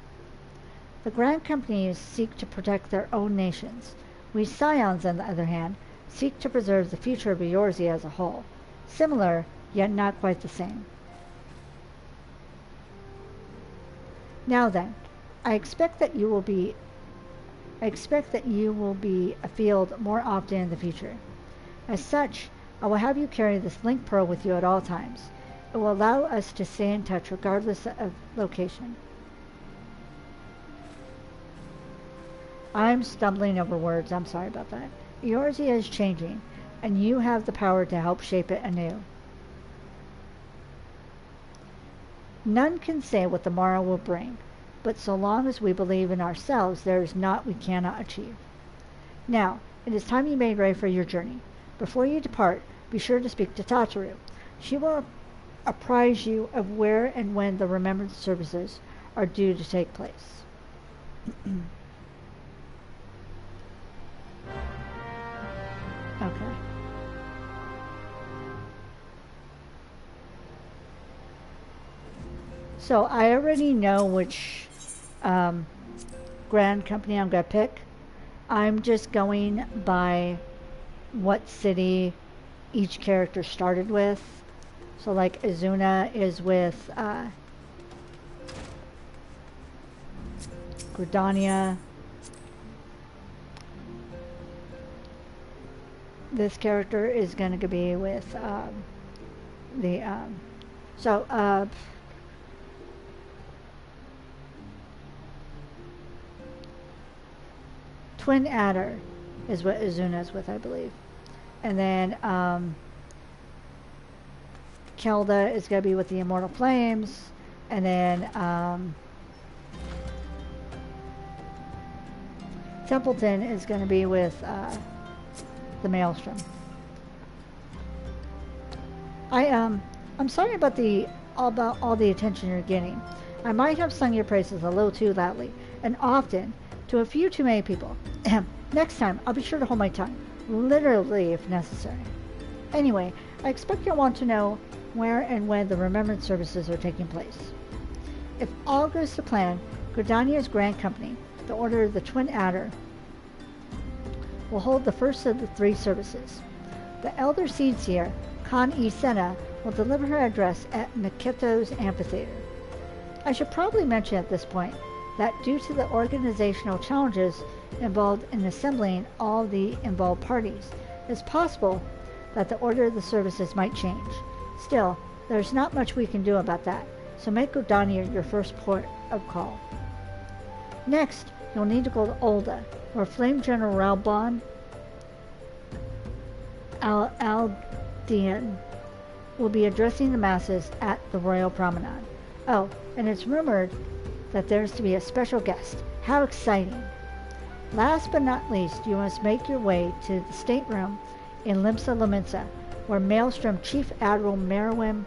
The Grand Companies seek to protect their own nations. We Scions, on the other hand, seek to preserve the future of Eorzea as a whole. Similar, yet not quite the same. Now then, I expect that you will be afield more often in the future. As such, I will have you carry this link pearl with you at all times. It will allow us to stay in touch regardless of location. I'm stumbling over words. I'm sorry about that. Eorzea is changing, and you have the power to help shape it anew. None can say what the morrow will bring, but so long as we believe in ourselves, there is naught we cannot achieve. Now, it is time you made ready for your journey. Before you depart, be sure to speak to Tataru. She will apprise you of where and when the remembrance services are due to take place. Okay. So I already know which Grand Company I'm going to pick. I'm just going by what city each character started with. So like Izuna is with Gridania. This character is going to be with Twin Adder is what Izuna is with, I believe. And then Khelda is going to be with the Immortal Flames. And then Templeton is going to be with the Maelstrom. I'm sorry about all the attention you're getting. I might have sung your praises a little too loudly, and often to a few too many people. Next time, I'll be sure to hold my tongue, literally if necessary. Anyway, I expect you'll want to know where and when the remembrance services are taking place. If all goes to plan, Gordania's Grand Company, the Order of the Twin Adder, will hold the first of the 3 services. The elder seer, Khan E. Senna, will deliver her address at Niketo's Amphitheater. I should probably mention at this point that due to the organizational challenges involved in assembling all the involved parties, it's possible that the order of the services might change. Still, there's not much we can do about that, so make Gordania your first port of call. Next, you'll need to go to Olda, where Flame General Ralbon Aldean will be addressing the masses at the Royal Promenade. Oh, and it's rumored that there's to be a special guest. How exciting! Last but not least, you must make your way to the stateroom in Limsa Lominsa, where Maelstrom Chief Admiral Merwin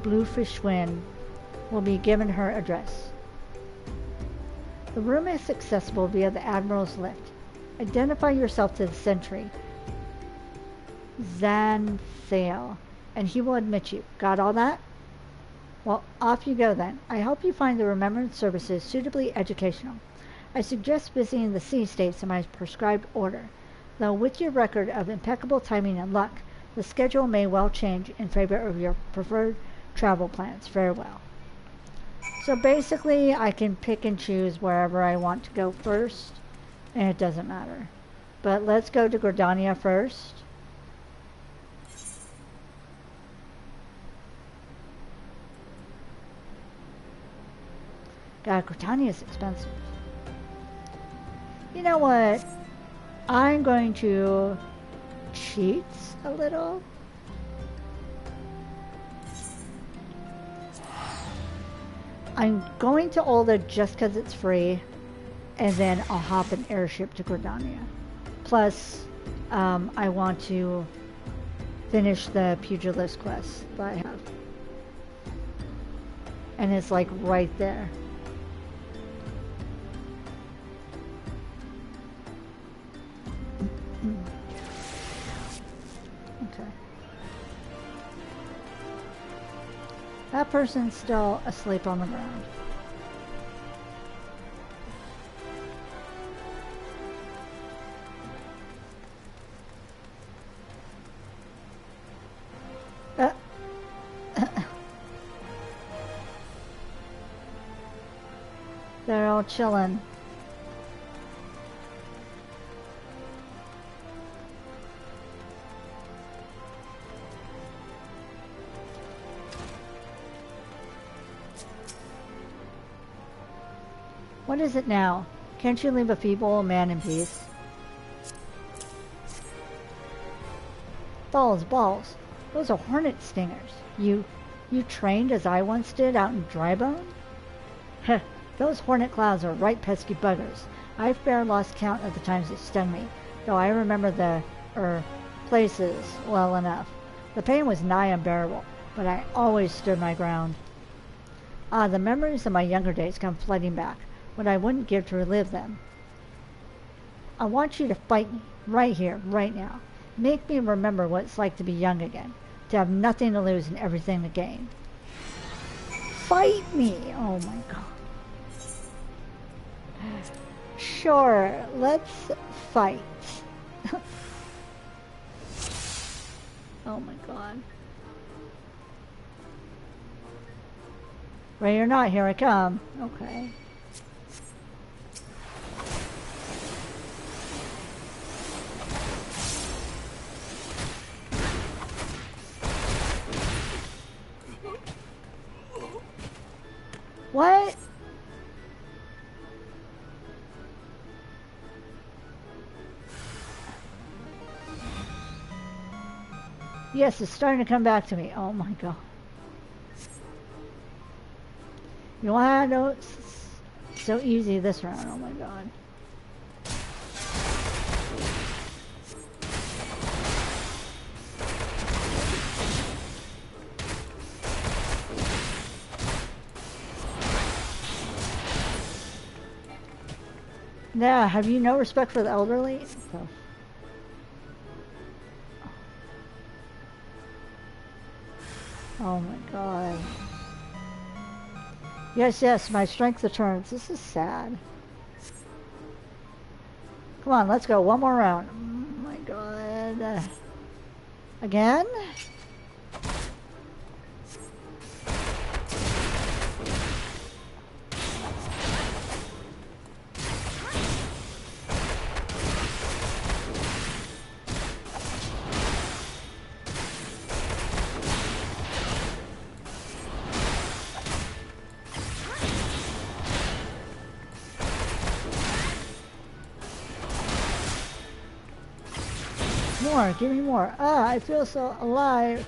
Bluefishwin will be given her address. The room is accessible via the Admiral's lift. Identify yourself to the sentry, Zanthale, and he will admit you. Got all that? Well, off you go then. I hope you find the remembrance services suitably educational. I suggest visiting the sea states in my prescribed order, though with your record of impeccable timing and luck, the schedule may well change in favor of your preferred travel plans. Farewell. So basically, I can pick and choose wherever I want to go first, and it doesn't matter. But let's go to Gordania first. God, Gordania is expensive. You know what? I'm going to cheat a little. I'm going to Olda just because it's free, and then I'll hop an airship to Gordania. Plus, I want to finish the pugilist quest that I have. And it's like right there. Okay. That person's still asleep on the ground. They're all chilling. What is it now? Can't you leave a feeble old man in peace? Balls. Those are hornet stingers. You trained as I once did out in Drybone? Heh, those hornet clouds are right pesky buggers. I've fair lost count of the times it stung me, though I remember the, places well enough. The pain was nigh unbearable, but I always stood my ground. Ah, the memories of my younger days come flooding back. What I wouldn't give to relive them. I want you to fight me, right here, right now. Make me remember what it's like to be young again, to have nothing to lose and everything to gain. Fight me! Oh my god. Sure, let's fight. Oh my god. Ready or not, here I come. Okay. What? Yes, it's starting to come back to me. Oh my god. You know what? I know it's so easy this round. Oh my god. Yeah, have you no respect for the elderly? So. Oh my god. Yes, yes, my strength returns. This is sad. Come on, let's go. One more round. Oh my god. Again? More, give me more. Ah, I feel so alive.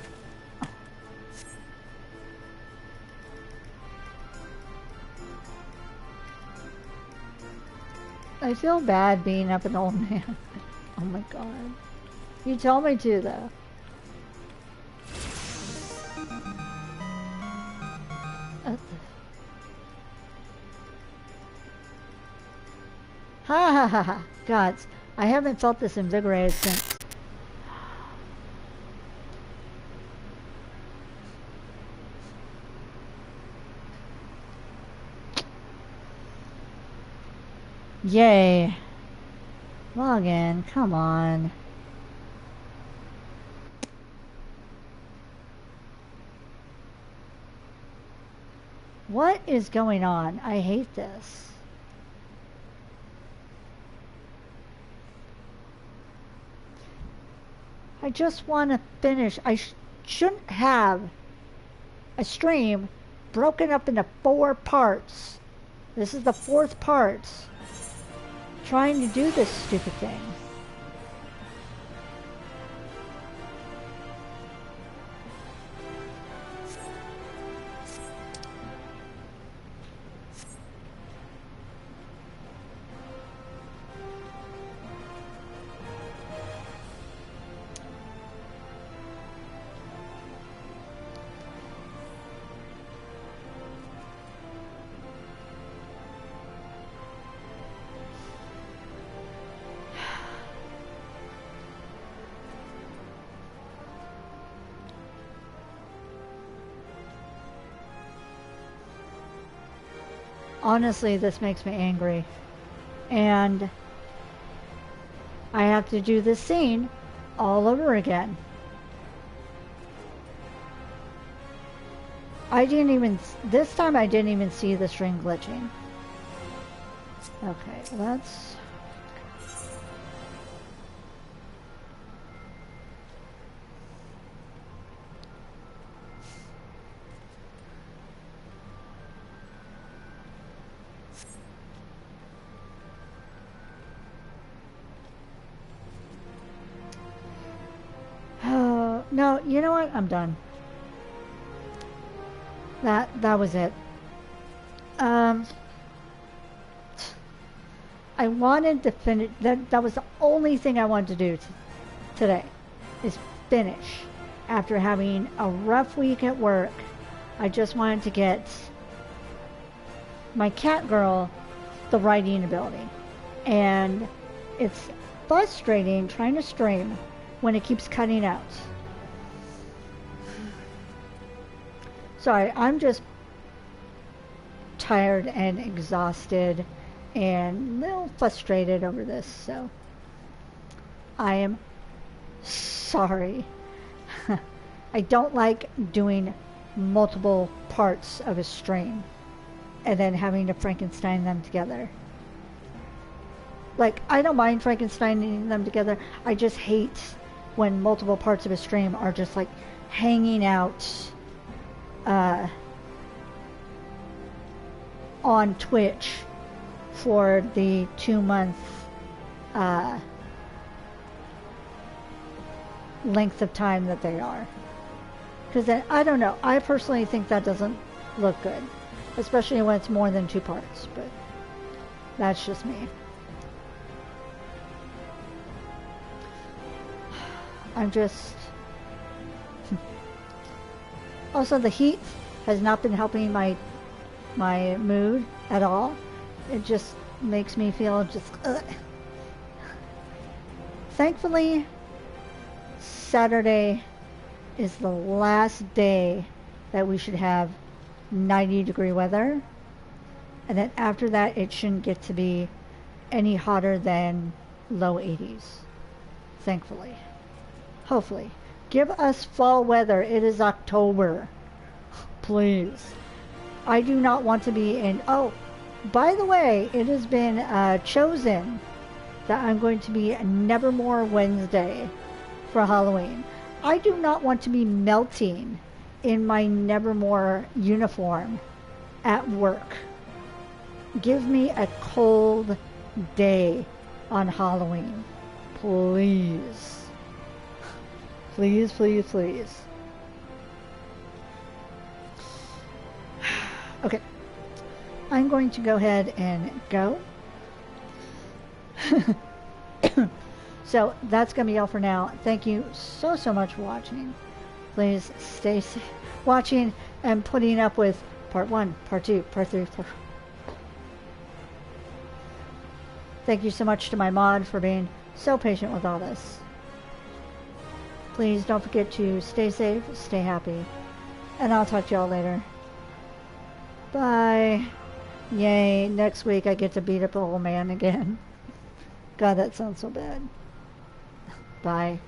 I feel bad being up an old man. Oh my god. You told me to, though. Ha ha ha ha. Gods, I haven't felt this invigorated since. Yay. Log in, come on. What is going on? I hate this. I just want to finish. I shouldn't have a stream broken up into 4 parts. This is the 4th part. Trying to do this stupid thing. Honestly, this makes me angry. And I have to do this scene all over again. This time I didn't even see the string glitching. Okay, let's... No, you know what? I'm done. That was it. I wanted to finish. That was the only thing I wanted to do today, is finish. After having a rough week at work, I just wanted to get my cat girl the writing ability, and it's frustrating trying to stream when it keeps cutting out. Sorry, I'm just tired and exhausted and a little frustrated over this, so I am sorry. I don't like doing multiple parts of a stream and then having to Frankenstein them together. Like, I don't mind Frankensteining them together, I just hate when multiple parts of a stream are just like hanging out on Twitch for the 2-month length of time that they are. Because then, I don't know, I personally think that doesn't look good, especially when it's more than 2 parts, but that's just me. I'm just... Also, the heat has not been helping my mood at all. It just makes me feel just... Thankfully, Saturday is the last day that we should have 90-degree weather. And then after that, it shouldn't get to be any hotter than low 80s. Thankfully. Hopefully. Give us fall weather. It is October. Please. I do not want to be in... Oh, by the way, it has been chosen that I'm going to be Nevermore Wednesday for Halloween. I do not want to be melting in my Nevermore uniform at work. Give me a cold day on Halloween. Please. Please, please, please. Okay. I'm going to go ahead and go. So that's going to be all for now. Thank you so much for watching. Please stay watching and putting up with part 1, part 2, part 3, part... Thank you so much to my mod for being so patient with all this. Please don't forget to stay safe, stay happy, and I'll talk to y'all later. Bye. Yay, next week I get to beat up the old man again. God, that sounds so bad. Bye.